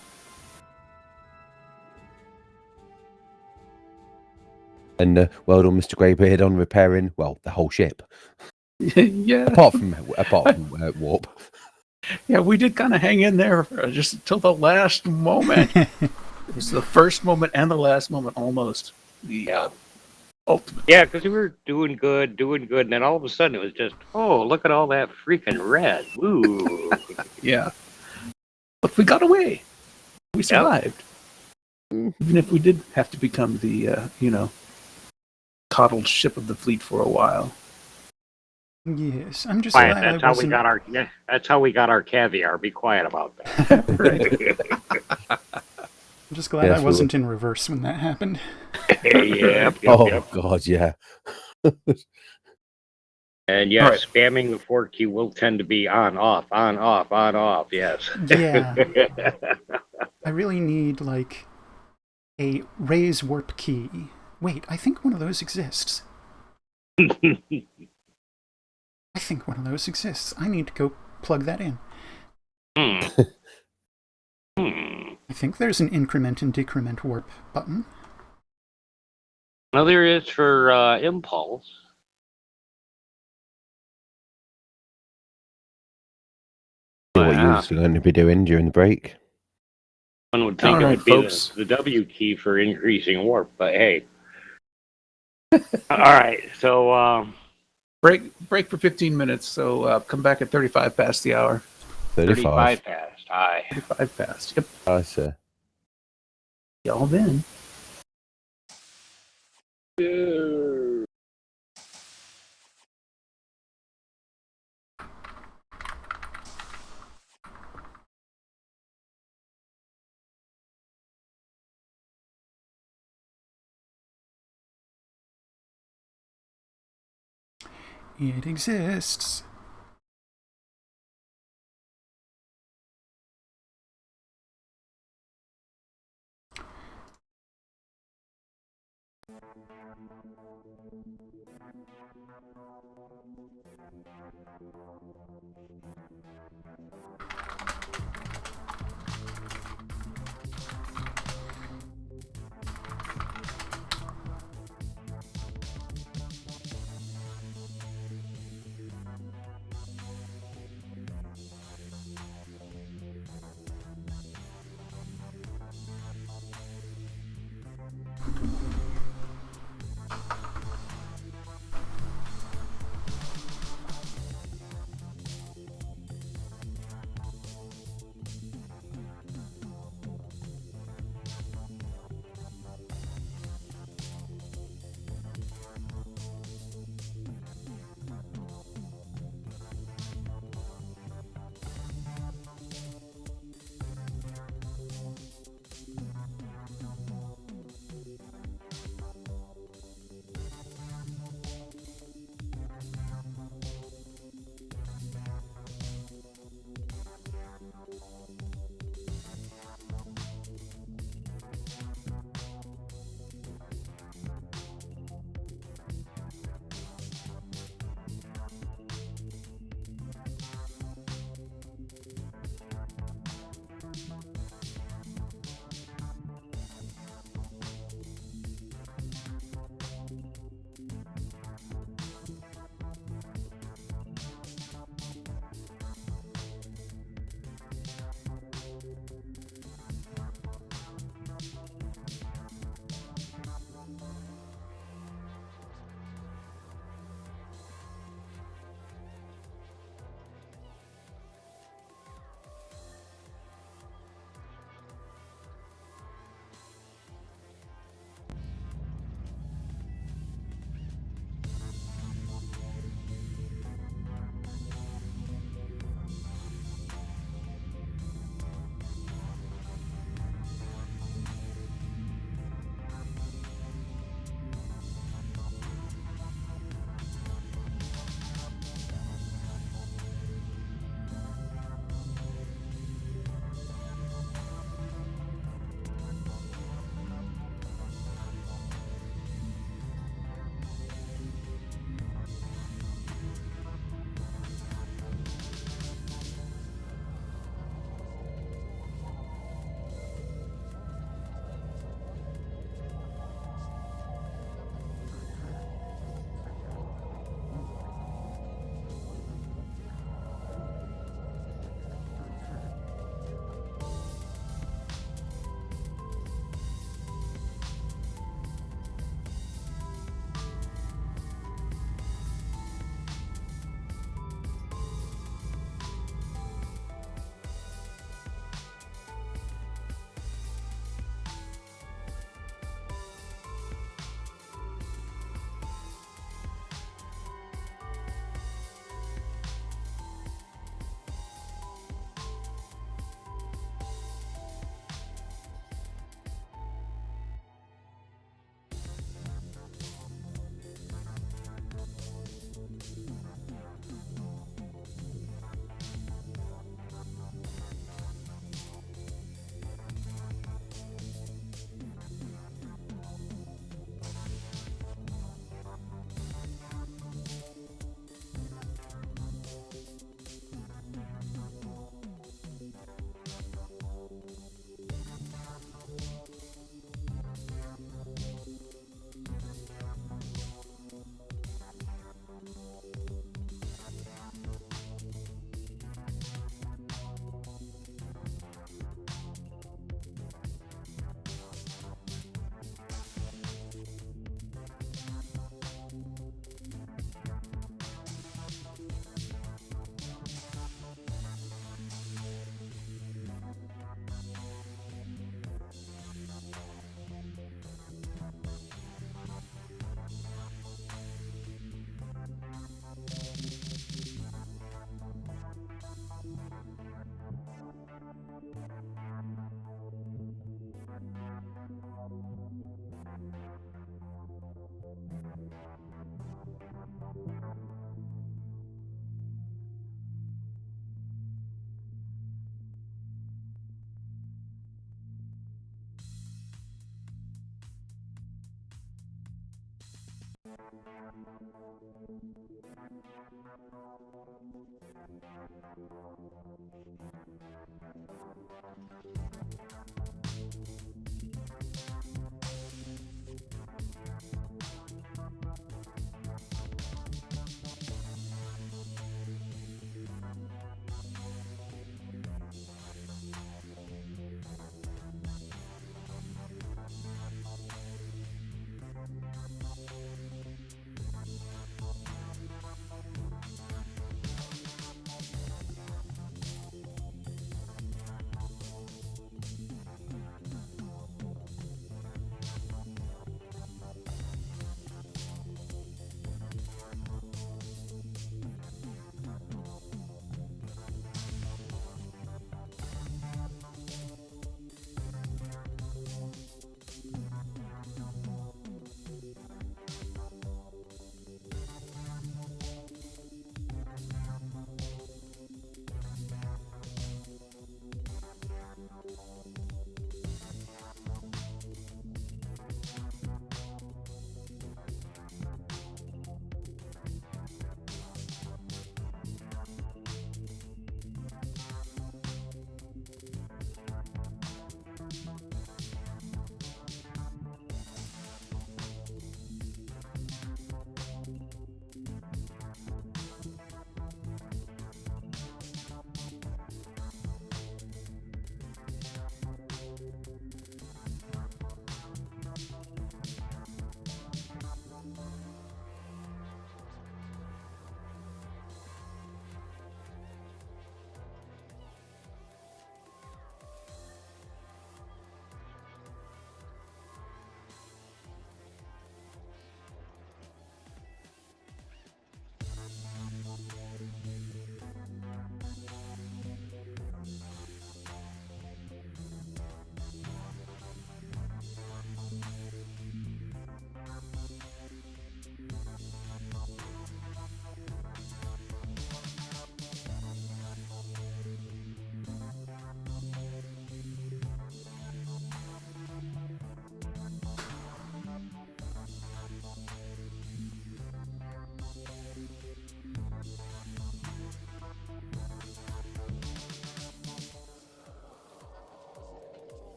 And well done, Mr. Greybeard, on repairing, well, the whole ship. Yeah. Apart from warp. Yeah, we did kind of hang in there just until the last moment. It was the first moment and the last moment almost. The ultimate. Yeah, because we were doing good, and then all of a sudden it was just, oh, look at all that freaking red. Ooh. Yeah. But we got away. We survived. Even if we did have to become the, coddled ship of the fleet for a while. Yes, I'm just Quiet. glad That's I how wasn't... that's how we got our caviar. Be quiet about that. I'm just glad I wasn't in reverse when that happened. Yep, God, yeah. And yes, Right. spamming the 4 key will tend to be on, off, yes. Yeah. I really need, like, a raise warp key. Wait, I think one of those exists. I think one of those exists. I need to go plug that in. I think there's an increment and decrement warp button. Well, there is for impulse. What you're going to be doing during the break. One would think it would be the W key for increasing warp, but hey. All right, so break for 15 minutes. So come back at 35 past the hour. 35 past. Aye. 35 past. Yep. I see. Y'all then. It exists.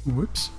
Whoops.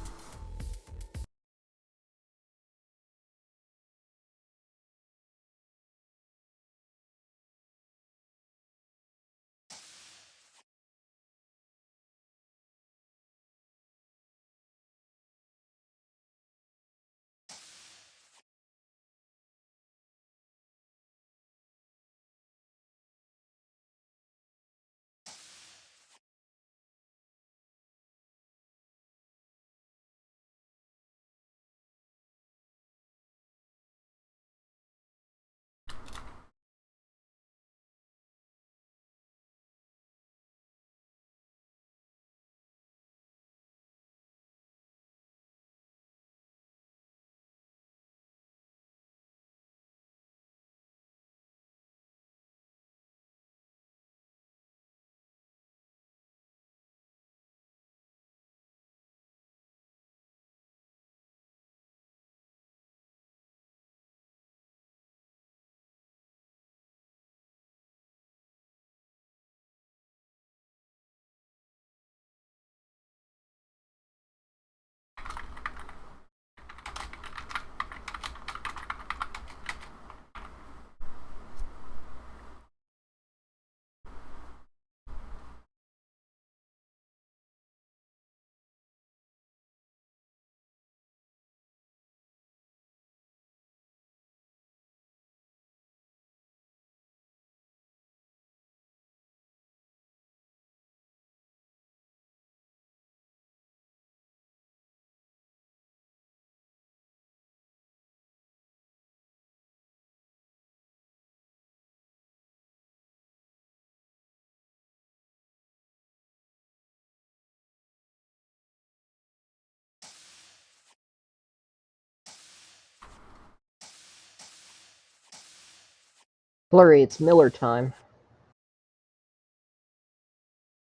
Flurry, it's Miller time.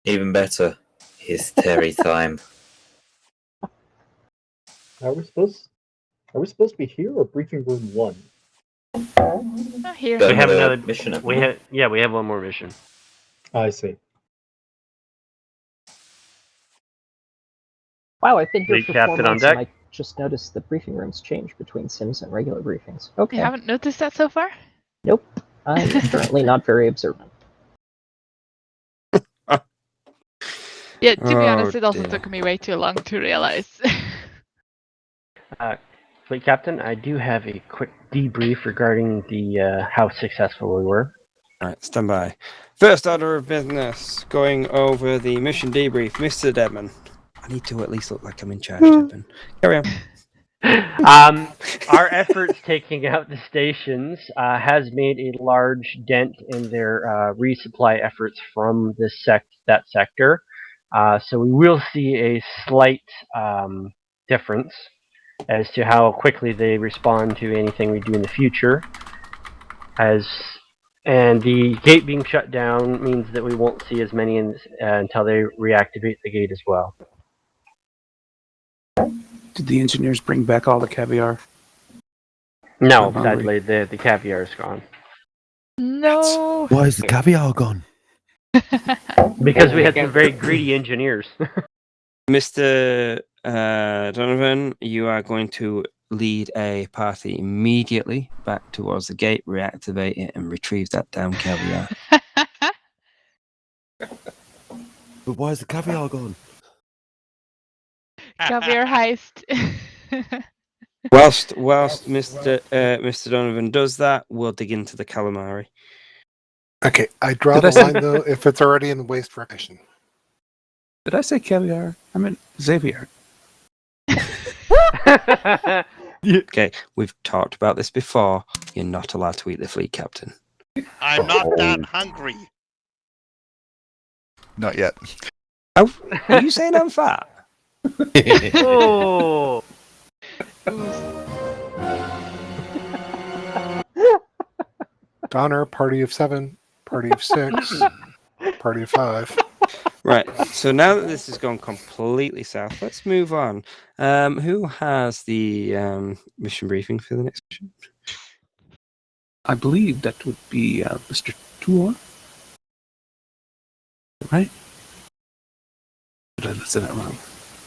Even better. It's Terry time. Are we supposed to be here or briefing room 1? Oh, here. Got We have another mission. haven't We have we have one more mission. I see. Wow, I've been here Fleet for captain 4 on months and deck. I just noticed the briefing rooms change between sims and regular briefings. Okay. You haven't noticed that so far? Nope. I'm currently not very observant. Yeah, to be honest, Oh, it also dear. took me way too long to realize. Fleet captain, I do have a quick debrief regarding the how successful we were. Right, stand by. First order of business, going over the mission debrief. Mr. Dedman. I need to at least look like I'm in charge, Dedman. Carry on. Our efforts taking out the stations has made a large dent in their resupply efforts from that sector. So we will see a slight difference as to how quickly they respond to anything we do in the future. And the gate being shut down means that we won't see as many until they reactivate the gate as well. Did the engineers bring back all the caviar? No, I'm hungry. sadly, the caviar is gone. No. Why is the caviar gone? Because we had some very greedy engineers. Mr. Donovan, you are going to lead a party immediately back towards the gate, reactivate it, and retrieve that damn caviar. But why is the caviar gone? Caviar heist. Whilst Mr. Donovan does that, we'll dig into the calamari. Okay, I draw the line though if it's already in the waste ration. Did I say caviar? I meant Xavier. Okay, we've talked about this before. You're not allowed to eat the fleet captain. I'm not that hungry. Not yet. Oh, are you saying I'm fat? Oh! Donner, party of 7, party of 6, party of 5. Right, so now that this has gone completely south, let's move on. Who has the mission briefing for the next mission? I believe that would be Mr. Tour. Right? Did I listen that wrong?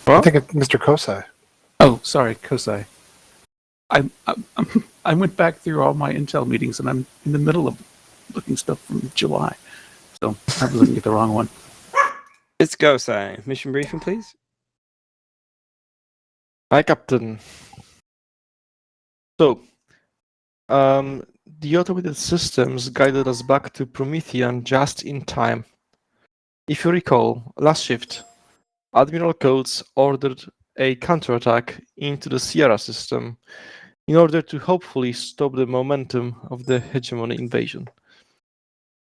I think it's Mr. Kosai. Oh, sorry, Kosai. I went back through all my Intel meetings, and I'm in the middle of looking stuff from July. So I was looking at the wrong one. Let's go, Si. Mission briefing, please. Hi, Captain. So, the automated systems guided us back to Promethean just in time. If you recall, last shift, Admiral Coates ordered a counterattack into the Sierra system in order to hopefully stop the momentum of the hegemony invasion.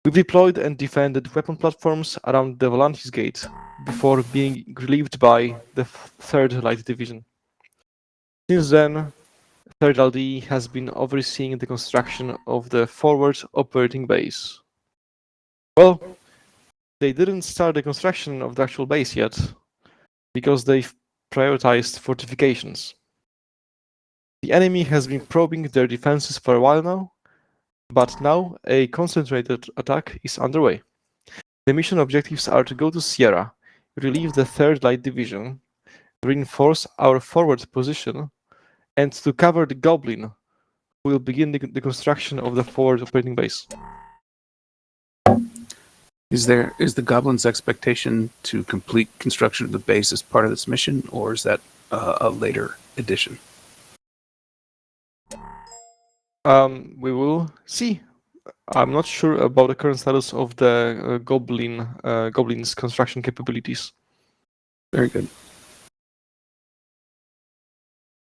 We deployed and defended weapon platforms around the Volantis Gate before being relieved by the 3rd Light Division. Since then, 3rd LD has been overseeing the construction of the forward operating base. Well, they didn't start the construction of the actual base yet, because they've prioritized fortifications. The enemy has been probing their defenses for a while now, but now a concentrated attack is underway. The mission objectives are to go to Sierra, relieve the 3rd Light Division, reinforce our forward position, and to cover the Goblin, who will begin the construction of the forward operating base. Is the Goblin's expectation to complete construction of the base as part of this mission, or is that a later addition? We will see. I'm not sure about the current status of the Goblin's construction capabilities. Very good.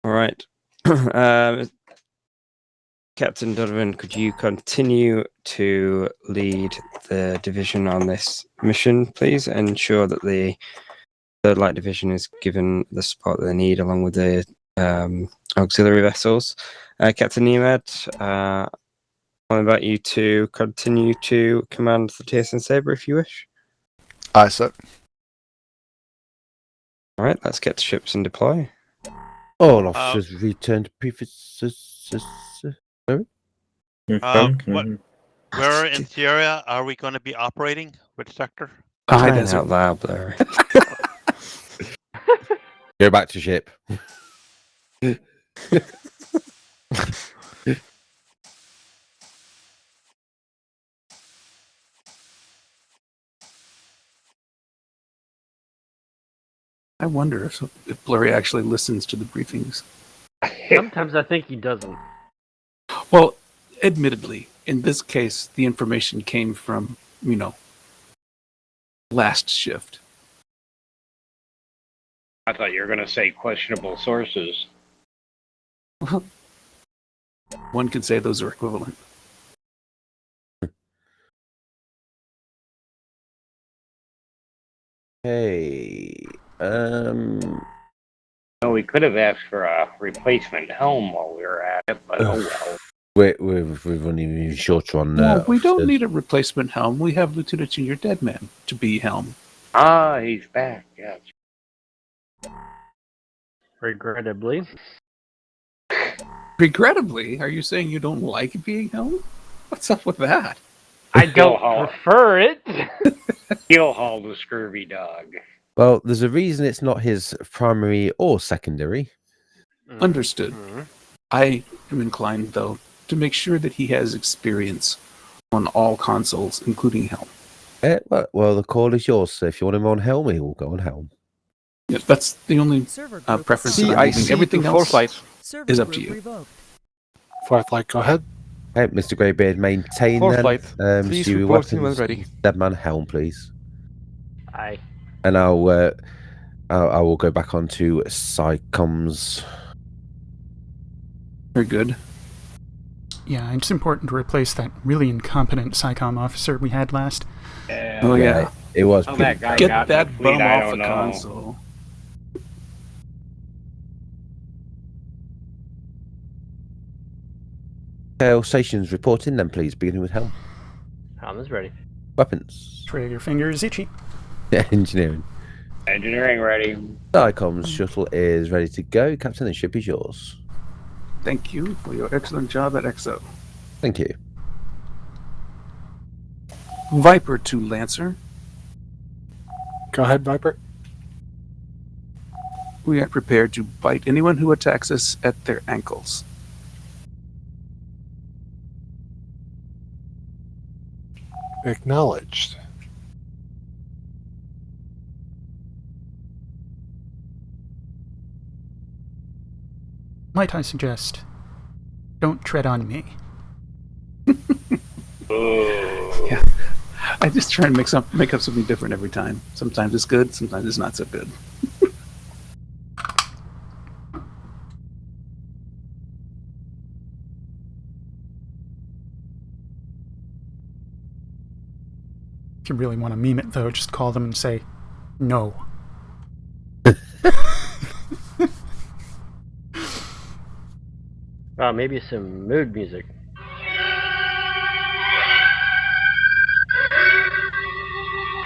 All right. Captain Donovan, could you continue to lead the division on this mission, please, and ensure that the 3rd Light Division is given the support that they need, along with the auxiliary vessels. Captain Niemed, I'll invite you to continue to command the TSN Saber if you wish. Aye, sir. All right, let's get to ships and deploy. All officers return to prefixes. Where in Syria are we going to be operating? Which sector? Crying out loud, Blair. Go back to ship. I wonder if Blurry actually listens to the briefings. Sometimes I think he doesn't. Well, admittedly, in this case, the information came from, last shift. I thought you were going to say questionable sources. One could say those are equivalent. Hey, No, we could have asked for a replacement helm while we were at it, but oh well. We've only been shorter on. Well, we don't need a replacement helm. We have Lieutenant Junior Deadman to be helm. Ah, he's back. Yes. Regrettably. Regrettably? Are you saying you don't like being helm? What's up with that? I don't prefer it. He'll haul the scurvy dog. Well, there's a reason it's not his primary or secondary. Understood. I am inclined, though, to make sure that he has experience on all consoles, including helm. Well, the call is yours, so if you want him on helm, he will go on helm. Yeah, that's the only preference that I'm giving. Everything else is up to you. Fireflight, go ahead. Hey, Mr. Greybeard, maintain Forthlight, please your report when weapons. ready. Deadman helm, please. Aye. And I will go back onto Psycoms. Very good. Yeah, it's important to replace that really incompetent SciComm officer we had last. Oh yeah, it was. Oh, that guy Get got that the fleet, bum I off don't the know. console. All stations reporting then, please, beginning with helm. Helm is ready. Weapons. Trigger finger is itchy. Engineering. Engineering ready. Psycoms shuttle is ready to go. Captain, the ship is yours. Thank you for your excellent job at EXO. Thank you. Viper to Lancer. Go ahead, Viper. We are prepared to bite anyone who attacks us at their ankles. Acknowledged. Might I suggest, don't tread on me. Yeah, I just try and make up something different every time. Sometimes it's good, sometimes it's not so good. If you really want to meme it, though, just call them and say, no. Maybe some mood music.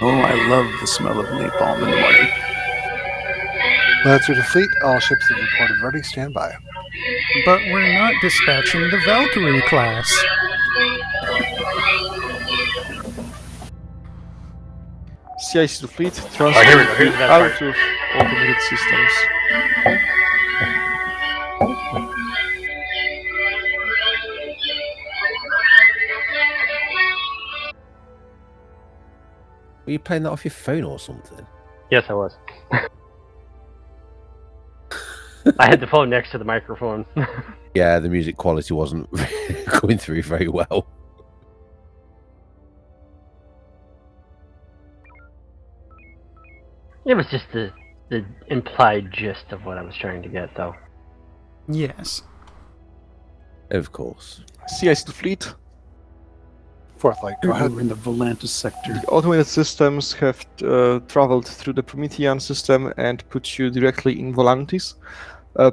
Oh, I love the smell of napalm in the morning. Lancer to fleet. All ships have reported ready. Stand by. But we're not dispatching the Valkyrie class. CIC to fleet, transfer here we go. Here's the best out part. of automated systems. Were you playing that off your phone or something? Yes, I was. I had the phone next to the microphone. Yeah, the music quality wasn't coming through very well. It was just the implied gist of what I was trying to get, though. Yes. Of course. CIC to fleet. Forthlight, go ahead. We're in the Volantis sector. The automated systems have traveled through the Promethean system and put you directly in Volantis.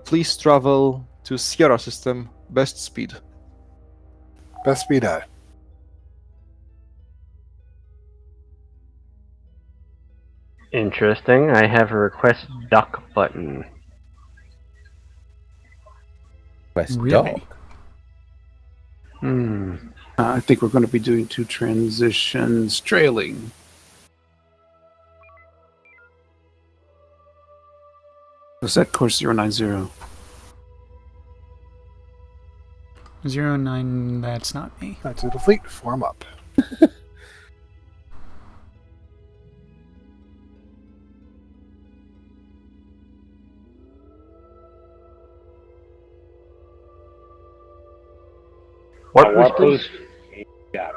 Please travel to Sierra system, best speed. Best be done. Interesting. I have a request duck button. Quest Really? dock. I think we're going to be doing 2 transitions trailing. Was that course 090? 09, that's not me. To the fleet, form up. Warp boost, Warp please. boost. Got it.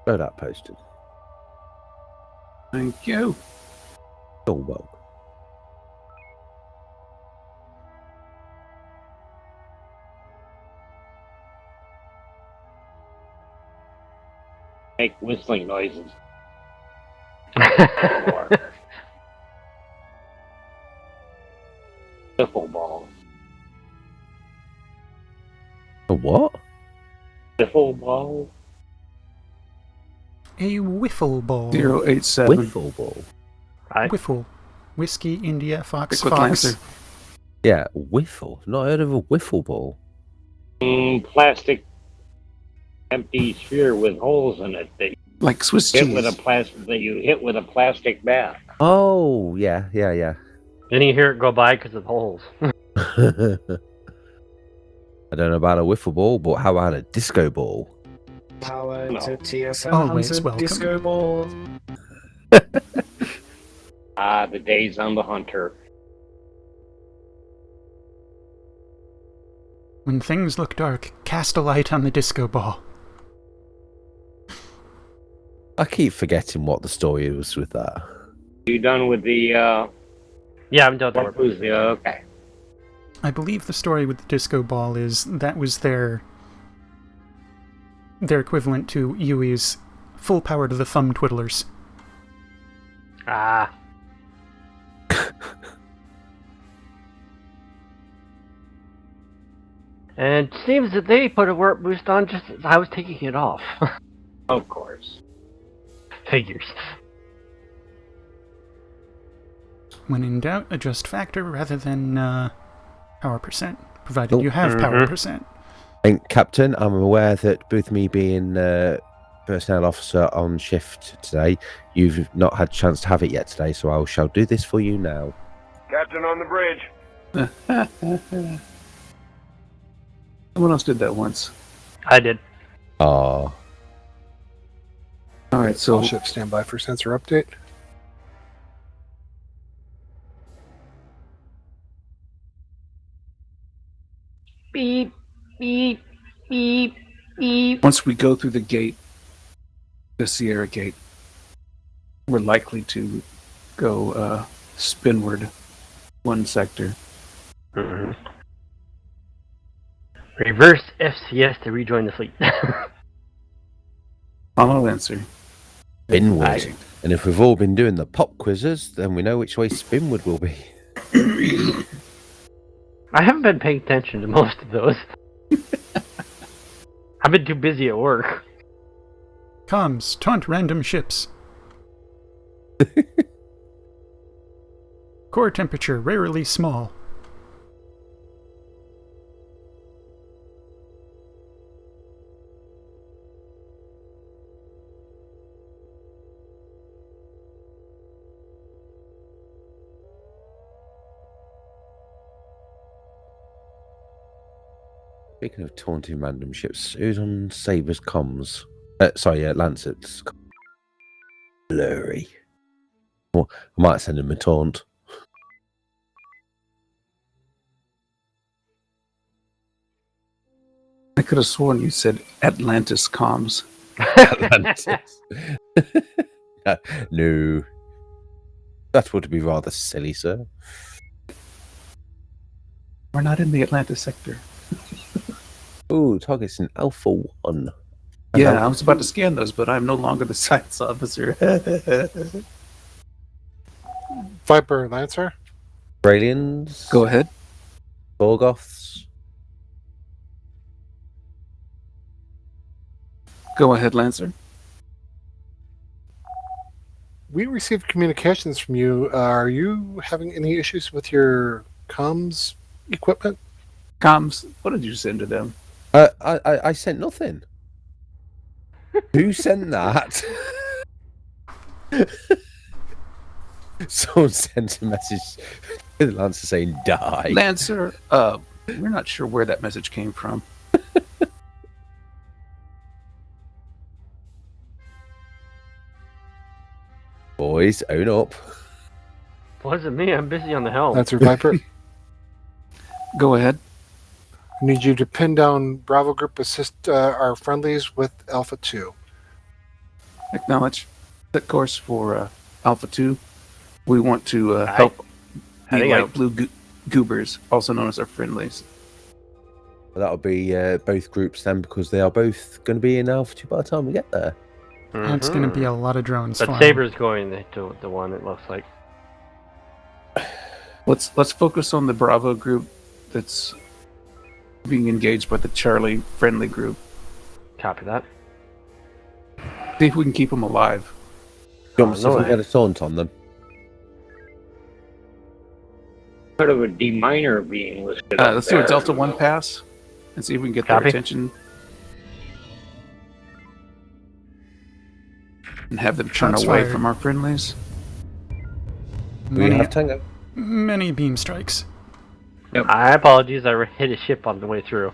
Got that posted. Thank you. Oh, well. Make whistling noises. Wiffle ball. A what? Wiffle ball. A wiffle ball. 087. Wiffle ball. Right. Wiffle. Whiskey, India, Fox, Quick Fox. Lancer. Yeah, wiffle. Not heard of a wiffle ball. Plastic empty sphere with holes in it that Like Swiss you hit cheese. with a plastic that you hit with a plastic bat. Oh, yeah. Didn't you hear it go by because of holes? I don't know about a wiffle ball, but how about a disco ball? Power to TSN Always Hunted welcome. Disco Ball. Ah, the days on the hunter. When things look dark, cast a light on the disco ball. I keep forgetting what the story was with that. You done with the Yeah, I'm done with warp boost? Okay. I believe the story with the disco ball is that was their equivalent to Yui's full power to the thumb twiddlers. Ah. And it seems that they put a warp boost on just as I was taking it off. Of course. Figures. When in doubt, adjust factor rather than power percent, provided you have power percent. And Captain, I'm aware that both me being personnel officer on shift today, you've not had a chance to have it yet today, so I shall do this for you now. Captain on the bridge. Someone else did that once. I did. Ah. All right, so All ships stand by for sensor update. Beep, beep, beep, beep. once we go through the gate, the Sierra Gate, we're likely to go spinward 1 sector. Reverse FCS to rejoin the fleet. Follow answer. Spinward. And if we've all been doing the pop quizzes, then we know which way spinward will be. I haven't been paying attention to most of those. I've been too busy at work. Comms, taunt random ships. Core temperature rarely small. Speaking of taunting random ships, who's on Saber's comms? Lancet's. Blurry. Well, I might send him a taunt. I could have sworn you said Atlantis comms. Atlantis. No. That would be rather silly, sir. We're not in the Atlantis sector. Ooh, target's in Alpha 1. Yeah, I was about to scan those, but I'm no longer the science officer. Viper Lancer. Australians. Go ahead. Gorgoths. Go ahead, Lancer. We received communications from you. Are you having any issues with your comms equipment? Comms, what did you send to them? I sent nothing. Who sent that? Someone sent a message to Lancer saying die. Lancer, we're not sure where that message came from. Boys, own up. Wasn't me. I'm busy on the helm. That's your Viper. Go ahead. I need you to pin down Bravo Group, assist our friendlies with Alpha 2. Acknowledge. Set course for Alpha 2. We want to help the Heading light out. blue goobers, also known as our friendlies. That'll be both groups then, because they are both going to be in Alpha 2 by the time we get there. That's going to be a lot of drones But flying. Saber's going to the one, it looks like. Let's focus on the Bravo group that's being engaged by the Charlie friendly group. Copy that. See if we can keep them alive. Do you want me to see if we no can get a taunt on them? Sort of a deminer being listed. Let's do a Delta 1 pass and see if we can get their Copy. attention. And have them turn Shots away fired. from our friendlies. We Many, have Tango. many beam strikes. I apologize. I hit a ship on the way through.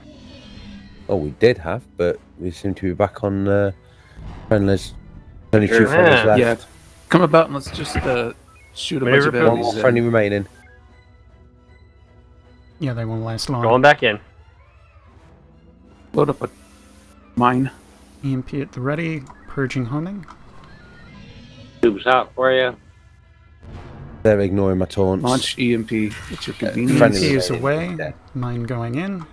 Oh, we did have, but we seem to be back on friendlies. Only two Sure. friendlies left. Yeah. Come about and let's just shoot a bunch Maneuver of field. One more enemies. friendly remaining. Yeah, they won't last long. Going back in. Load up a mine. EMP at the ready, purging homing. Tubes hot for you. They're ignoring my taunts. Launch EMP at your convenience. friendly EMP is remaining. away, mine going in.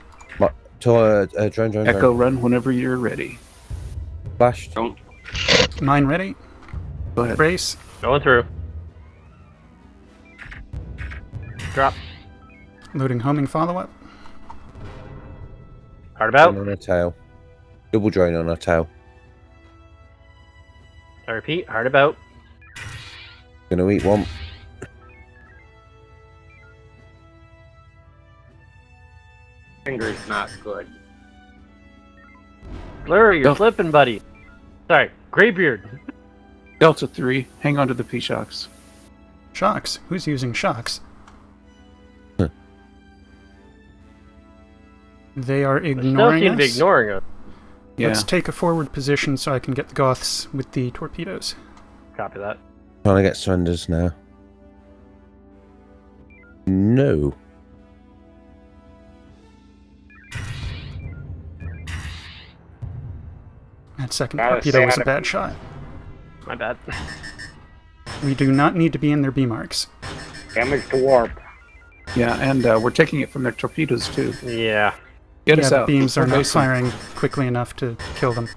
Drone. Echo run whenever you're ready. Flashed. Mine ready, Go ahead. brace. Going through. Drop. Loading homing follow-up. Hard about. Drone on our tail. Double drone on our tail. I repeat. Hard about. Gonna eat one. Finger's not good. Blur, you're Go. slipping, buddy. Sorry. Graybeard. Delta 3, hang on to the P-Shocks. Shocks. Who's using shocks? They are Still ignoring seem to be us. ignoring us. Yeah. Let's take a forward position so I can get the Goths with the torpedoes. Copy that. Trying to get surrenders now. No. That second Gotta torpedo say, was a I'd- bad shot. My bad. We do not need to be in their B marks. Damage to warp. Yeah, and we're taking it from their torpedoes too. Yeah. Get yeah, us the out. beams are not Formation. firing quickly enough to kill them.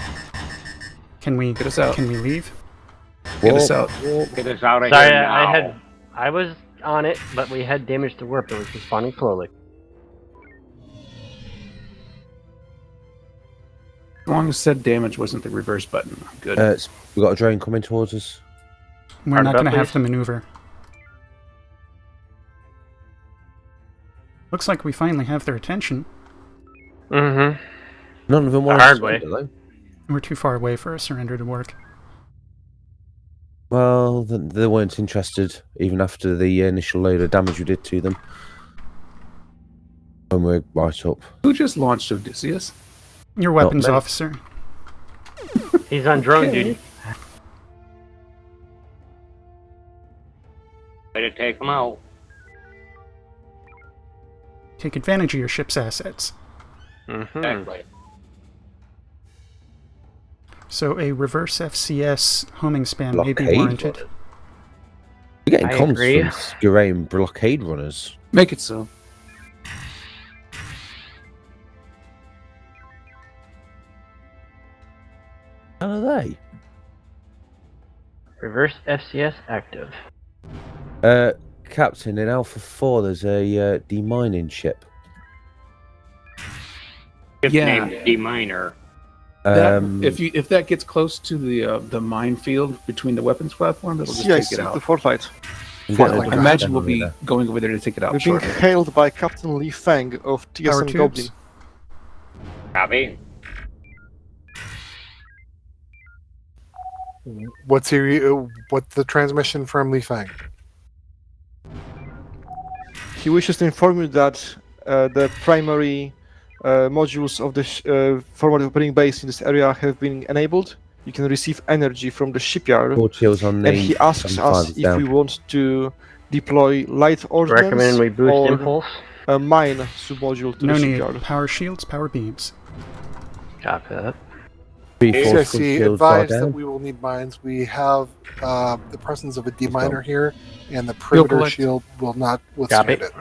Can we? Get us out. Can we leave? Get us out. Get us out of Sorry, here now. I was on it, but we had damage to warp that was responding slowly. As long as said damage wasn't the reverse button, I'm good. We got a drone coming towards us. We're Hard not about, going to have please? to maneuver. Looks like we finally have their attention. Mm-hmm. None of them want hard to way. surrender, though. We're too far away for a surrender to work. Well, they weren't interested even after the initial load of damage we did to them. When we're right up. Who just launched Odysseus? Your weapons me. officer. He's on drone Okay. duty. Way to take them out. Take advantage of your ship's assets. Mm-hmm. Exactly. So a reverse FCS homing span may be Blockade warranted. runners. We're getting I comms agree. from Skirain blockade runners. Make it so. How are they? Reverse FCS active. Captain, in Alpha 4, there's a demining ship. Ship Yeah. named D-Miner. If that gets close to the minefield between the weapons platform, it'll just Yes, take it out. the Fortlight. I imagine we'll be going over there to take it out We're being shortly. hailed by Captain Li Feng of Power TSN tubes. Goblin. Copy. What's the transmission from Li Feng? He wishes to inform you that the primary modules of the forward operating base in this area have been enabled. You can receive energy from the shipyard. All chills on the And he asks 75 us is if down. we want to deploy light ordnance Recommend we boost or impulse. a mine submodule to No the need. shipyard. Power shields, power beams. Copy that. 3/4 CIC shields are advised that down. we will need mines. We have the presence of a D-Miner here, and the You'll perimeter collect. shield will not withstand Copy. it.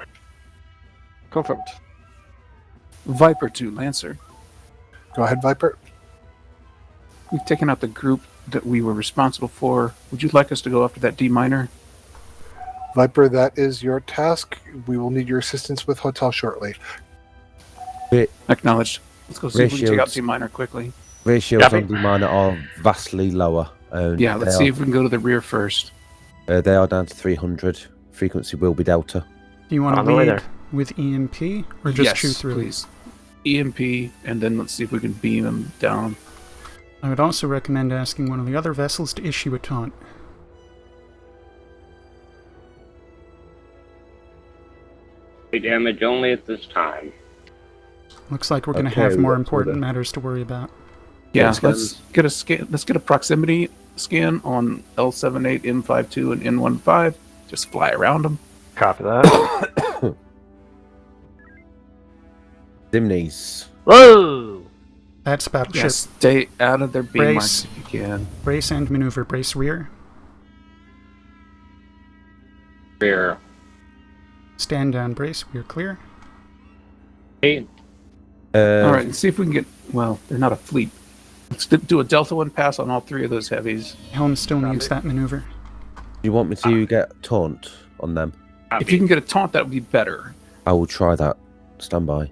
Confirmed. Viper to Lancer. Go ahead, Viper. We've taken out the group that we were responsible for. Would you like us to go after that D-Miner? Viper, that is your task. We will need your assistance with Hotel shortly. Acknowledged. Let's go see if we can take out Ratios. D-Miner quickly. Ratios Copy. on D-Miner are vastly lower. Yeah, let's see if we can go to the rear first. They are down to 300. Frequency will be Delta. Do you want to On the way lead there. with EMP or just Yes, chew through? please. EMP, and then let's see if we can beam him down. I would also recommend asking one of the other vessels to issue a taunt. Damage only at this time. Looks like we're going to Okay, have more let's do important that. matters to worry about. Yeah, Let's let's get a scan. Let's get a proximity scan on L78, M52, and N15. Just fly around them. Copy that. Dimneys. Whoa! That's battleship. Yes, stay out of their beam Brace. marks if you can. Brace and maneuver. Brace rear. Rear. Stand down. Brace. We're clear. Hey, All right, let's see if we can get. Well, they're not a fleet. Let's do a Delta 1 pass on all three of those heavies. Helm still needs that maneuver. You want me to get taunt on them? If you can get a taunt, that would be better. I will try that. Stand by.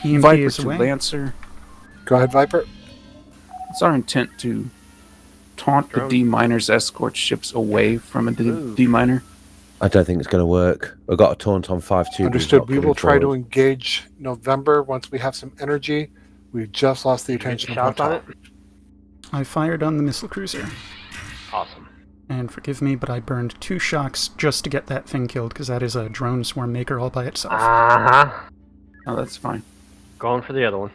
EMP Viper is to away. Lancer. Go ahead, Viper. It's our intent to taunt the D-Miner's escort ships away from a D-Miner. I don't think it's going to work. I got a taunt on 5-2. Understood. We will try to engage November once we have some energy. We've just lost the attention of Shots on Hotel. it? I fired on the missile cruiser. Awesome. And forgive me, but I burned 2 shocks just to get that thing killed, because that is a drone swarm maker all by itself. Uh-huh. Oh, that's fine. Going for the other one.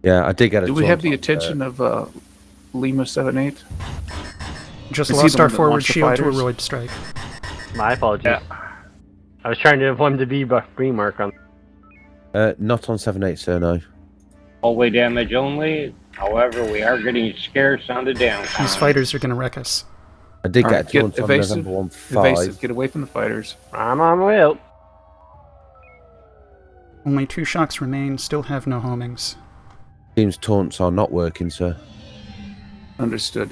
Yeah, I did get a Do taunt we have the on, attention of Lima 78? Just Is he lost the our one that forward launched the shield to a fighters? roid strike. My apologies. I was trying to inform the B green mark on. Not on 7-8, sir, no. hallway damage only. However, we are getting scarce on the downtime. These fighters are going to wreck us. I did All get right, a get taunt on evasive. November 1-5. Evasive. Get away from the fighters. I'm on my way out. Only 2 shocks remain, still have no homings. Team's taunts are not working, sir. Understood.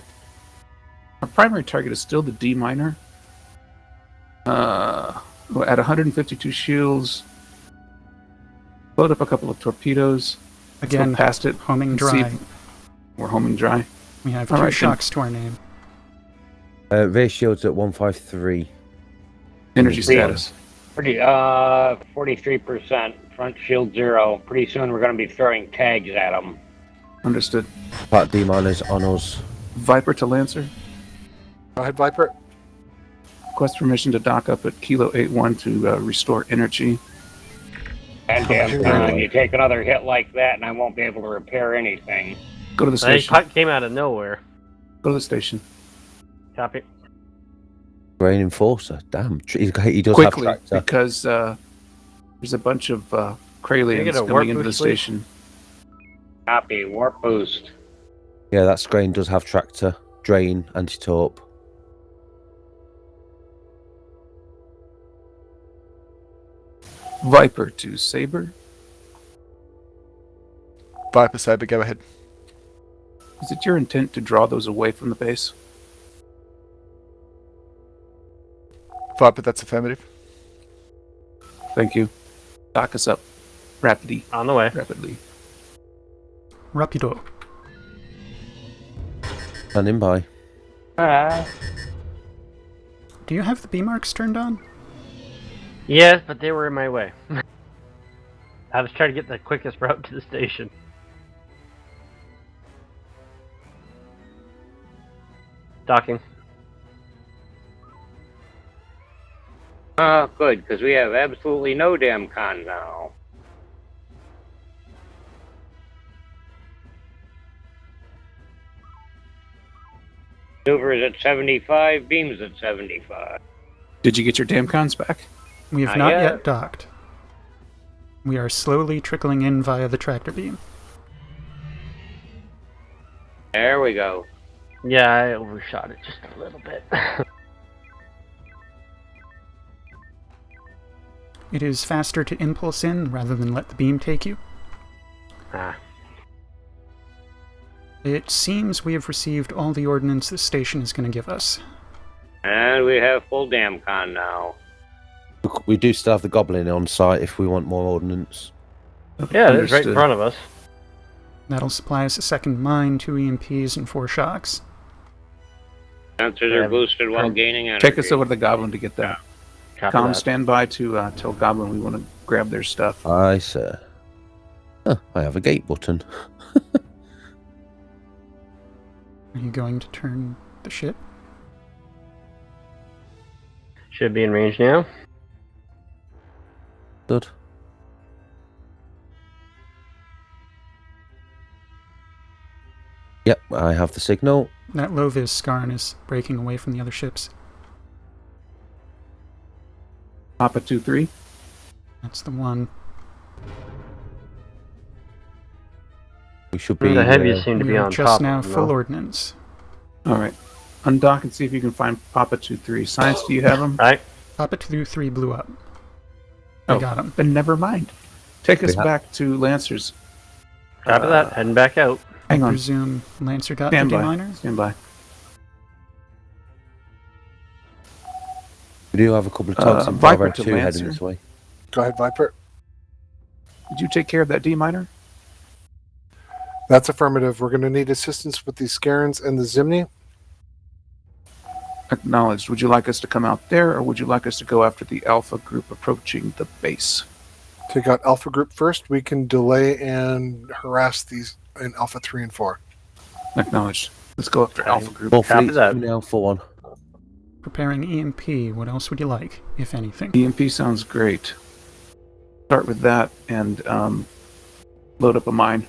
Our primary target is still the D-Miner. At 152 shields. Load up a couple of torpedoes. Let's go Again, past it. homing and see dry. if we're homing dry. We have All 2 right, then. shocks to our name. Race shields at 153. Energy status. Pretty 43%. Front shield 0. Pretty soon we're going to be throwing tags at them. Understood. Part D-miners on us. Viper to Lancer. Go ahead, Viper. Request permission to dock up at Kilo 81 to restore energy. And damn time, you take another hit like that and I won't be able to repair anything. Go to the They station. came out of nowhere. Go to the station. Copy. Grain Enforcer. Damn. He does Quickly, have tractor. because there's a bunch of Can I Kralians get a warp coming into the boost, please? station. Copy. Warp boost. Yeah, that Grain does have tractor. Drain, anti-torp. Viper to Saber. Viper Saber, go ahead. Is it your intent to draw those away from the base? Viper, that's affirmative. Thank you. Dock us up. Rapidly. On the way. Rapidly. Rapido. Standing by. Do you have the B marks turned on? Yes, but they were in my way. I was trying to get the quickest route to the station. Docking. Good, because we have absolutely no damn con now. Maneuvers at 75, beams at 75. Did you get your damn cons back? We have not yet docked. We are slowly trickling in via the tractor beam. There we go. Yeah, I overshot it just a little bit. It is faster to impulse in rather than let the beam take you. Ah. It seems we have received all the ordnance the station is going to give us. And we have full damn con now. We do still have the Goblin on site if we want more ordnance. Yeah, it's right in front of us. That'll supply us a second mine, 2 EMPs, and 4 shocks. Sensors are boosted while gaining energy. Take us over to the Goblin to get that. Com, stand by to tell Goblin we want to grab their stuff. Aye, sir. Huh, I have a gate button. Are you going to turn the ship? Should be in range now. Good. Yep, I have the signal. That low-vis Skarn is breaking away from the other ships. Papa 2-3. That's the one. We should be. The heavies seem to be on top. Just now full ordnance. All right. Undock and see if you can find Papa 2-3. Science, do you have them? Right. Papa 2-3 blew up. I got him. Then never mind. Take us back to Lancers. Copy that. Heading back out. Hang I on. presume Lancer got Stand the by. D-miner? Stand by. We do have a couple of tugs in Viper Bravo to 2 heading Lancer. this way. Go ahead, Viper. Did you take care of that D-miner? That's affirmative. We're going to need assistance with the Scarens and the Zimni. Acknowledged. Would you like us to come out there, or would you like us to go after the Alpha group approaching the base? Take out Alpha Group first. We can delay and harass these in Alpha 3 and 4. Acknowledged. Let's go after Alpha group. More fleets coming Alpha 1. Preparing EMP. What else would you like, if anything? EMP sounds great. Start with that and load up a mine.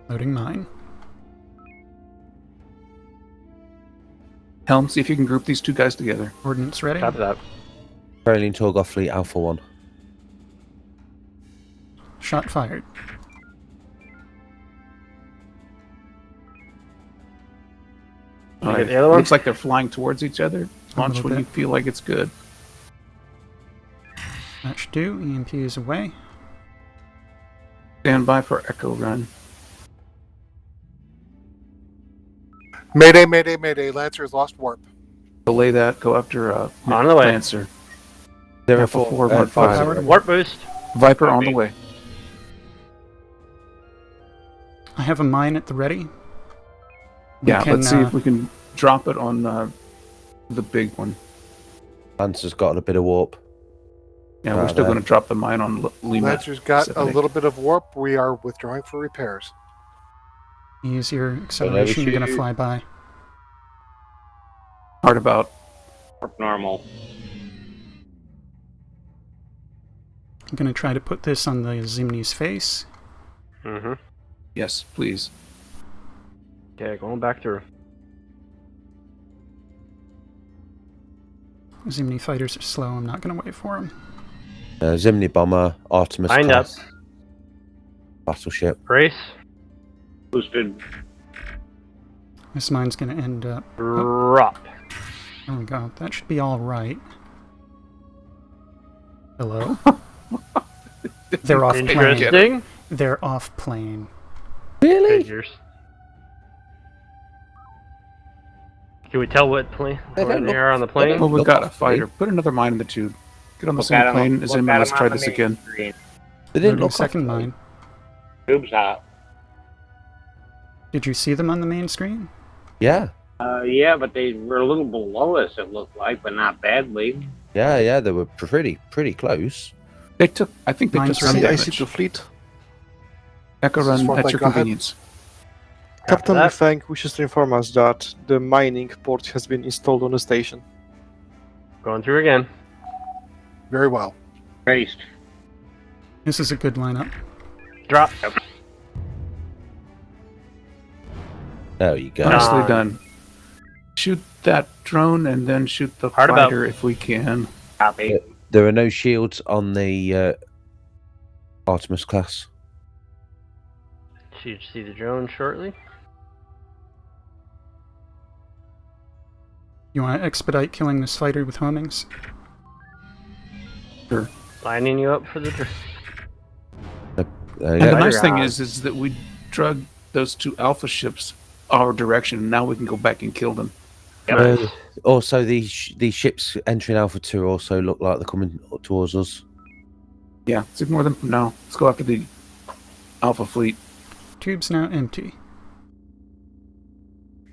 Loading mine. Helm, see if you can group these two guys together. Ordnance ready? Copy that. Trailing Torgoth Fleet Alpha 1. Shot fired. All Get the other one? Looks like they're flying towards each other. Launch little when you bit. feel like it's good. That should do. EMP is away. Stand by for Echo Run. Mayday, mayday, mayday. Lancer's lost warp. Delay that. Go after On the way. Lancer. Alpha 415. Warp boost. Viper on the way. I have a mine at the ready. Yeah, let's see if we can drop it on the big one. Lancer's got a bit of warp. Yeah, we're still going to drop the mine on Lima. Lancer's got a 78. little bit of warp. We are withdrawing for repairs. Use your acceleration. You're going to fly by. Hard about. Warp normal. I'm going to try to put this on the Zimni's face. Mm-hmm. Yes, please. Okay, going back through. Zimni fighters are slow. I'm not going to wait for them. Zimni Bomber, Artemis Lined class. Battleship. Brace. Boosted. This mine's going to end up... Drop. There we go. That should be all right. Hello? They're off plane. Interesting. They're off plane. Really? Figures. Can we tell what plane? Where they are on the plane? Well, we've got a fighter. Put another mine in the tube. Get on the same plane as him and let's try this again. They didn't look second mine. Tube's hot. Did you see them on the main screen? Yeah. Yeah, but they were a little below us, it looked like, but not badly. Yeah, they were pretty close. They took, I think they took some I see damage. the fleet. Echo run at your convenience. Captain Feng wishes to inform us that the mining port has been installed on the station. Going through again. Very well. Raced. This is a good lineup. Drop. There you go. Nicely done. Shoot that drone and then shoot the fighter if we can. Copy. There are no shields on the Artemis class. Should see the drone shortly. You want to expedite killing this fighter with homings? Sure. Lining you up for the drone. And the nice thing is that we drug those two alpha ships our direction. Now we can go back and kill them. Also, these ships entering Alpha 2 also look like they're coming towards us. Yeah, let's ignore them for now. Let's go after the Alpha fleet. Tube's now empty.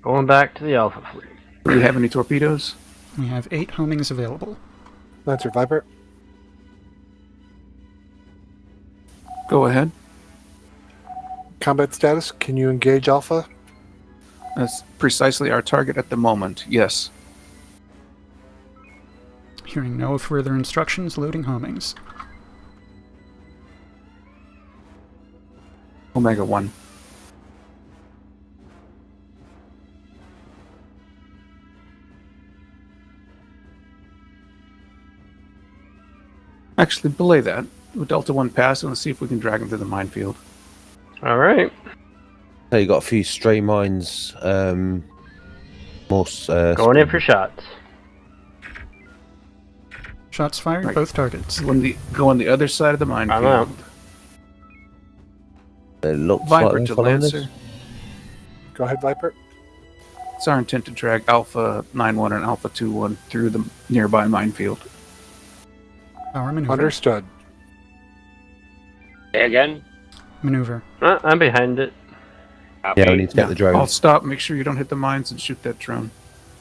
Going back to the Alpha fleet. Do we have any torpedoes? We have 8 homings available. Lancer Viper. Go ahead. Combat status, can you engage Alpha? That's precisely our target at the moment, yes. Hearing no further instructions, loading homings. Omega 1. Actually, belay that. Do a Delta 1 pass and let's see if we can drag him through the minefield. Alright. So you got a few stray mines. Going in for shots. Shots fired, Right. both targets. Go on the other side of the minefield. I'm out. It looks Viper like to they're following us. Lancer. Go ahead, Viper. It's our intent to drag Alpha 9-1 and Alpha 2-1 through the nearby minefield. Power maneuver. Understood. Say again? Maneuver. I'm behind it. Copy. Yeah, we need to get the drone. I'll stop, make sure you don't hit the mines, and shoot that drone.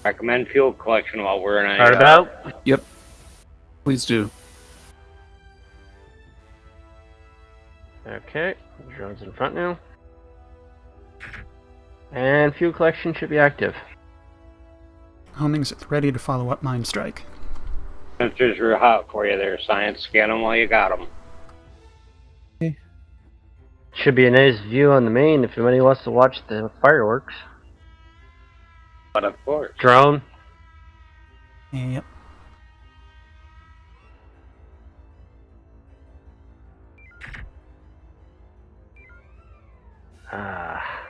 Recommend fuel collection while we're in a... Hard about. Yep. Please do. Okay. Drone's in front now. And fuel collection should be active. Homings ready to follow up mine strike. Sensors are hot for you there, Science. Scan them while you got them. Should be a nice view on the main if anybody wants to watch the fireworks. But of course. Drone. Yep.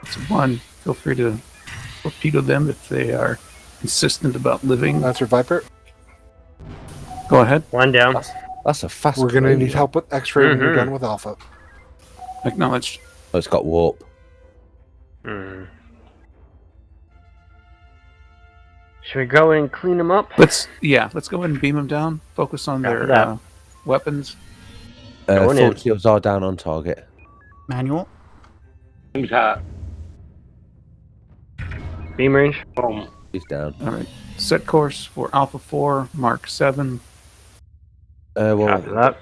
It's 1. Feel free to torpedo them if they are insistent about living. Lancer Viper. Go ahead. 1 down. That's a fast. We're going to plane. need help with X-ray when you're done with Alpha. Acknowledged. Oh, it's got warp. Should we go and clean them up? Let's go ahead and beam them down. Focus on their weapons. Going in. Force shields are down on target. Manual. Seems hot. Beam range. Boom. He's down. All right. Set course for Alpha 4, Mark 7. Copy that.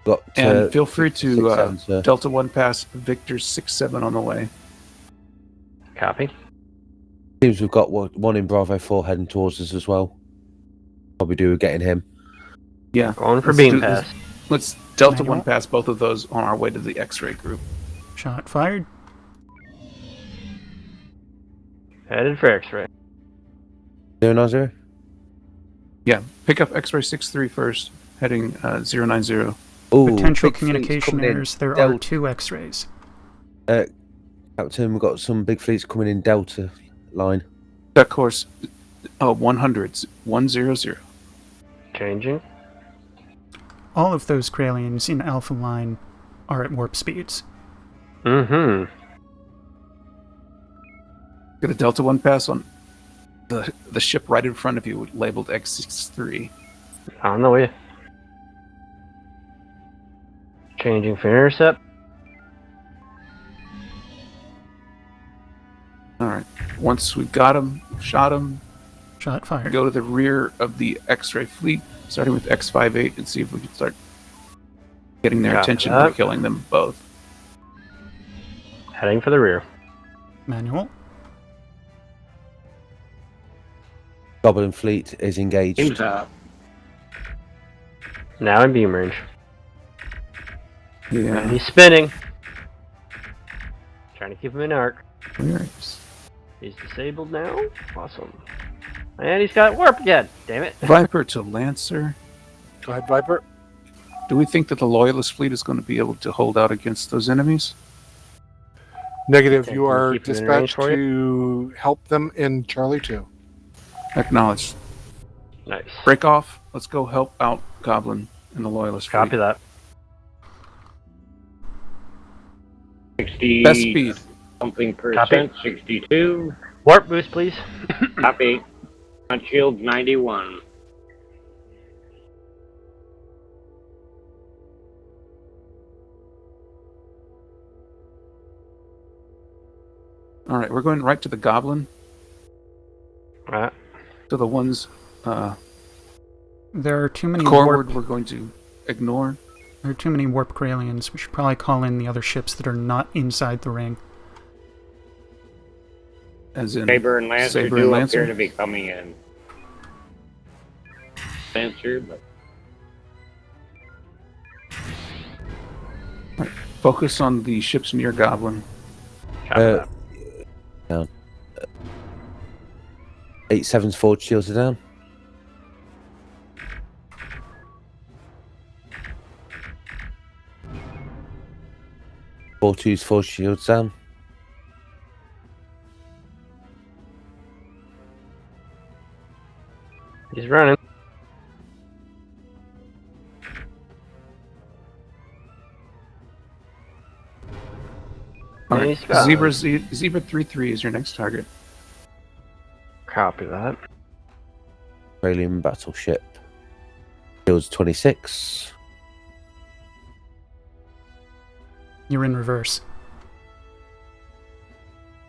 Got And feel free to 6-7, sir. Delta 1 pass Victor 6-7 on the way. Copy. Seems we've got one in Bravo 4 heading towards us as well. Probably do with getting him. Yeah. Going for Let's beam do pass. this. Let's Delta Manual. 1 pass both of those on our way to the X-ray group. Shot fired. Headed for X-ray. 090? Yeah. Pick up X-ray 6-3 first, heading 090. Ooh, Potential big fleet's communication coming in. errors. There are Delta. 2 X-rays. Captain, we've got some big fleets coming in Delta line. Set course 100s, 100. Changing. All of those Kralians in Alpha Line are at warp speeds. Mm-hmm. Get a Delta 1 pass on the ship right in front of you labeled X63. On the way. Changing for intercept. All right. Once we've got him, shot him, Shot fired. go to the rear of the X-ray fleet, starting with X58, and see if we can start getting their Copy attention that. and killing them both. Heading for the rear. Manual. Goblin fleet is engaged. Teams up. Now in beam range. Yeah. And he's spinning. Trying to keep him in arc. Clearance. He's disabled now. Awesome. And he's got warp again. Damn it. Viper to Lancer. Go ahead, Viper. Do we think that the Loyalist fleet is going to be able to hold out against those enemies? Negative. Okay, You can we are keep them in range dispatched for you? to help them in Charlie 2. Acknowledged. Nice. Break off. Let's go help out Goblin and the Loyalist fleet. Copy that. 60 Best speed. something percent. Copy. 62. Warp boost, please. Copy. Front shield 91. All right, we're going right to the Goblin. Alright. To the ones There are too many forward warp. we're going to ignore. There are too many warp Gralians. We should probably call in the other ships that are not inside the ring. As in Saber and Lancer Saber do and Lancer? appear to be coming in. Lancer, but Focus on the ships near Goblin. Copy that. Down. 87's forward shields are down. 42's forward shields down. He's running. All right, He's got Zebra 3-3 is your next target. Copy that. Australian battleship. Shields 26. You're in reverse.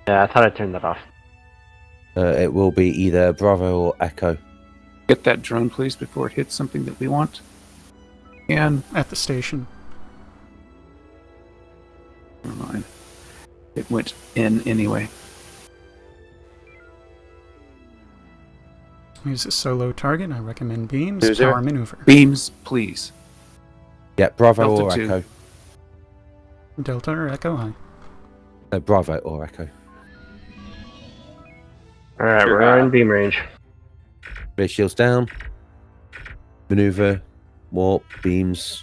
Yeah, I thought I turned that off. It will be either Bravo or Echo. Get that drone, please, before it hits something that we want. And At the station. never mind. It went in anyway. Here's a solo target. I recommend beams. Who's there? Power maneuver. Beams, please. Yeah, Bravo Delta or 2. Echo. Delta or Echo High. Bravo or Echo. Alright, Sure. we're in beam range. Rear shields down. Maneuver. Warp. Beams.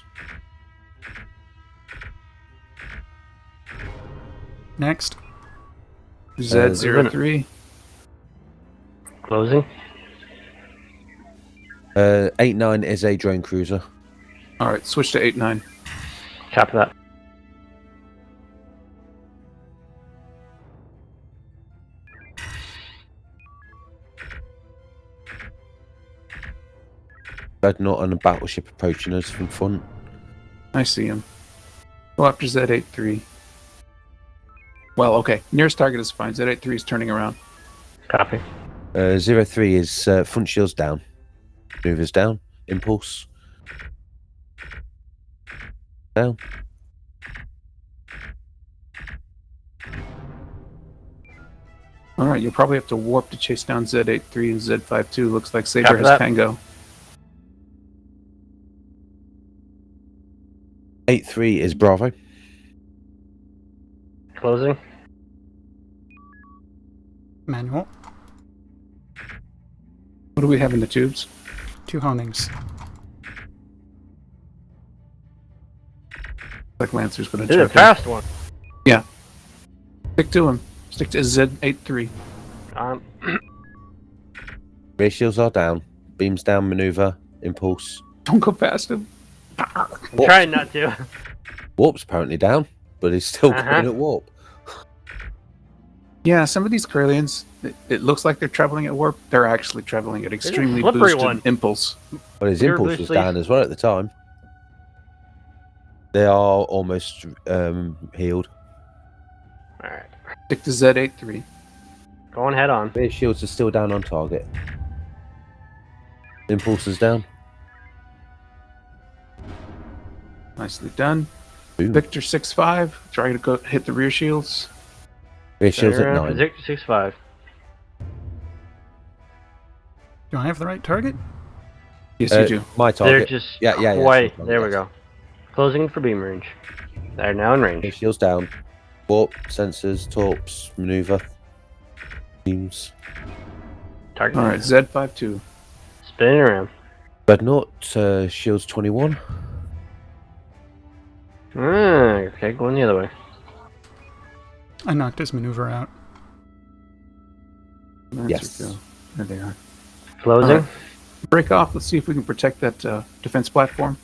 Next. Z03. Closing. 8-9 is a drone cruiser. All right, switch to 8-9. Copy that. Dreadnought on a battleship approaching us from front. I see him. Go after Z83. Well, okay. Nearest target is fine. Z83 is turning around. Copy. 03 is front shields down. Maneuvers down. Impulse. Down. All right, you'll probably have to warp to chase down Z83 and Z52. Looks like Saber Copy has that. Tango. 8-3 is Bravo. Closing. Manual. What do we have in the tubes? 2 homings. Like Lancer's going to This is a check in. fast one. Yeah. Stick to him. Stick to Z83. Rear shields are down. Beams down. Maneuver. Impulse. Don't go past him. I'm trying not to. Warp's apparently down, but he's still Uh-huh. going at warp. Yeah, some of these Corellians, It looks like they're traveling at warp. They're actually traveling at extremely slippery boosted one. impulse. Well, his Pure impulse boost was leaf. down as well at the time. They are almost healed. All right. Stick to Z83. Going head on. Their shields are still down on target. Impulse is down. Nicely done. Boom. Victor 6-5. Try to go hit the rear shields. Rear shields at Turn around for 9. Victor 6-5. Do I have the right target? Yes, you do. My They're target. just Yeah. Wait, Yes. there we go. Closing for beam range. They're now in Rear range. shields down. Warp, sensors, torps, maneuver. Beams. Target. All right, Z52. Spinning around. Red Knot, shields 21. Okay, going the other way. I knocked his maneuver out. Yes. There they are. Closing. All right. Break off. Let's see if we can protect that defense platform.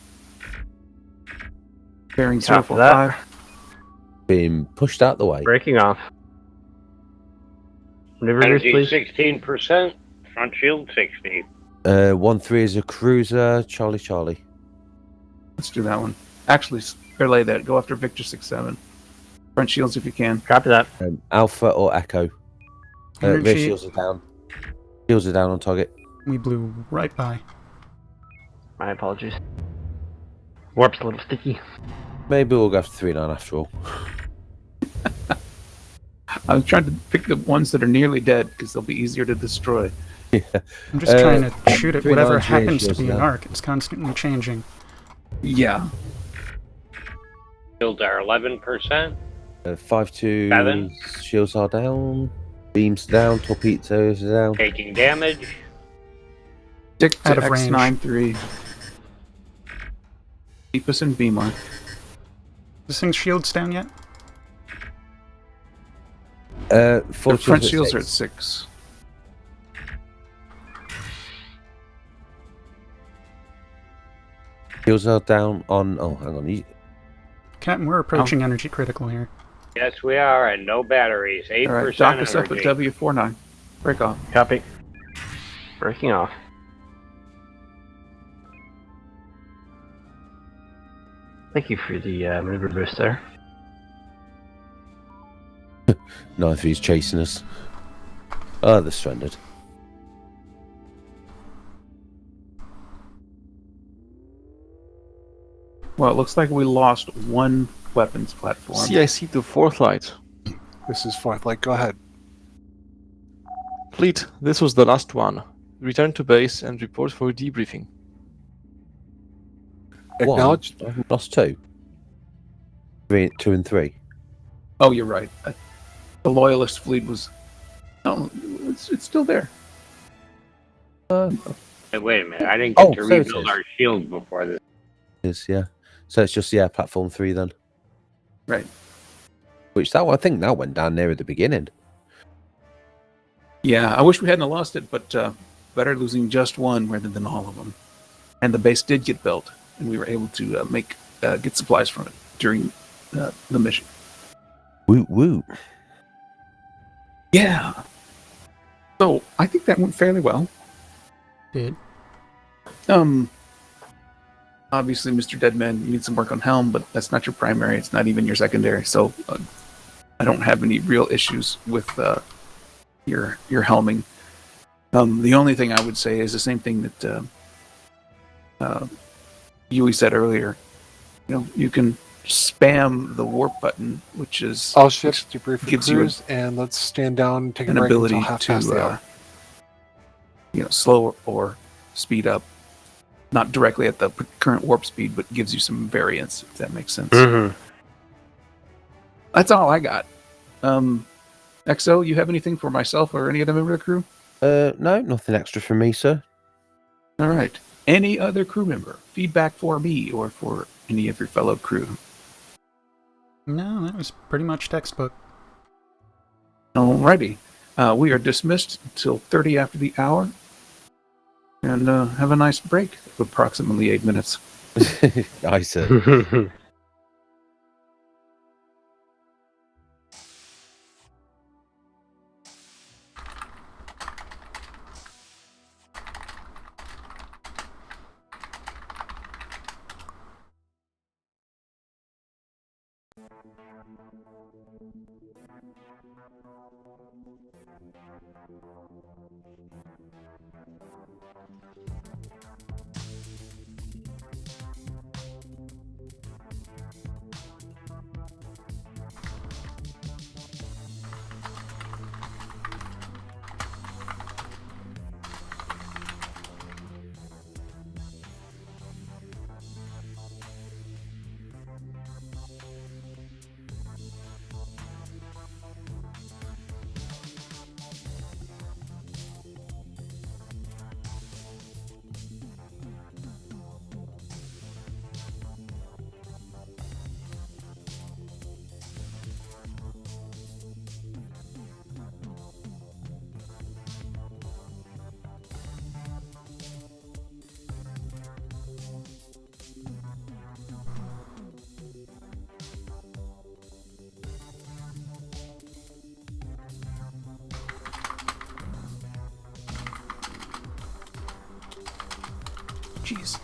Bearing Copy 045. Being pushed out the way. Breaking off. Maneuver boost, Energy please. 16%. Front shield 60. 1-3 is a cruiser. Charlie. Let's do that one. Actually, relay that. Go after Victor 6-7. Front shields if you can. Copy that. Alpha or Echo. Rear Energy. shields are down. Shields are down on target. We blew right by. My apologies. Warp's a little sticky. Maybe we'll go for 3-9 after all. I was trying to pick the ones that are nearly dead because they'll be easier to destroy. Yeah. I'm just trying to shoot at 3-9's whatever rear happens to shields be an down. arc. It's constantly changing. Yeah. Shields are 11%. 5-2 7. shields are down. Beams down. Torpedoes are down. Taking damage. Stick to Out of range. X93. Keep us in beam line. This thing's shields down yet? Four The front shields at shields are at 6. 6. Shields are down on. Oh, hang on. Captain, we're approaching energy critical here. Yes, we are, and no batteries. 8% All right, dock us up energy. at W49. Break off. Copy. Breaking off. Thank you for the maneuver boost there. 9-3's chasing us. Oh, they're stranded. Well, it looks like we lost one weapons platform. CIC to fourth light. This is fourth light. Go ahead. Fleet, this was the last one. Return to base and report for debriefing. Acknowledged. I've lost 2. 2 and 3. Oh, you're right. The Loyalist fleet was... Oh, it's still there. Hey, wait a minute. I didn't get to so it rebuild is. our shield before this. Yeah. So it's just platform 3 then. Right. Which I think that went down there at the beginning. Yeah, I wish we hadn't lost it, but better losing just one rather than all of them. And the base did get built, and we were able to get supplies from it during the mission. Woo. Yeah. So I think that went fairly well. Did. Obviously, Mr. Deadman, you need some work on helm, but that's not your primary. It's not even your secondary. So I don't have any real issues with your helming. The only thing I would say is the same thing that Yui said earlier. You can spam the warp button, which is I'll shift to brief gives you cruise, and let's stand down and take a an break ability until half past the hour. to slow or speed up. Not directly at the current warp speed, but gives you some variance, if that makes sense. Mm-hmm. That's all I got. XO, you have anything for myself or any other member of the crew? No, nothing extra from me, sir. All right. Any other crew member? Feedback for me or for any of your fellow crew? No, that was pretty much textbook. Alrighty. We are dismissed until 30 after the hour. And have a nice break of approximately 8 minutes. I said. Jeez.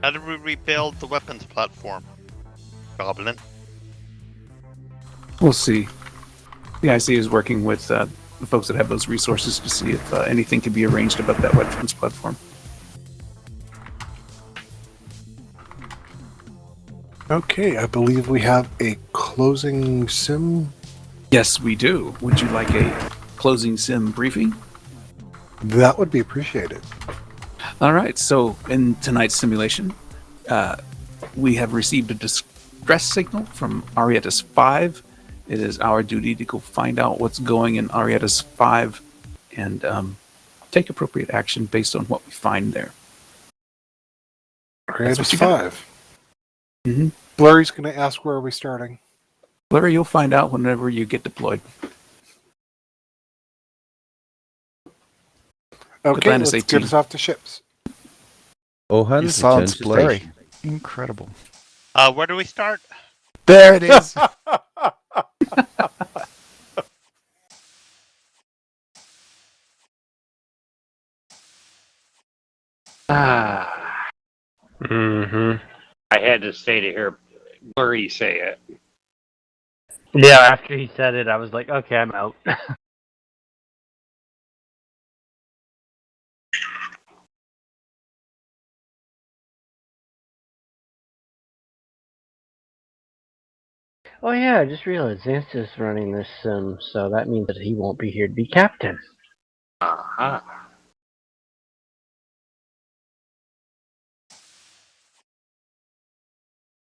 How did we rebuild the weapons platform, Goblin? We'll see. The IC is working with the folks that have those resources to see if anything can be arranged about that weapons platform. Okay, I believe we have a closing sim. Yes, we do. Would you like a closing sim briefing? That would be appreciated. All right, so in tonight's simulation, we have received a distress signal from Arietis 5. It is our duty to go find out what's going in Arietis 5 and take appropriate action based on what we find there. Arietis 5. Mm-hmm. Blurry's going to ask where are we starting. Blurry, you'll find out whenever you get deployed. Okay, let's get us off the ships. All hands You silenced return to Blurry. station. Incredible. Where do we start? There it is. I had to say to hear Blurry say it. Yeah, after he said it, I was like, okay, I'm out. Oh yeah, I just realized Xanthus is running this sim, so that means that he won't be here to be captain. Uh-huh.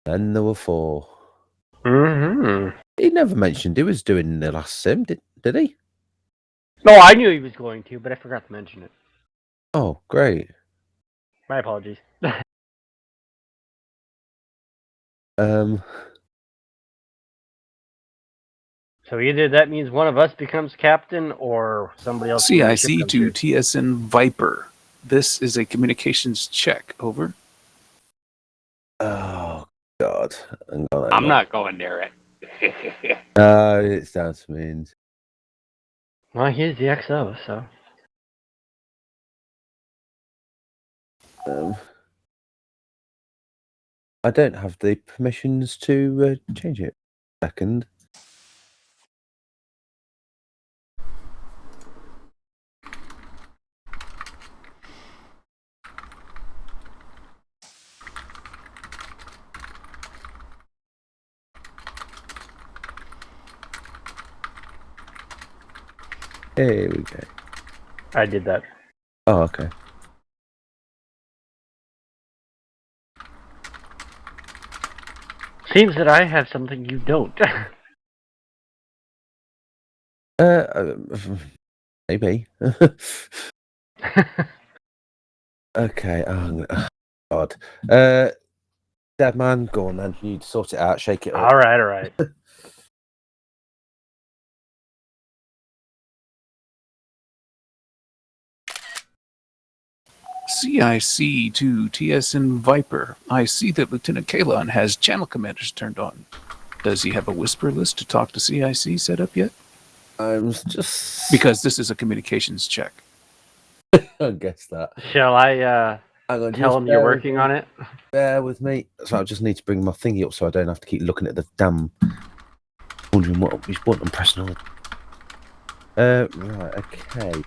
And there were 4. Mm-hmm. He never mentioned he was doing the last sim, did he? No, I knew he was going to, but I forgot to mention it. Oh, great. My apologies. So either that means one of us becomes captain, or somebody else. CIC to TSN Viper. This is a communications check. Over. Oh, God. I'm not going near it. It's down to means. Well, he's the XO, so. I don't have the permissions to change it. Second. Here we go. I did that. Oh, okay. Seems that I have something you don't. Maybe. Okay. Oh, God. Dead man, go on then. You need to sort it out, shake it up. All right. CIC to TSN Viper. I see that Lieutenant Kalon has channel commanders turned on. Does he have a whisper list to talk to CIC set up yet? I'm just... Because this is a communications check. I guess that. Shall I tell him you're working on it? Bear with me. So I just need to bring my thingy up so I don't have to keep looking at the damn... Wondering what I'm pressing on. Right, okay.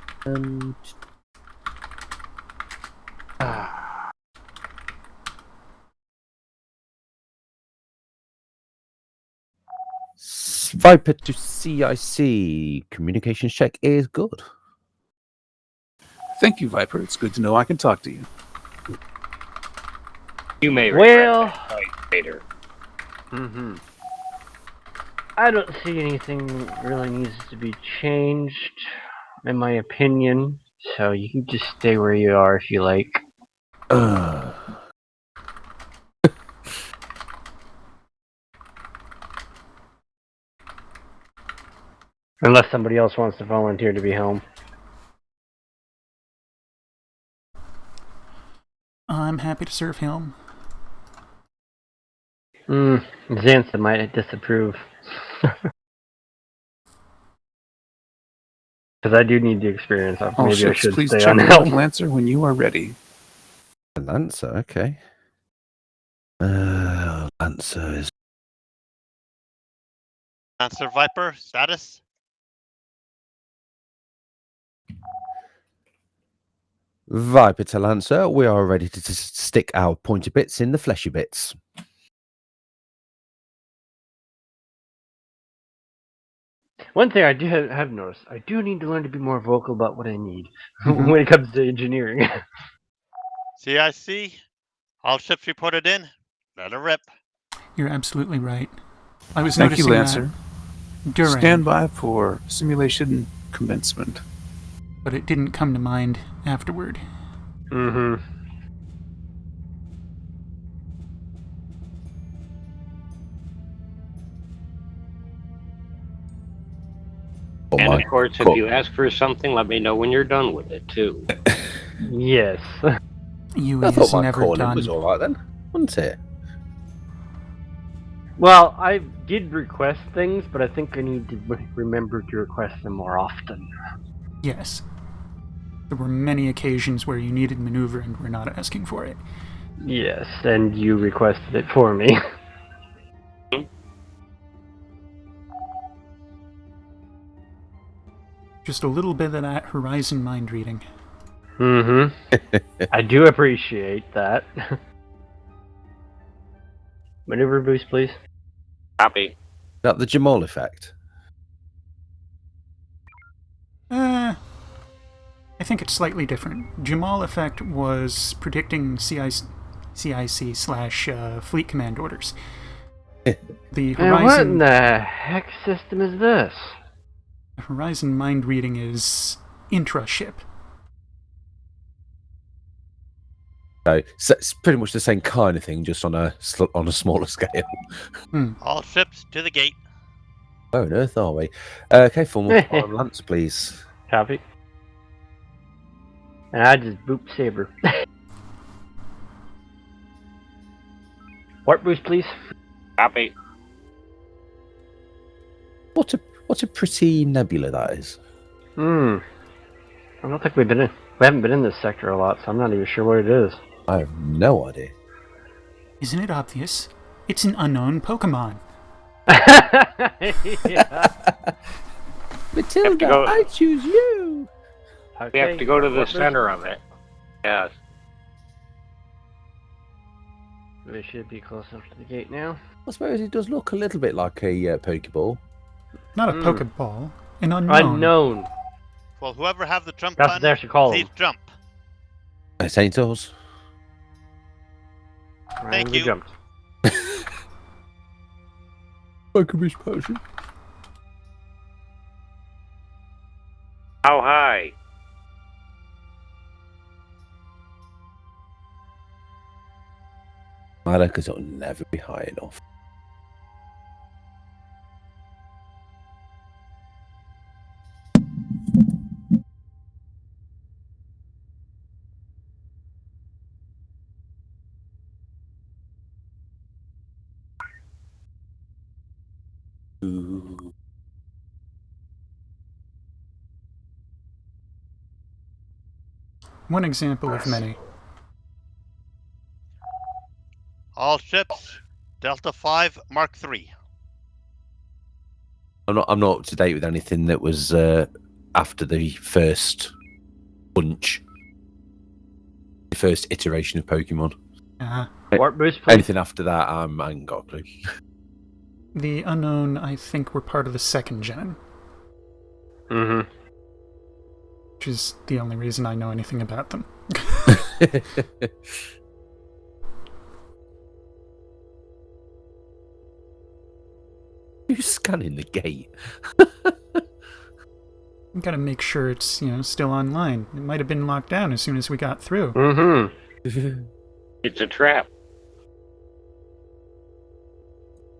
Viper to CIC. Communications check is good. Thank you, Viper. It's good to know I can talk to you. You may regret that later. I don't see anything that really needs to be changed, in my opinion. So you can just stay where you are if you like. Unless somebody else wants to volunteer to be home. I'm happy to serve Helm. Xantha might disapprove. Because I do need the experience. All Maybe I ships, should please stay check on in Helm. with Lancer when you are ready. Lancer, okay. Lancer is... Lancer Viper, status? Viper to Lancer, we are ready to stick our pointy bits in the fleshy bits. One thing I do have noticed, I do need to learn to be more vocal about what I need when it comes to engineering. CIC, all ships reported in. Let her rip. You're absolutely right. I was Thank you, noticing Lancer. that during, Stand by for simulation commencement. but it didn't come to mind afterward. Mm-hmm. Oh And my of course, if you ask for something, let me know when you're done with it, too. Yes. You I thought is my never calling done. was alright then, wasn't it? Well, I did request things, but I think I need to remember to request them more often. Yes. There were many occasions where you needed maneuver and were not asking for it. Yes, and you requested it for me. Just a little bit of that Horizon mind reading. Mm-hmm. I do appreciate that. Maneuver boost, please. Copy. Is that the Jamal effect? I think it's slightly different. Jamal effect was predicting CIC slash fleet command orders. The And what Horizon in the heck system is this? Horizon mind reading is intra-ship. So it's pretty much the same kind of thing, just on a smaller scale. All ships to the gate. Where on earth are we? Okay, formal prime Lance, please. Copy. And I just boop Saber. Warp boost, please. Copy. What a pretty nebula that is. I don't think we haven't been in this sector a lot, so I'm not even sure what it is. I have no idea. Isn't it obvious? It's an unknown Pokemon. Matilda, I choose you. Okay, We have to go to the warp boost. center of it. Yes. We should be close enough to the gate now. I suppose it does look a little bit like a Pokeball. Not a Pokeball. An unknown. Unknown. Well, whoever have the jump That's what they button, actually call please them. jump. It ain't us. Thank we you. jumped. Alchemist potion. How high? Because it'll never be high enough. Ooh. One example of many. All ships, Delta 5 Mark III. I'm not up to date with anything that was after the first bunch, the first iteration of Pokemon. Warp boost, please. Anything after that, I ain't got a clue. The unknown, I think, were part of the second gen. Mm-hmm. Which is the only reason I know anything about them. Who's scanning the gate? We gotta make sure it's, still online. It might have been locked down as soon as we got through. Mm-hmm. It's a trap.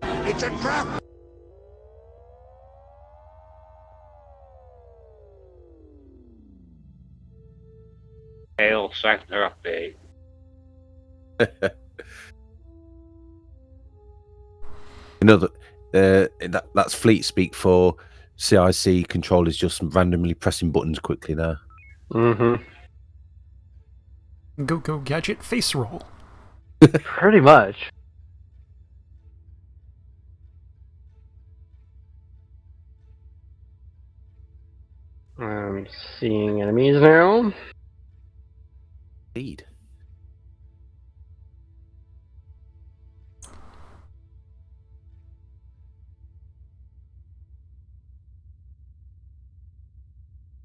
It's a trap! Hail sector update. That's fleet speak for CIC controllers just randomly pressing buttons quickly now. Mm-hmm. Go gadget face roll. Pretty much. I'm seeing enemies now. Indeed.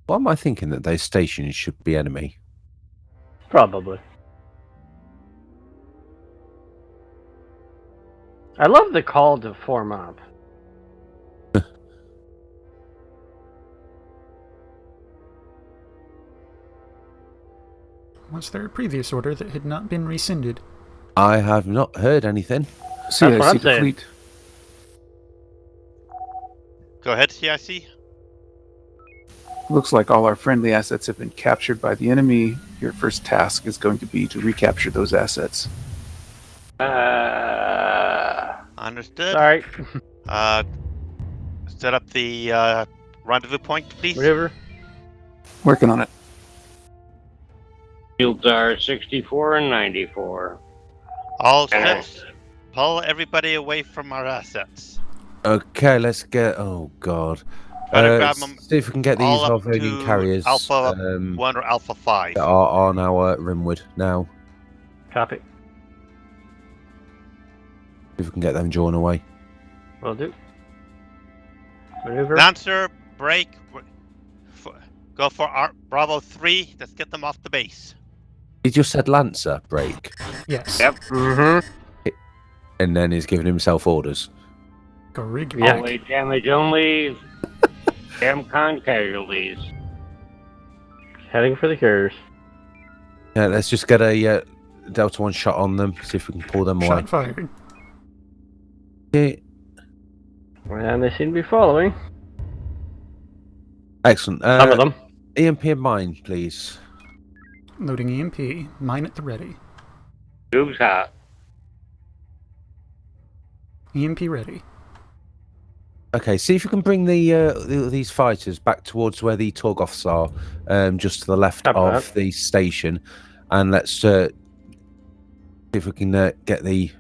Why am I thinking that those stations should be enemy? Probably. I love the call to form up. Was there a previous order that had not been rescinded? I have not heard anything. CIC what I'm to saying. fleet. Go ahead, CIC. Looks like all our friendly assets have been captured by the enemy. Your first task is going to be to recapture those assets. Understood. Sorry. Set up the rendezvous point, please. Whatever. Working on it. Fields are 64 and 94. All ships, pull everybody away from our assets. Okay, let's get. Oh God. Try to grab them. See if we can get these all up Valvonian to carriers Alpha 1 or Alpha 5. that are on our rimward now. Copy. See if we can get them drawn away. Will do. Maneuver. Lancer, break. Go for Bravo 3. Let's get them off the base. He just said Lancer break. Yes. Yep. Mm-hmm. And then he's giving himself orders. Go rig Yeah. back. Only damage only. Damcon casualties. Heading for the carriers. Yeah, let's just get a Delta 1 shot on them. See if we can pull them away. Shot fired. Yeah. And they seem to be following. Excellent. Some of them. EMP in mine, please. Loading EMP. Mine at the ready. Tubes hot. EMP ready. Okay, see if you can bring these fighters back towards where the Torgoths are, just to the left of the station, and let's see if we can get the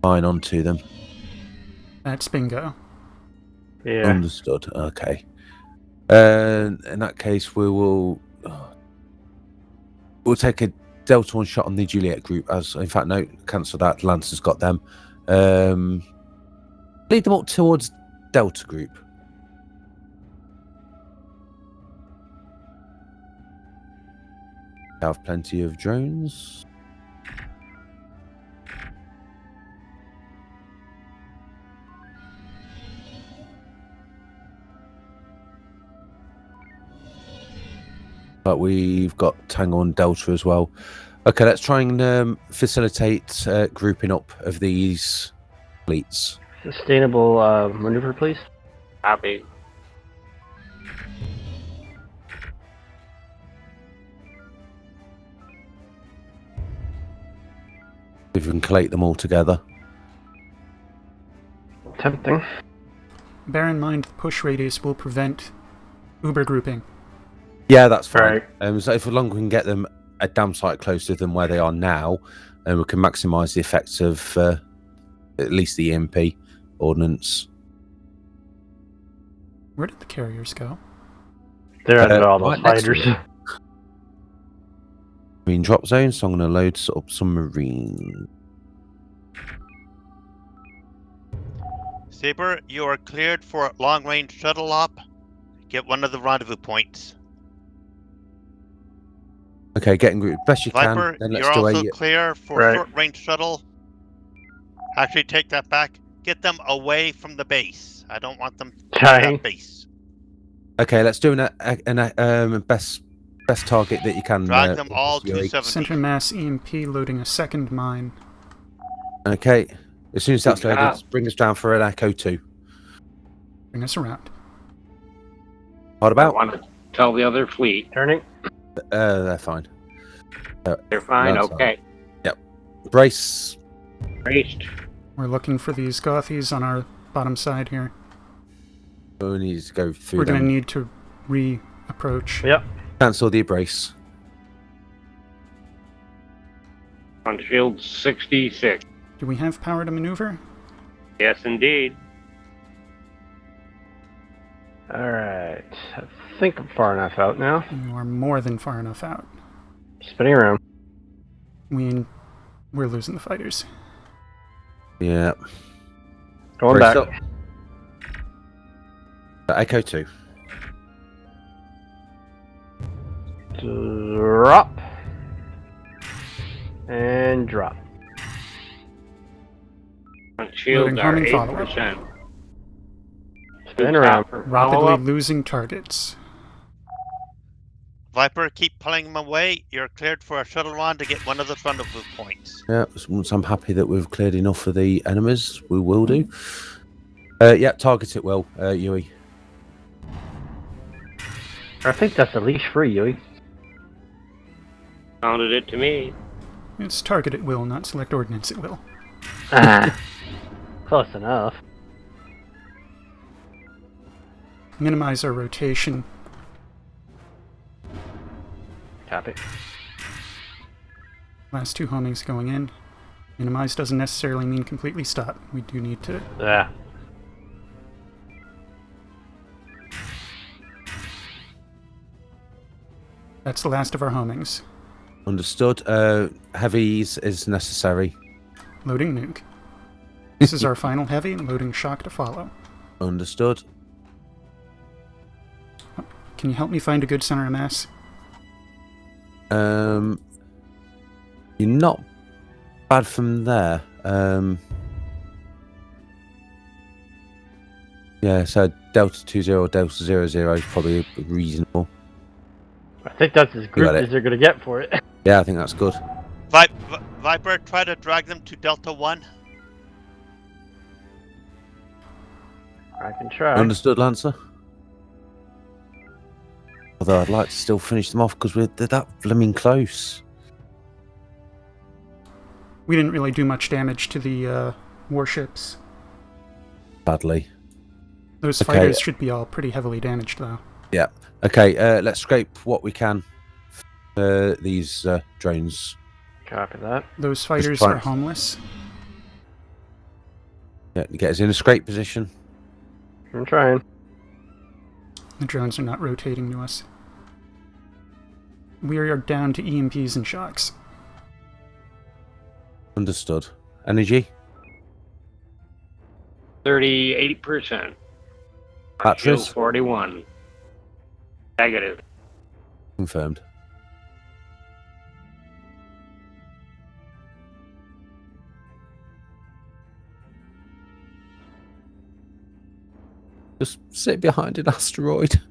mine onto them. That's bingo. Yeah. Understood. Okay. In that case, we'll take a Delta 1 shot on the Juliet group. As in fact, no, cancel that. Lancer's got them. Lead them up towards Delta group. Have plenty of drones. But we've got Tango and Delta as well. Okay, let's try and facilitate grouping up of these fleets. Sustainable maneuver, please. Copy. If we can collate them all together. Tempting. Bear in mind the push radius will prevent Uber grouping. Yeah, that's fine. Right. So if long we can get them a damn sight closer than where they are now, and we can maximise the effects of at least the EMP ordnance. Where did the carriers go? They're under all those right next to fighters. it. Marine drop zone, so I'm going to load up some marine. Saber, you are cleared for long-range shuttle op. Get one of the rendezvous points. Okay, getting grouped best you Viper, can. Then let's you're do also a clear for short-range shuttle. Actually, take that back. Get them away from the base. I don't want them to that base. Okay, let's do an best target that you can. Drag them all to Fury. 70. Center mass EMP loading a second mine. Okay, as soon as that's loaded, bring us down for an Echo 2. Bring us around. What about? I want to tell the other fleet. Turning. They're fine. They're fine? That's Okay. Yep. Brace. Braced. We're looking for these Gothies on our bottom side here. We need to go through We're going to them. need to re-approach. Yep. Cancel the brace. On shield 66. Do we have power to maneuver? Yes, indeed. Alright. I think I'm far enough out now. You are more than far enough out. Spinning around. We're losing the fighters. Yeah. Going Brace back. up. Echo 2. Drop. And drop. On shields Loading are homing follow-up. 8%. Spin around. Rapidly losing targets. Viper, keep pulling them away. You're cleared for a shuttle run to get one of the rendezvous points. Yeah, once I'm happy that we've cleared enough of the enemies, we will do. Yeah, target it well, Yui. I think that's a leash free, Yui. Sounded it to me. It's target at will, not select ordnance at will. Close enough. Minimize our rotation. Copy. Last 2 homings going in. Minimize doesn't necessarily mean completely stop. We do need to... Yeah. That's the last of our homings. Understood. Heavies is necessary. Loading nuke. This is our final heavy, loading shock to follow. Understood. Can you help me find a good center of mass? You're not bad from there. Yeah, so Delta 20, Delta 00 is probably reasonable. I think that's as group as they're going to get for it. Yeah, I think that's good. Viper, try to drag them to Delta 1. I can try. Understood, Lancer. Although I'd like to still finish them off because they're that blooming close. We didn't really do much damage to the warships. Badly. Those fighters should be all pretty heavily damaged, though. Yeah. Okay, let's scrape what we can for these drones. Copy that. Those fighters are homeless. Yeah, get us in a scrape position. I'm trying. The drones are not rotating to us. We are down to EMPs and shocks. Understood. Energy? 38%. Batteries? Shield 41. Negative. Confirmed. Just sit behind an asteroid.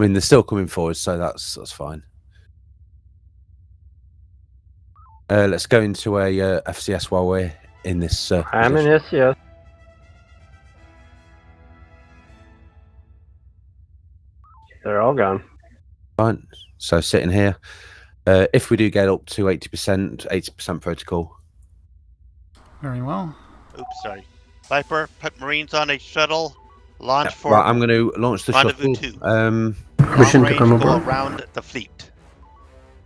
I mean, they're still coming forward, so that's fine. Let's go into a FCS while we're in this. I'm in SCS. They're all gone. Fine. So sitting here. If we do get up to 80% protocol. Very well. Oops, sorry. Viper, put Marines on a shuttle. Launch for Right, I'm going to launch the rendezvous shuttle. 2. Permission to come go aboard? around the fleet.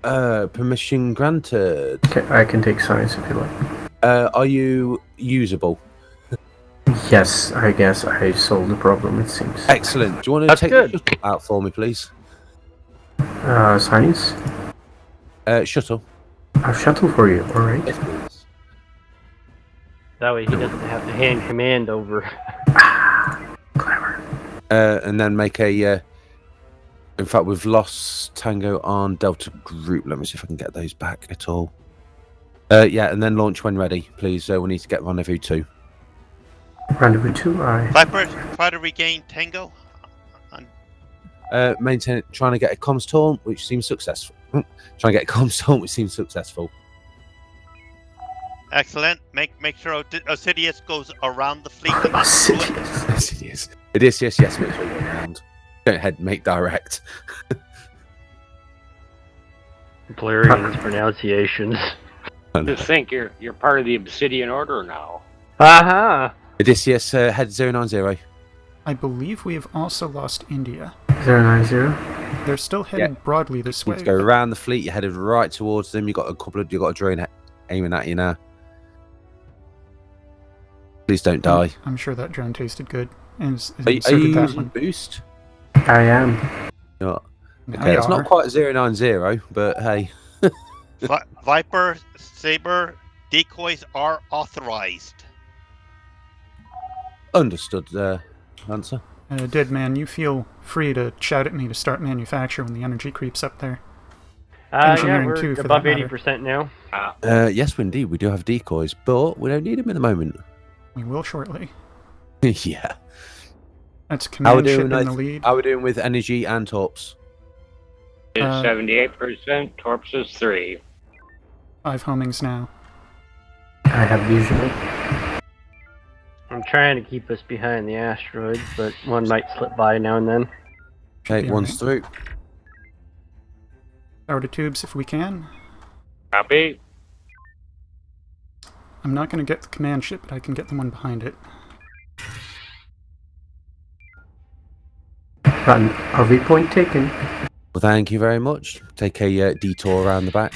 Permission granted. Okay, I can take science if you like. Are you usable? Yes, I guess I solved the problem, it seems. Excellent. Do you want to take the shuttle out for me, please? Science? Shuttle. A shuttle for you, alright. Yes, please. That way he doesn't have to hand command over. Clever. And then make a... in fact, we've lost Tango on Delta Group. Let me see if I can get those back at all. Yeah, and then launch when ready, please. We need to get Rendezvous 2. Rendezvous 2, aye. Viper, try to regain Tango. Maintain trying to get a comms taunt, which seems successful. Trying to get a comms taunt, which seems successful. Excellent. Make sure Osidious goes around the fleet. Osidious. It is, yes, make sure you go around. Don't head, make direct. Blurring pronunciations. To think you're part of the Obsidian Order now. Aha! Odysseus, head 090. I believe we have also lost India. 090. They're still heading broadly this You way. need to go around the fleet. You're headed right towards them. You got a drone aiming at you now. Please don't die. I'm sure that drone tasted good. And Are you using boost? I am. Not. Okay, it's not quite 090, but hey. Viper, Saber, decoys are authorized. Understood, Lancer. Dead man, you feel free to shout at me to start manufacture when the energy creeps up there. Yeah, Engineering we're too, for above that matter. 80% now. Yes, indeed, we do have decoys, but we don't need them at the moment. We will shortly. Yeah. That's command ship in the with, lead. how are we doing with energy and torps? It's 78%, Torps is 3. 5 homings now. I have visual. I'm trying to keep us behind the asteroids, but one might slip by now and then. Okay, one's through. Power to tubes if we can. Copy. I'm not going to get the command ship, but I can get the one behind it. Run. RV point taken. Well, thank you very much. Take a detour around the back.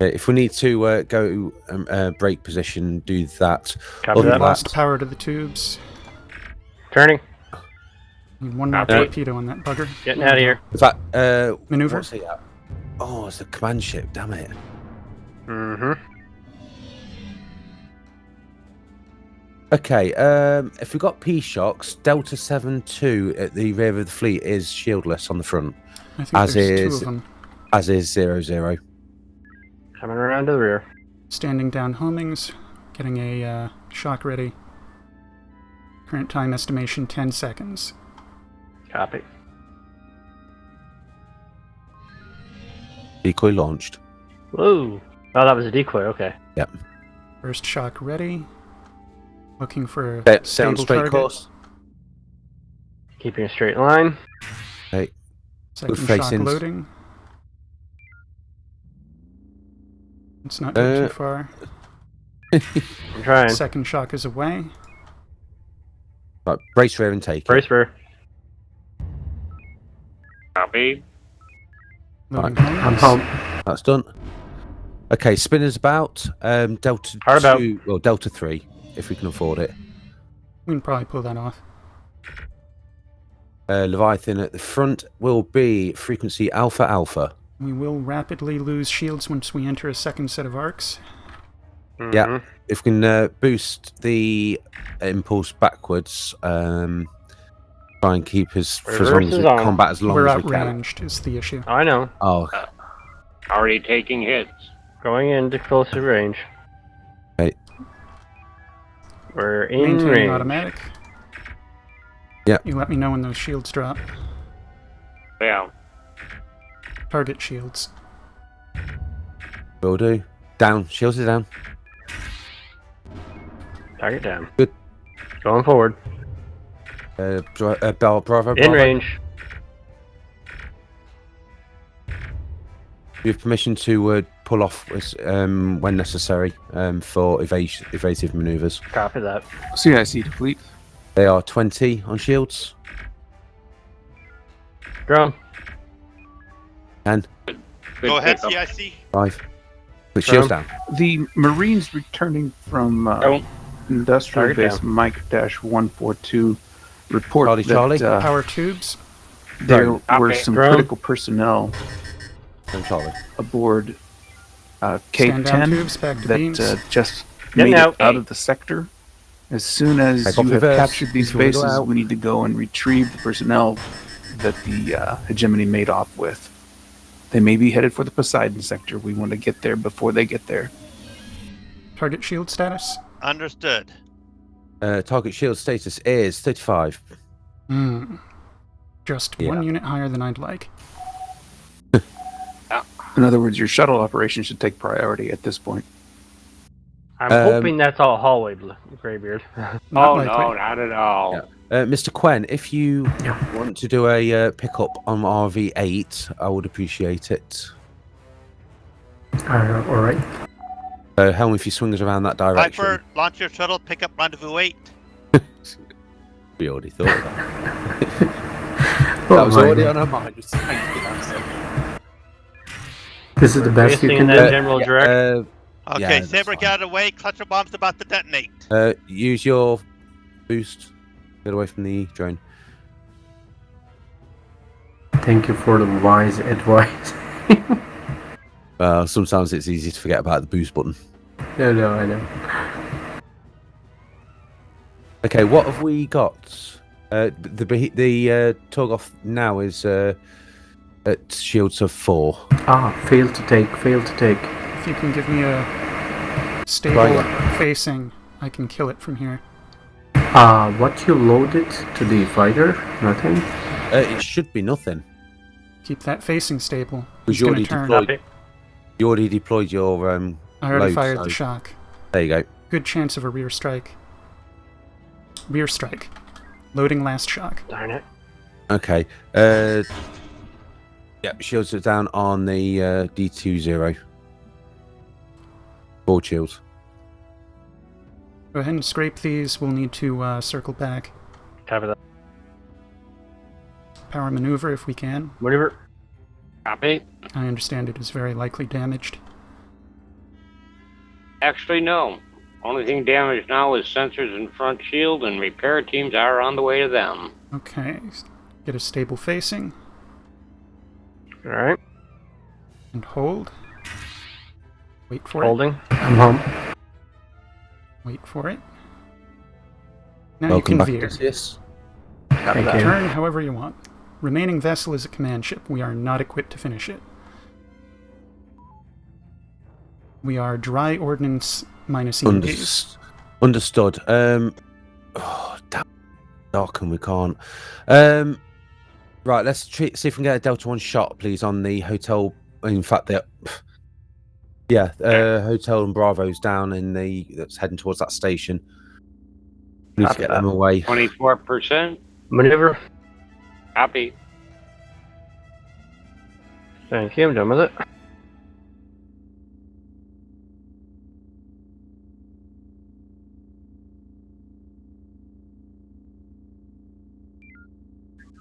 If we need to go break position, do that. Copy that. Lost power to the tubes. Turning. Need one more torpedo on that bugger. Getting out of here. In fact, maneuver. What's he at? Oh, it's the command ship. Damn it. Mm-hmm. Okay. If we got P shocks, Delta 7-2 at the rear of the fleet is shieldless on the front, I think there's 2 of them. As is 00. Coming around to the rear. Standing down homings, getting a shock ready. Current time estimation 10 seconds. Copy. Decoy launched. Whoa. Oh, that was a decoy. Okay. Yep. First shock ready. Looking for a Sound stable straight target. course. Keeping a straight line. Okay. Second Good shock facings. loading. Let's not go too far. I'm trying. Second shock is away. Right, brace rear and take. Brace rear. Copy. Loading Right. homings. I'm home. That's done. Okay, spinners about. Delta Hard about. 2, well, Delta 3, if we can afford it. We can probably pull that off. Leviathan at the front will be frequency Alpha Alpha. We will rapidly lose shields once we enter a second set of arcs. Mm-hmm. Yeah, if we can boost the impulse backwards, try and keep us for as long as we combat as long We're as we can. outranged is the issue. I know. Oh, Already taking hits. Going into closer range. okay. We're in Maintaining range. automatic. Yeah. You let me know when those shields drop. Yeah. Target shields. Will do. Down. Shields are down. Target down. Good. Going forward. Bravo. In range. You have permission to pull off when necessary for evasive maneuvers. Copy that. CIC to fleet. They are 20 on shields. Drone. 10. Go ahead, pickup. CIC. 5. Put shields down. The Marines returning from industrial Target base down. Mike-142 report Charlie, that Charlie. Power tubes. there were Okay. some Drone. critical personnel And Charlie. aboard Stand down K-10 tubes, back to beams. that just Getting made out. it out of the sector. As soon as Take off you have reverse. captured these If you wanna go bases, out. we need to go and retrieve the personnel that the hegemony made off with. They may be headed for the Poseidon sector. We want to get there before they get there. Target shield status. Understood. Target shield status is 35. Just Yeah. 1 unit higher than I'd like. In other words, your shuttle operation should take priority at this point. I'm hoping that's all hallway, Greybeard. Not Oh likely. no, not at all. Yeah. Mr. Quen, if you want to do a pickup on RV8, I would appreciate it. All right. Helm, if you swing us around that direction. Viper, launch your shuttle, pick up rendezvous 8. We already thought of that. That was already on our mind. This is the best you can do. General direct. Okay, Saber, get out of the way. Cluster bomb's about to detonate. Use your boost. Get away from the drone. Thank you for the wise advice. Sometimes it's easy to forget about the boost button. No, I know. Okay, what have we got? The tug off now is at shields of 4. Failed to take. If you can give me a stable facing, I can kill it from here. What you loaded to the fighter? Nothing? It should be nothing. Keep that facing stable. Because you already deployed your I already fired the shock. There you go. Good chance of a rear strike. Rear strike. Loading last shock. Darn it. Okay. Shields are down on the D20. 4 shields. Go ahead and scrape these. We'll need to circle back. Cover that. Power maneuver if we can. Maneuver. Copy. I understand it is very likely damaged. Actually, no. Only thing damaged now is sensors in front shield, and repair teams are on the way to them. Okay. Get a stable facing. Alright. And hold. Wait for Holding. I'm home. Wait for it. Now Welcome you back, can veer. Odysseus. Thank you. Turn however you want. Remaining vessel is a command ship. We are not equipped to finish it. We are dry ordnance minus EMPs. Understood. Damn. Dark and we can't. Right, let's see if we can get a Delta 1 shot, please, on the hotel. In fact, hotel and Bravo's down in that's heading towards that station. We need to get them away. 24%. Maneuver. Copy. Thank you, I'm done with it.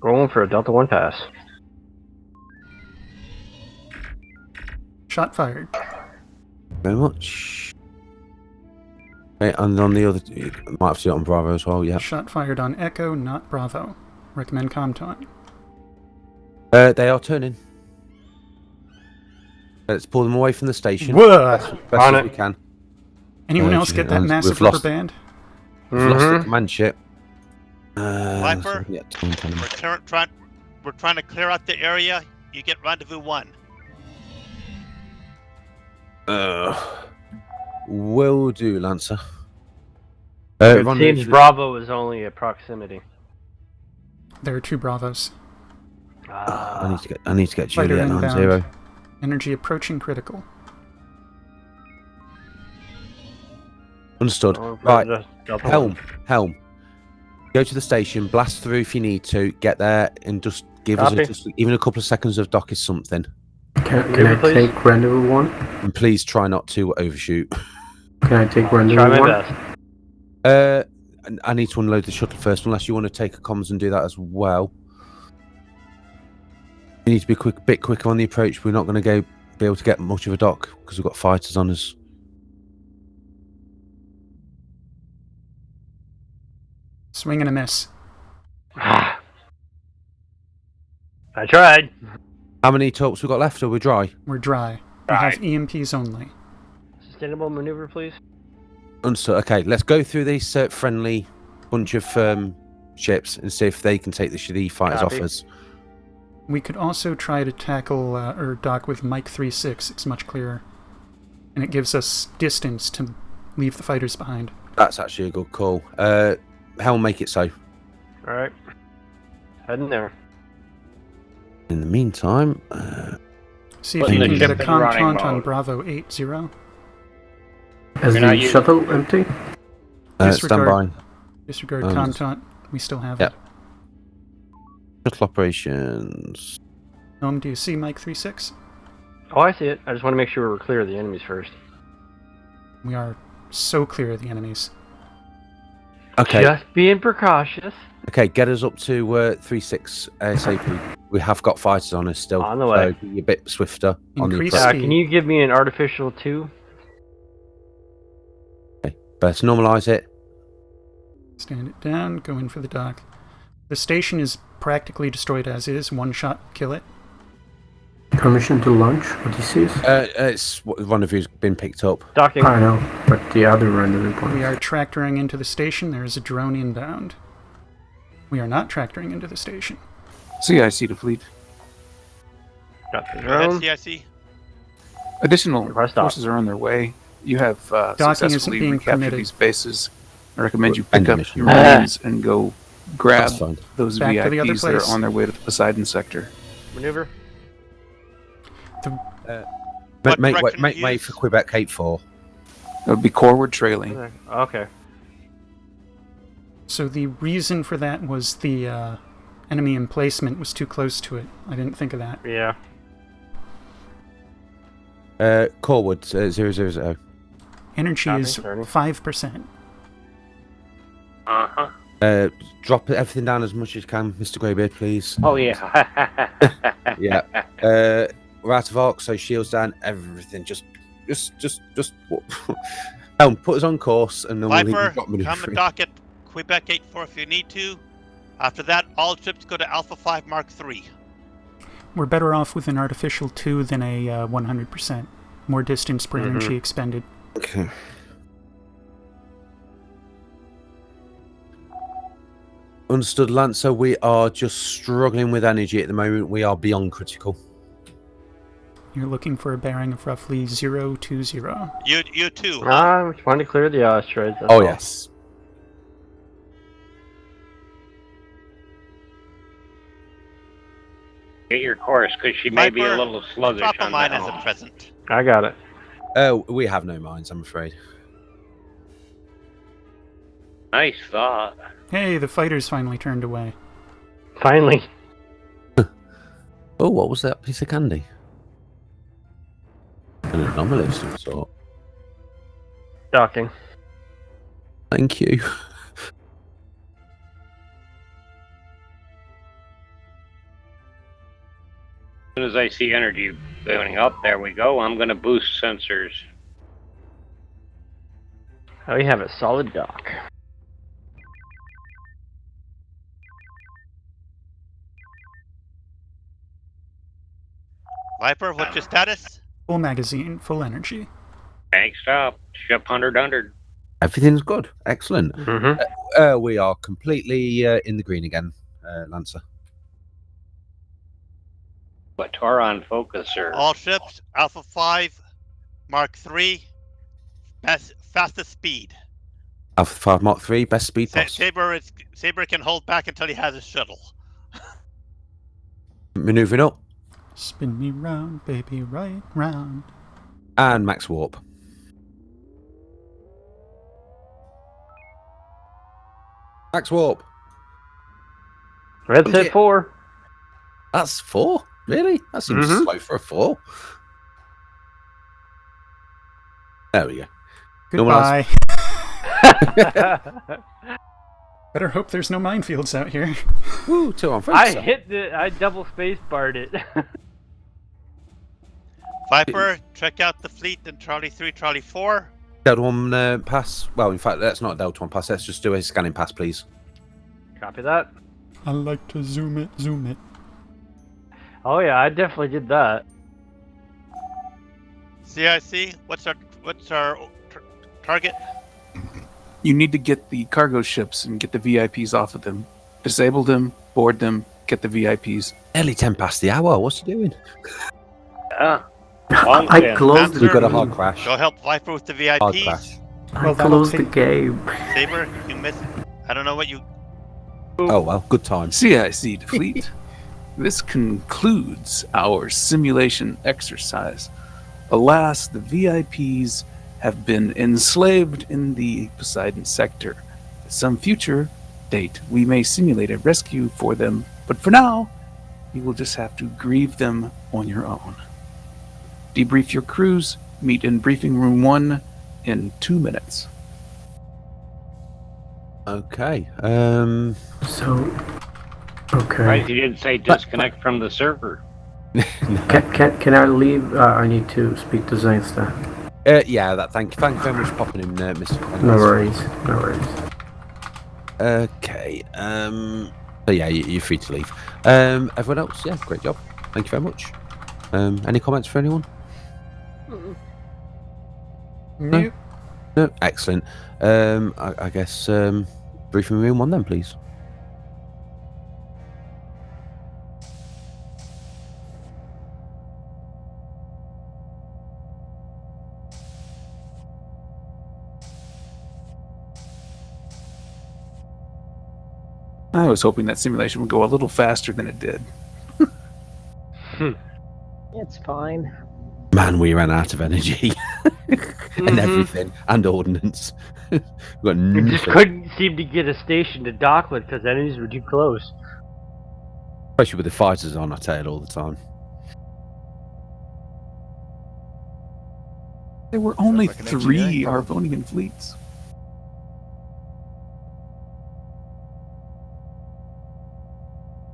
Rolling for a Delta 1 pass. Shot fired. Very much. Okay, and on the other, you might have to do it on Bravo as well, yeah. Shot fired on Echo, not Bravo. Recommend comm They are turning. Let's pull them away from the station. Best as we can. Anyone else get that massive rubber band? We've lost the command ship. Viper, we're trying to clear out the area. You get rendezvous 1. Will do, Lancer. It seems Bravo is only a proximity. There are 2 Bravos. I need to get Fighter Juliet inbound. 90. Energy approaching critical. Understood. Right. Helm. Go to the station, blast through if you need to, get there and just give us even a couple of seconds of dock is something. Can I take rendezvous 1? And please try not to overshoot. Can I take rendezvous 1? Try my best. I need to unload the shuttle first, unless you want to take a comms and do that as well. We need to be bit quicker on the approach. We're not going to be able to get much of a dock because we've got fighters on us. Swing and a miss. I tried. How many talks we got left? Or we're dry? We're dry. We have EMPs only. Sustainable maneuver, please. Understood. Okay, let's go through this friendly bunch of ships and see if they can take the shitty fighters off us. We could also try to tackle or dock with Mike 3-6. It's much clearer. And it gives us distance to leave the fighters behind. That's actually a good call. Helm, make it so. Alright. Heading there. In the meantime... see if you can get a comm on Bravo 8-0. Is the shuttle empty? Stand by. Disregard comm We still have Yep. it. Shuttle operations. Do you see Mike 36? Oh, I see it. I just want to make sure we're clear of the enemies first. We are so clear of the enemies. Okay. Just being precautious. Okay, get us up to 3-6 ASAP. We have got fighters on us still. On the way. So be a bit swifter on the Increase approach. speed. Can you give me an artificial 2? Okay. Best normalize it. Stand it down, go in for the dock. The station is practically destroyed as is. One shot, kill it. Permission to launch Odysseus? It's one of you's been picked up. Docking. I know, but the other rendezvous point. We are tractoring into the station. There is a drone inbound. We are not tractoring into the station. CIC to fleet. Got the Go ahead, drone. CIC. Additional Press stop. forces are on their way. You have isn't successfully being recaptured permitted. these bases. I recommend you End pick up mission. your marines and go grab That's fine. those Back to the other VIPs that are place. on their way to the Poseidon sector. Maneuver. What Make direction way to use? for Quebec 8-4. That would be forward trailing. Okay. So the reason for that was the enemy emplacement was too close to it. I didn't think of that. Yeah. Corwood 000. Energy Copy, is turning. 5%. Uh-huh. Drop everything down as much as you can, Mr. Greybeard, please. Oh, yeah. Yeah. We're out of arc, so shields down, everything. Just put us on course, and then we'll Viper, drop come and maneuvering. dock at Quebec 8-4 if you need to. After that, all ships go to Alpha 5 Mark 3. We're better off with an artificial 2 than a 100%. More distance per energy expended. Okay. Understood, Lancer. We are just struggling with energy at the moment. We are beyond critical. You're looking for a bearing of roughly 020. You too. I'm trying to clear the asteroids. that's Oh, all. yes. Get your course, because she may be a Viper, little sluggish Drop a on mine that. as a present. I got it. We have no mines, I'm afraid. Nice thought. Hey, the fighters finally turned away. Finally. Oh, what was that piece of candy? An anomaly of some sort. Docking. Thank you. As soon as I see energy going up, there we go. I'm going to boost sensors. Oh, we have a solid dock. Viper, what's your status? Full magazine, full energy. Tank stop. Ship 100. Everything's good. Excellent. Mm-hmm. We are completely in the green again, Lancer. But Toron focuser. All ships, Alpha 5 Mark 3, fastest speed. Alpha 5 Mark 3, best speed possible. Saber can hold back until he has his shuttle. Maneuvering up. Spin me round, baby, right round. And max warp. Max warp. Red Oh, set yeah. 4. That's 4? Really? That seems slow for a 4. There we go. Goodbye. Better hope there's no minefields out here. Woo, 2 on 3. I double space barred it. Viper, check out the fleet in Charlie 3, Charlie 4. Delta 1 pass. Well, in fact, that's not a Delta 1 pass. Let's just do a scanning pass, please. Copy that. I like to zoom it, zoom it. Oh yeah, I definitely did that. CIC, what's our target? You need to get the cargo ships and get the VIPs off of them. Disable them, board them, get the VIPs. Nearly 10 past the hour. What's he doing? I closed We've got a hard crash. Go help Viper with the VIPs. Hard crash. I closed the game. Saber, you missed. I don't know what you. Oh, well, good time. CIC to fleet. This concludes our simulation exercise. Alas, the VIPs have been enslaved in the Poseidon sector. At some future, date, we may simulate a rescue for them, but for now, you will just have to grieve them on your own. Debrief your crews, meet in briefing room 1 in 2 minutes. Okay. Okay. Right, you didn't say disconnect from the server. Can I leave? I need to speak to Zainsta. Yeah, thank you very much for popping in, Mr. Collins. No worries. Okay. So yeah, you're free to leave. Everyone else, yeah, great job. Thank you very much. Any comments for anyone? Nope. No, excellent. I guess briefing room 1 then, please. I was hoping that simulation would go a little faster than it did. It's fine. Man, we ran out of energy and everything, and ordnance. We got We just nothing, couldn't seem to get a station to dock with because enemies were too close. especially with the fighters on our tail all the time. There were only like an 3 engineering problem. Arvonian fleets.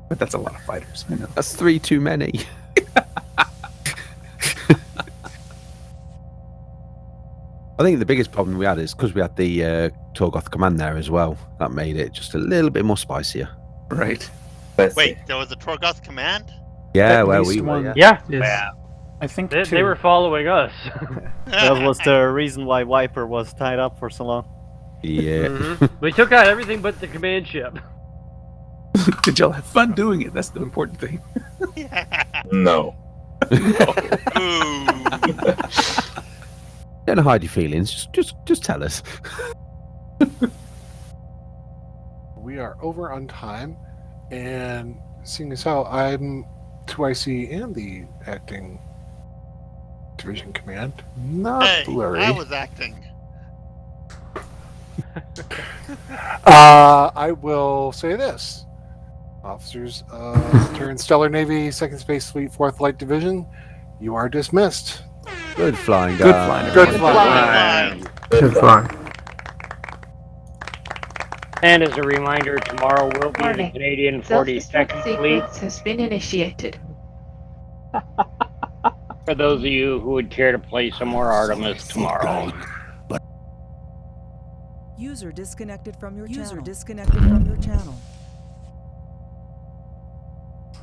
But that's a lot of fighters, I know. That's 3 too many. I think the biggest problem we had is because we had the Torgoth command there as well. That made it just a little bit more spicier. Right. Wait, there was a Torgoth command? Yeah, At where least we were. one. Yeah. Yeah, I think they two. were following us. That was the reason why Viper was tied up for so long. Yeah. We took out everything but the command ship. Did y'all have fun doing it? That's the important thing. No. Don't hide your feelings. Just tell us. We are over on time, and seeing as how I'm 2IC and the acting division command, not Hey, blurry. I was acting. I will say this. Officers of Terran Stellar Navy, 2nd Space Fleet, 4th Light Division, you are dismissed. Good flying, Good guys. flying. Good everyone. flying. Good flying. And as a reminder, tomorrow will be the Warning. Canadian Self-destruct 42nd Fleet. sequence has been initiated. For those of you who would care to play some more Artemis tomorrow. User disconnected from your channel.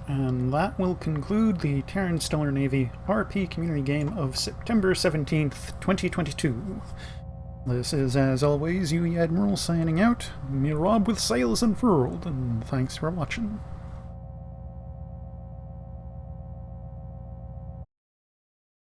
And that will conclude the Terran Stellar Navy RP community game of September 17th, 2022. This is, as always, UE Admiral signing out. Me Rob with sails unfurled, and thanks for watching.